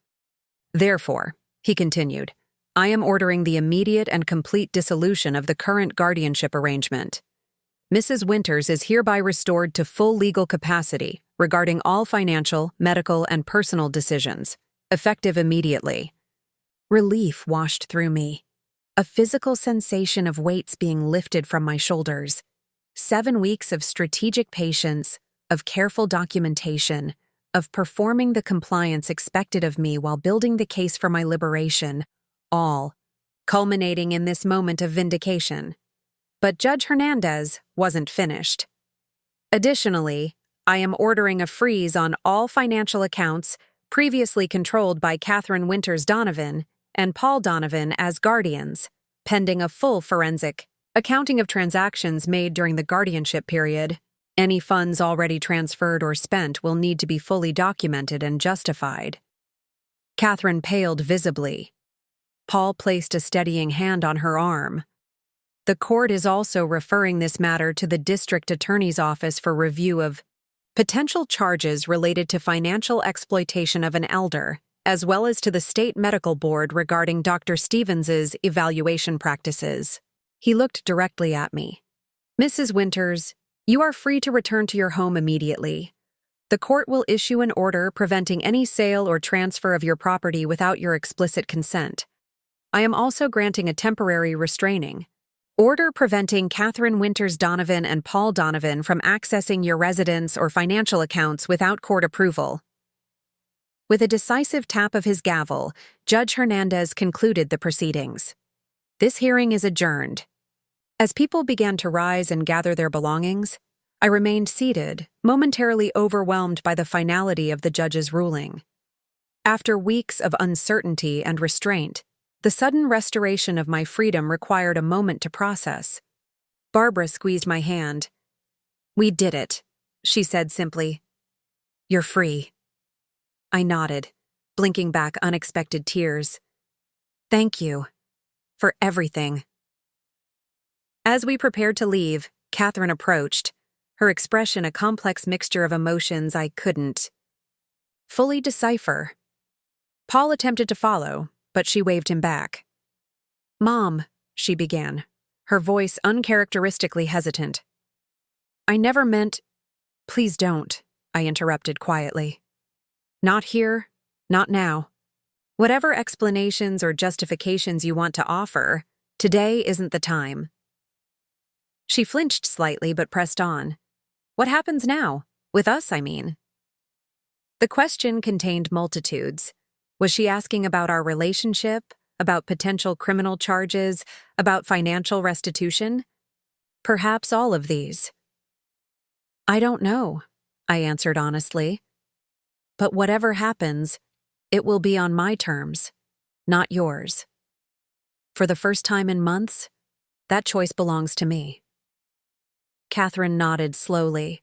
Therefore, he continued, I am ordering the immediate and complete dissolution of the current guardianship arrangement. Mrs. Winters is hereby restored to full legal capacity regarding all financial, medical, and personal decisions, effective immediately. Relief washed through me. A physical sensation of weights being lifted from my shoulders. 7 weeks of strategic patience, of careful documentation, of performing the compliance expected of me while building the case for my liberation, all culminating in this moment of vindication. But Judge Hernandez wasn't finished. Additionally, I am ordering a freeze on all financial accounts previously controlled by Catherine Winters Donovan and Paul Donovan as guardians, pending a full forensic accounting of transactions made during the guardianship period. Any funds already transferred or spent will need to be fully documented and justified. Catherine paled visibly. Paul placed a steadying hand on her arm. The court is also referring this matter to the district attorney's office for review of potential charges related to financial exploitation of an elder, as well as to the state medical board regarding Dr. Stevens's evaluation practices. He looked directly at me. Mrs. Winters, you are free to return to your home immediately. The court will issue an order preventing any sale or transfer of your property without your explicit consent. I am also granting a temporary restraining order preventing Catherine Winters Donovan and Paul Donovan from accessing your residence or financial accounts without court approval. With a decisive tap of his gavel, Judge Hernandez concluded the proceedings. This hearing is adjourned. As people began to rise and gather their belongings, I remained seated, momentarily overwhelmed by the finality of the judge's ruling. After weeks of uncertainty and restraint, the sudden restoration of my freedom required a moment to process. Barbara squeezed my hand. We did it, she said simply. You're free. I nodded, blinking back unexpected tears. Thank you. For everything. As we prepared to leave, Catherine approached, her expression a complex mixture of emotions I couldn't fully decipher. Paul attempted to follow, but she waved him back. Mom, she began, her voice uncharacteristically hesitant. I never meant— Please don't, I interrupted quietly. Not here, not now. Whatever explanations or justifications you want to offer, today isn't the time. She flinched slightly but pressed on. What happens now? With us, I mean. The question contained multitudes. Was she asking about our relationship, about potential criminal charges, about financial restitution? Perhaps all of these. I don't know, I answered honestly. But whatever happens, it will be on my terms, not yours. For the first time in months, that choice belongs to me. Catherine nodded slowly,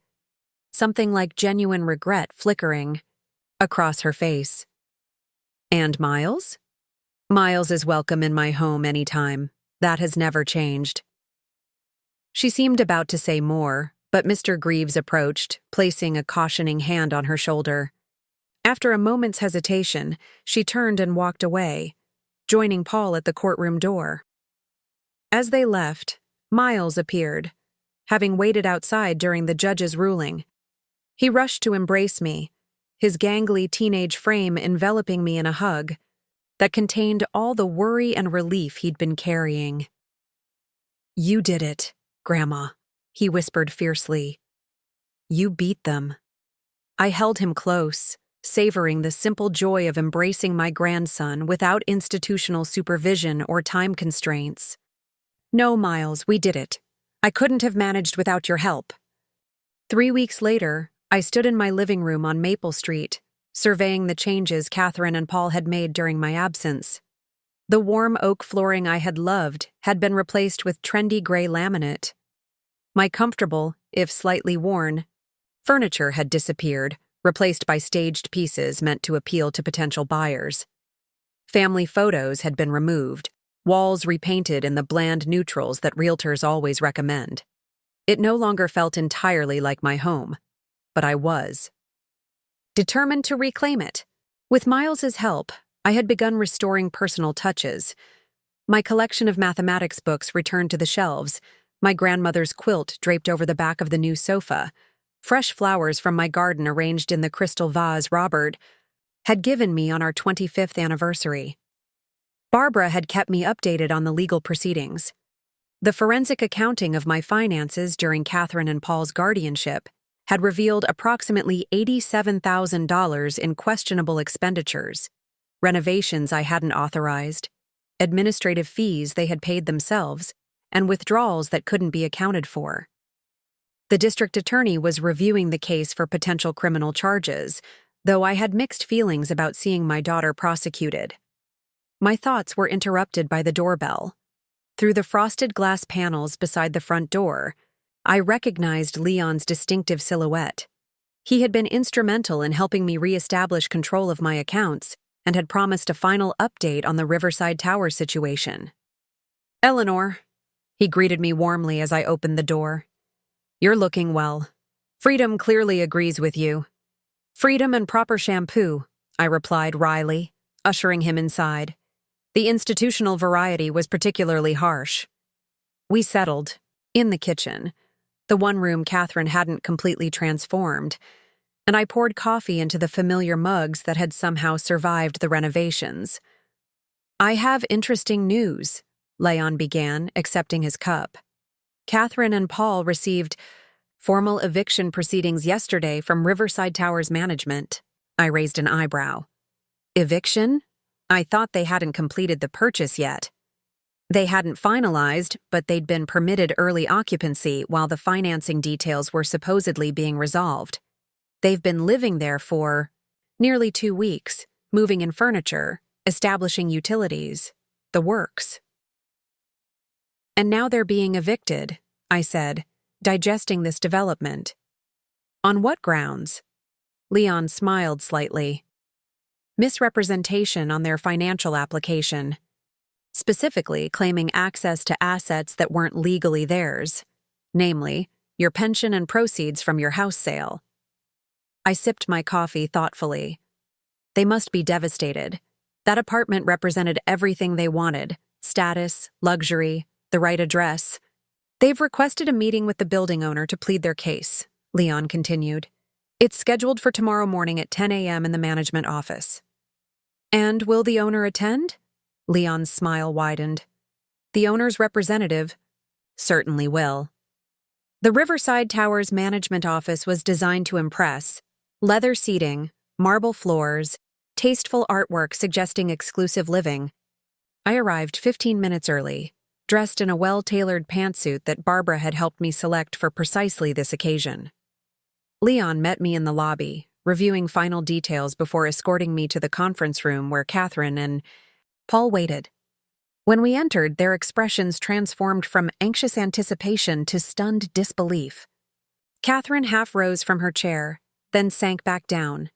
something like genuine regret flickering across her face. And Miles? Miles is welcome in my home anytime. That has never changed. She seemed about to say more, but Mr. Greaves approached, placing a cautioning hand on her shoulder. After a moment's hesitation, she turned and walked away, joining Paul at the courtroom door. As they left, Miles appeared, having waited outside during the judge's ruling. He rushed to embrace me, his gangly teenage frame enveloping me in a hug that contained all the worry and relief he'd been carrying. You did it, Grandma, he whispered fiercely. You beat them. I held him close, savoring the simple joy of embracing my grandson without institutional supervision or time constraints. No, Miles, we did it. I couldn't have managed without your help. 3 weeks later, I stood in my living room on Maple Street, surveying the changes Catherine and Paul had made during my absence. The warm oak flooring I had loved had been replaced with trendy gray laminate. My comfortable, if slightly worn, furniture had disappeared, replaced by staged pieces meant to appeal to potential buyers. Family photos had been removed, walls repainted in the bland neutrals that realtors always recommend. It no longer felt entirely like my home, but I was determined to reclaim it. With Miles's help, I had begun restoring personal touches. My collection of mathematics books returned to the shelves, my grandmother's quilt draped over the back of the new sofa, fresh flowers from my garden arranged in the crystal vase Robert had given me on our 25th anniversary. Barbara had kept me updated on the legal proceedings. The forensic accounting of my finances during Catherine and Paul's guardianship had revealed approximately $87,000 in questionable expenditures, renovations I hadn't authorized, administrative fees they had paid themselves, and withdrawals that couldn't be accounted for. The district attorney was reviewing the case for potential criminal charges, though I had mixed feelings about seeing my daughter prosecuted. My thoughts were interrupted by the doorbell. Through the frosted glass panels beside the front door, I recognized Leon's distinctive silhouette. He had been instrumental in helping me reestablish control of my accounts and had promised a final update on the Riverside Tower situation. "Eleanor," he greeted me warmly as I opened the door. "You're looking well. Freedom clearly agrees with you." "Freedom and proper shampoo," I replied wryly, ushering him inside. The institutional variety was particularly harsh. We settled, in the kitchen, the one room Catherine hadn't completely transformed, and I poured coffee into the familiar mugs that had somehow survived the renovations. "I have interesting news," Leon began, accepting his cup. "Catherine and Paul received formal eviction proceedings yesterday from Riverside Towers management." I raised an eyebrow. "Eviction? I thought they hadn't completed the purchase yet." "They hadn't finalized, but they'd been permitted early occupancy while the financing details were supposedly being resolved. They've been living there for nearly 2 weeks, moving in furniture, establishing utilities, the works." "And now they're being evicted," I said, digesting this development. "On what grounds?" Leon smiled slightly. "Misrepresentation on their financial application. Specifically claiming access to assets that weren't legally theirs, namely, your pension and proceeds from your house sale." I sipped my coffee thoughtfully. They must be devastated. That apartment represented everything they wanted: status, luxury, the right address. "They've requested a meeting with the building owner to plead their case," Leon continued. "It's scheduled for tomorrow morning at 10 a.m. in the management office." "And will the owner attend?" Leon's smile widened. "The owner's representative certainly will." The Riverside Towers management office was designed to impress: leather seating, marble floors, tasteful artwork suggesting exclusive living. I arrived 15 minutes early, dressed in a well-tailored pantsuit that Barbara had helped me select for precisely this occasion. Leon met me in the lobby, reviewing final details before escorting me to the conference room where Catherine and Paul waited. When we entered, their expressions transformed from anxious anticipation to stunned disbelief. Catherine half rose from her chair, then sank back down.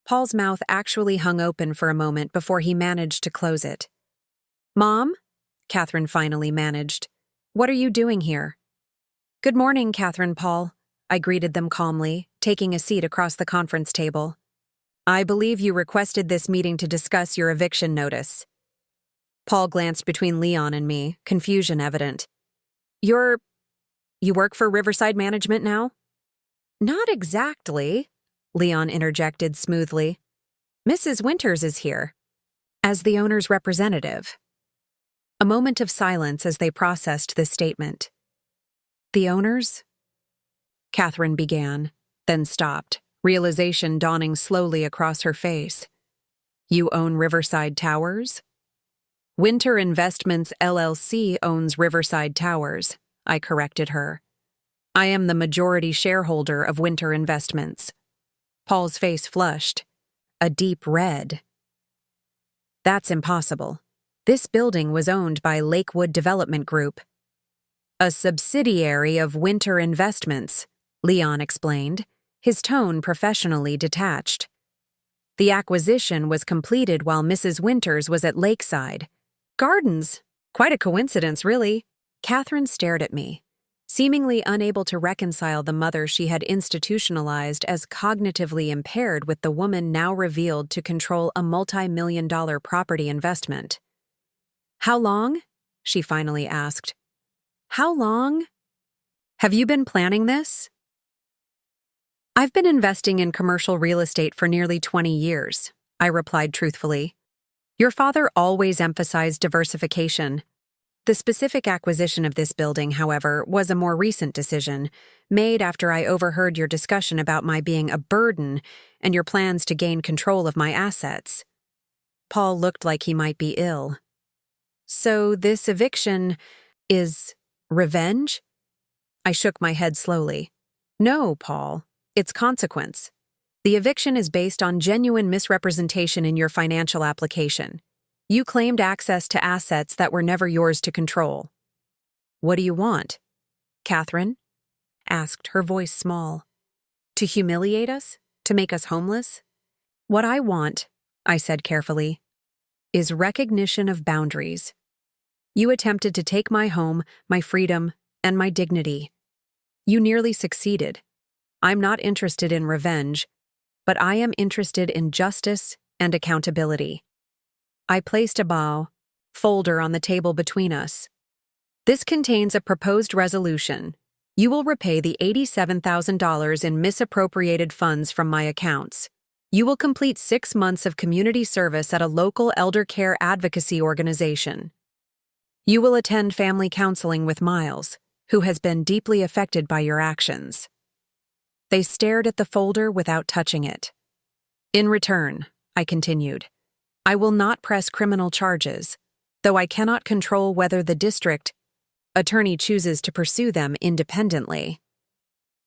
Paul's mouth actually hung open for a moment before he managed to close it. "Mom?" Catherine finally managed. "What are you doing here?" "Good morning, Catherine, Paul," I greeted them calmly, taking a seat across the conference table. "I believe you requested this meeting to discuss your eviction notice." Paul glanced between Leon and me, confusion evident. You work for Riverside Management now?" "Not exactly," Leon interjected smoothly. "Mrs. Winters is here, as the owner's representative." A moment of silence as they processed this statement. "The owners?" Catherine began, then stopped, realization dawning slowly across her face. "You own Riverside Towers?" "Winter Investments LLC owns Riverside Towers," I corrected her. "I am the majority shareholder of Winter Investments." Paul's face flushed, a deep red. "That's impossible. This building was owned by Lakewood Development Group." "A subsidiary of Winter Investments," Leon explained, his tone professionally detached. "The acquisition was completed while Mrs. Winters was at Lakeside Gardens, Quite a coincidence, really. Catherine stared at me, seemingly unable to reconcile the mother she had institutionalized as cognitively impaired with the woman now revealed to control a multi-million-dollar property investment. "How long?" she finally asked. "How long? Have you been planning this?" "I've been investing in commercial real estate for nearly 20 years, I replied truthfully. Your father always emphasized diversification. The specific acquisition of this building, however, was a more recent decision, made after I overheard your discussion about my being a burden and your plans to gain control of my assets." Paul looked like he might be ill. "So this eviction is revenge?" I shook my head slowly. "No, Paul. It's consequence. The eviction is based on genuine misrepresentation in your financial application. You claimed access to assets that were never yours to control." "What do you want?" Catherine asked, her voice small. "To humiliate us? To make us homeless?" "What I want," I said carefully, "is recognition of boundaries. You attempted to take my home, my freedom, and my dignity. You nearly succeeded. I'm not interested in revenge, but I am interested in justice and accountability." I placed a folder on the table between us. "This contains a proposed resolution. You will repay the $87,000 in misappropriated funds from my accounts. You will complete 6 months of community service at a local elder care advocacy organization. You will attend family counseling with Miles, who has been deeply affected by your actions." They stared at the folder without touching it. "In return," I continued, "I will not press criminal charges, though I cannot control whether the district attorney chooses to pursue them independently.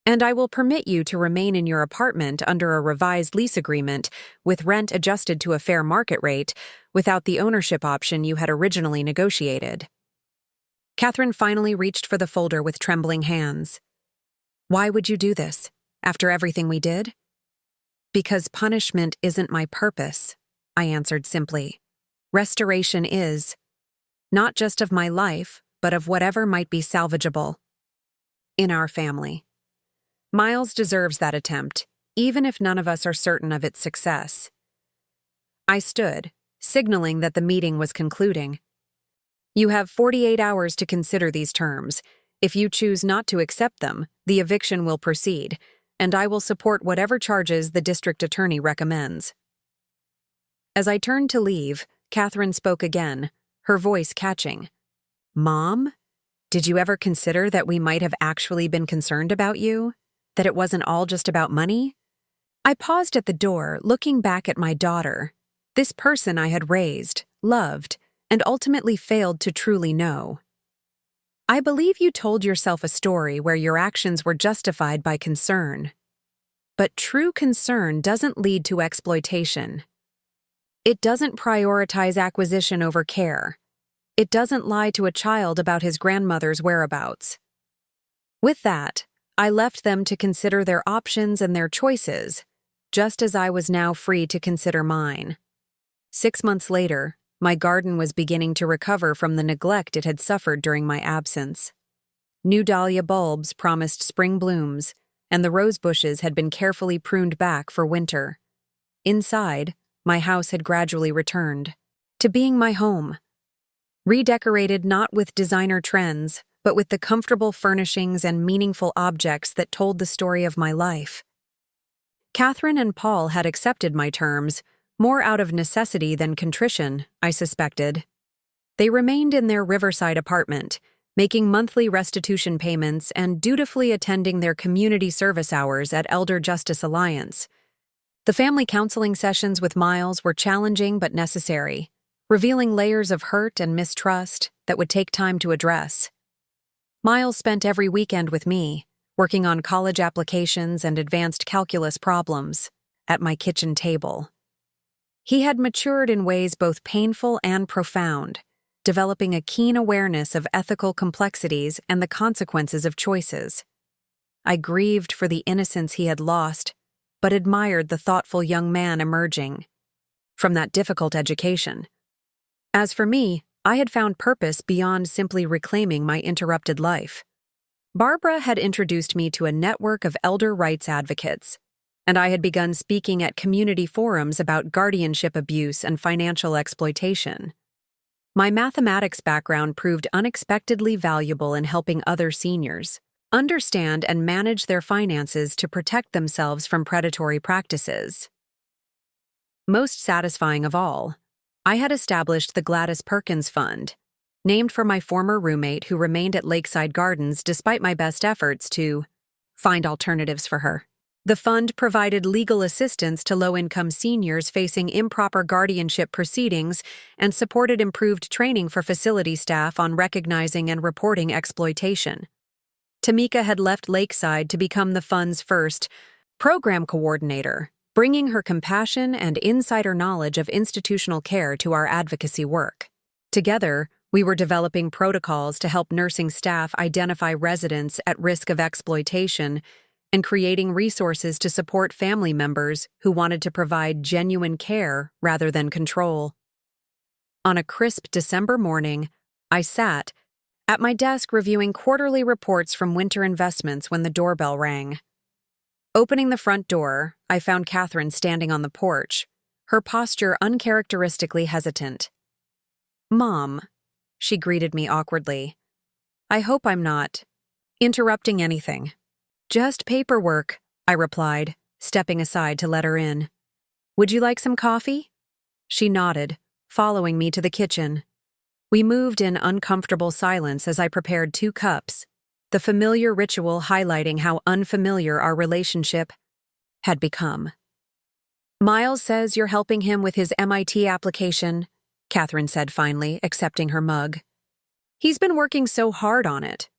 And I will permit you to remain in your apartment under a revised lease agreement with rent adjusted to a fair market rate without the ownership option you had originally negotiated." Catherine finally reached for the folder with trembling hands. "Why would you do this, after everything we did?" "Because punishment isn't my purpose," I answered simply. "Restoration is, not just of my life, but of whatever might be salvageable in our family. Miles deserves that attempt, even if none of us are certain of its success." I stood, signaling that the meeting was concluding. "You have 48 hours to consider these terms. If you choose not to accept them, the eviction will proceed, and I will support whatever charges the district attorney recommends." As I turned to leave, Catherine spoke again, her voice catching. "Mom, did you ever consider that we might have actually been concerned about you? That it wasn't all just about money?" I paused at the door, looking back at my daughter, this person I had raised, loved, and ultimately failed to truly know. "I believe you told yourself a story where your actions were justified by concern. But true concern doesn't lead to exploitation. It doesn't prioritize acquisition over care. It doesn't lie to a child about his grandmother's whereabouts." With that, I left them to consider their options and their choices, just as I was now free to consider mine. 6 months later, my garden was beginning to recover from the neglect it had suffered during my absence. New dahlia bulbs promised spring blooms, and the rose bushes had been carefully pruned back for winter. Inside, my house had gradually returned to being my home, redecorated not with designer trends, but with the comfortable furnishings and meaningful objects that told the story of my life. Catherine and Paul had accepted my terms, more out of necessity than contrition, I suspected. They remained in their riverside apartment, making monthly restitution payments and dutifully attending their community service hours at Elder Justice Alliance. The family counseling sessions with Miles were challenging but necessary, revealing layers of hurt and mistrust that would take time to address. Miles spent every weekend with me, working on college applications and advanced calculus problems, at my kitchen table. He had matured in ways both painful and profound, developing a keen awareness of ethical complexities and the consequences of choices. I grieved for the innocence he had lost, but admired the thoughtful young man emerging from that difficult education. As for me, I had found purpose beyond simply reclaiming my interrupted life. Barbara had introduced me to a network of elder rights advocates, and I had begun speaking at community forums about guardianship abuse and financial exploitation. My mathematics background proved unexpectedly valuable in helping other seniors understand and manage their finances to protect themselves from predatory practices. Most satisfying of all, I had established the Gladys Perkins Fund, named for my former roommate who remained at Lakeside Gardens despite my best efforts to find alternatives for her. The fund provided legal assistance to low-income seniors facing improper guardianship proceedings and supported improved training for facility staff on recognizing and reporting exploitation. Tamika had left Lakeside to become the fund's first program coordinator, bringing her compassion and insider knowledge of institutional care to our advocacy work. Together, we were developing protocols to help nursing staff identify residents at risk of exploitation and creating resources to support family members who wanted to provide genuine care rather than control. On a crisp December morning, I sat at my desk reviewing quarterly reports from Winter Investments when the doorbell rang. Opening the front door, I found Catherine standing on the porch, her posture uncharacteristically hesitant. "Mom," she greeted me awkwardly. "I hope I'm not interrupting anything." "Just paperwork," I replied, stepping aside to let her in. "Would you like some coffee?" She nodded, following me to the kitchen. We moved in uncomfortable silence as I prepared 2 cups, the familiar ritual highlighting how unfamiliar our relationship had become. "Miles says you're helping him with his MIT application," Catherine said finally, accepting her mug. "He's been working so hard on it."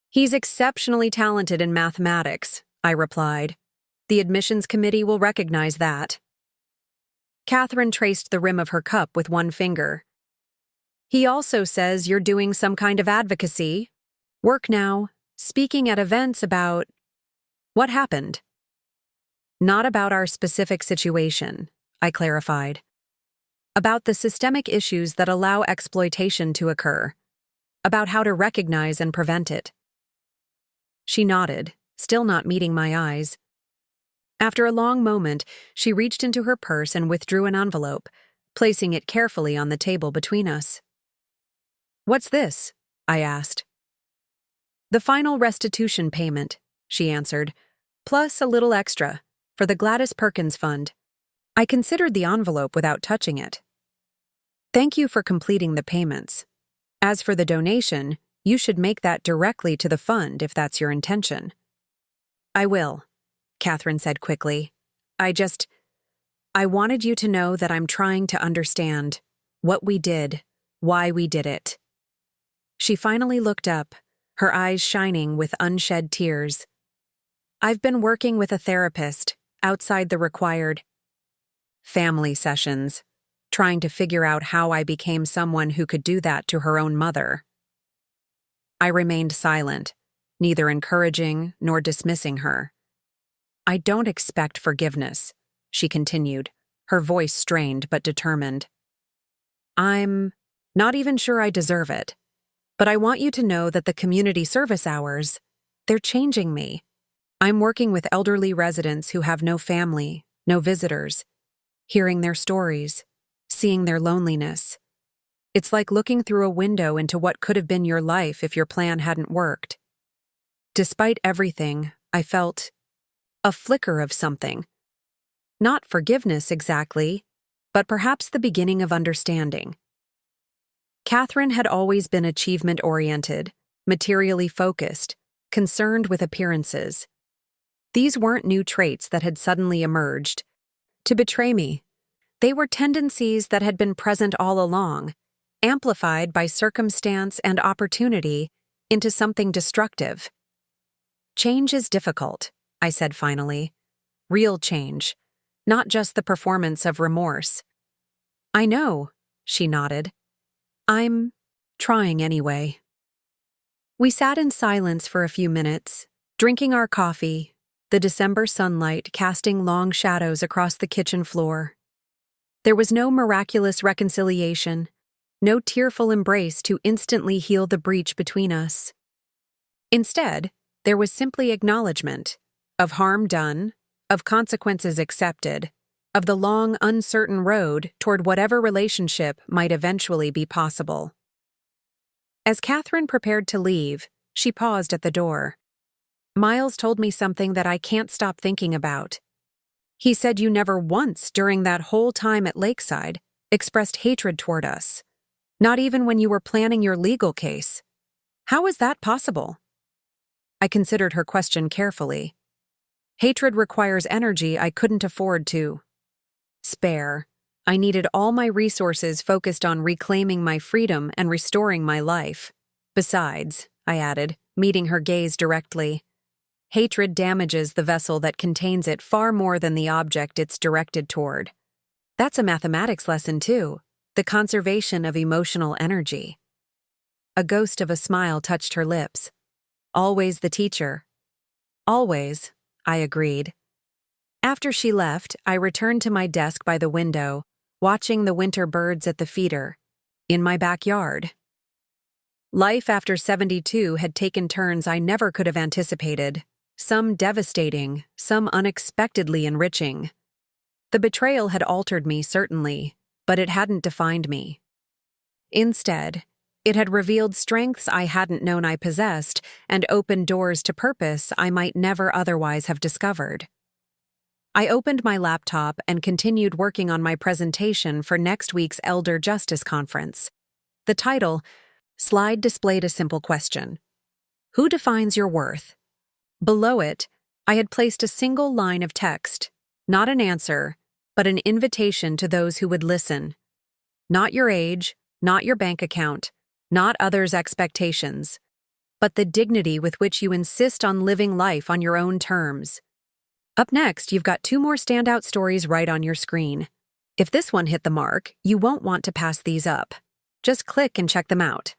"He's exceptionally talented in mathematics," I replied. "The admissions committee will recognize that." Catherine traced the rim of her cup with one finger. "He also says you're doing some kind of advocacy work now, speaking at events about..." "What happened?" "Not about our specific situation," I clarified. "About the systemic issues that allow exploitation to occur. About how to recognize and prevent it." She nodded, still not meeting my eyes. After a long moment, she reached into her purse and withdrew an envelope, placing it carefully on the table between us. "What's this?" I asked. "The final restitution payment," she answered, "plus a little extra, for the Gladys Perkins Fund." I considered the envelope without touching it. "Thank you for completing the payments. As for the donation, you should make that directly to the fund if that's your intention." "I will," Catherine said quickly. I wanted you to know that I'm trying to understand what we did, why we did it." She finally looked up, her eyes shining with unshed tears. "I've been working with a therapist outside the required family sessions, trying to figure out how I became someone who could do that to her own mother." I remained silent, neither encouraging nor dismissing her. "I don't expect forgiveness," she continued, her voice strained but determined. "I'm not even sure I deserve it. But I want you to know that the community service hours, they're changing me. I'm working with elderly residents who have no family, no visitors, hearing their stories, seeing their loneliness. It's like looking through a window into what could have been your life if your plan hadn't worked. Despite everything, I felt a flicker of something. Not forgiveness exactly, but perhaps the beginning of understanding. Catherine had always been achievement-oriented, materially focused, concerned with appearances. These weren't new traits that had suddenly emerged to betray me. They were tendencies that had been present all along, amplified by circumstance and opportunity into something destructive. "Change is difficult," I said finally. "Real change, not just the performance of remorse." "I know," she nodded. "I'm trying anyway." We sat in silence for a few minutes, drinking our coffee, the December sunlight casting long shadows across the kitchen floor. There was no miraculous reconciliation, no tearful embrace to instantly heal the breach between us. Instead, there was simply acknowledgement of harm done, of consequences accepted, of the long, uncertain road toward whatever relationship might eventually be possible. As Catherine prepared to leave, she paused at the door. Miles told me something that I can't stop thinking about. He said you never once during that whole time at Lakeside expressed hatred toward us, not even when you were planning your legal case. How is that possible? I considered her question carefully. Hatred requires energy I couldn't afford to spare. I needed all my resources focused on reclaiming my freedom and restoring my life. Besides, I added, meeting her gaze directly, hatred damages the vessel that contains it far more than the object it's directed toward. That's a mathematics lesson too, the conservation of emotional energy. A ghost of a smile touched her lips. Always the teacher. Always, I agreed. After she left, I returned to my desk by the window, watching the winter birds at the feeder, in my backyard. Life after 72 had taken turns I never could have anticipated, some devastating, some unexpectedly enriching. The betrayal had altered me, certainly, but it hadn't defined me. Instead, it had revealed strengths I hadn't known I possessed and opened doors to purpose I might never otherwise have discovered. I opened my laptop and continued working on my presentation for next week's Elder Justice Conference. The title, slide displayed a simple question. Who defines your worth? Below it, I had placed a single line of text, not an answer, but an invitation to those who would listen. Not your age, not your bank account, not others' expectations, but the dignity with which you insist on living life on your own terms. Up next, you've got 2 more standout stories right on your screen. If this one hit the mark, you won't want to pass these up. Just click and check them out.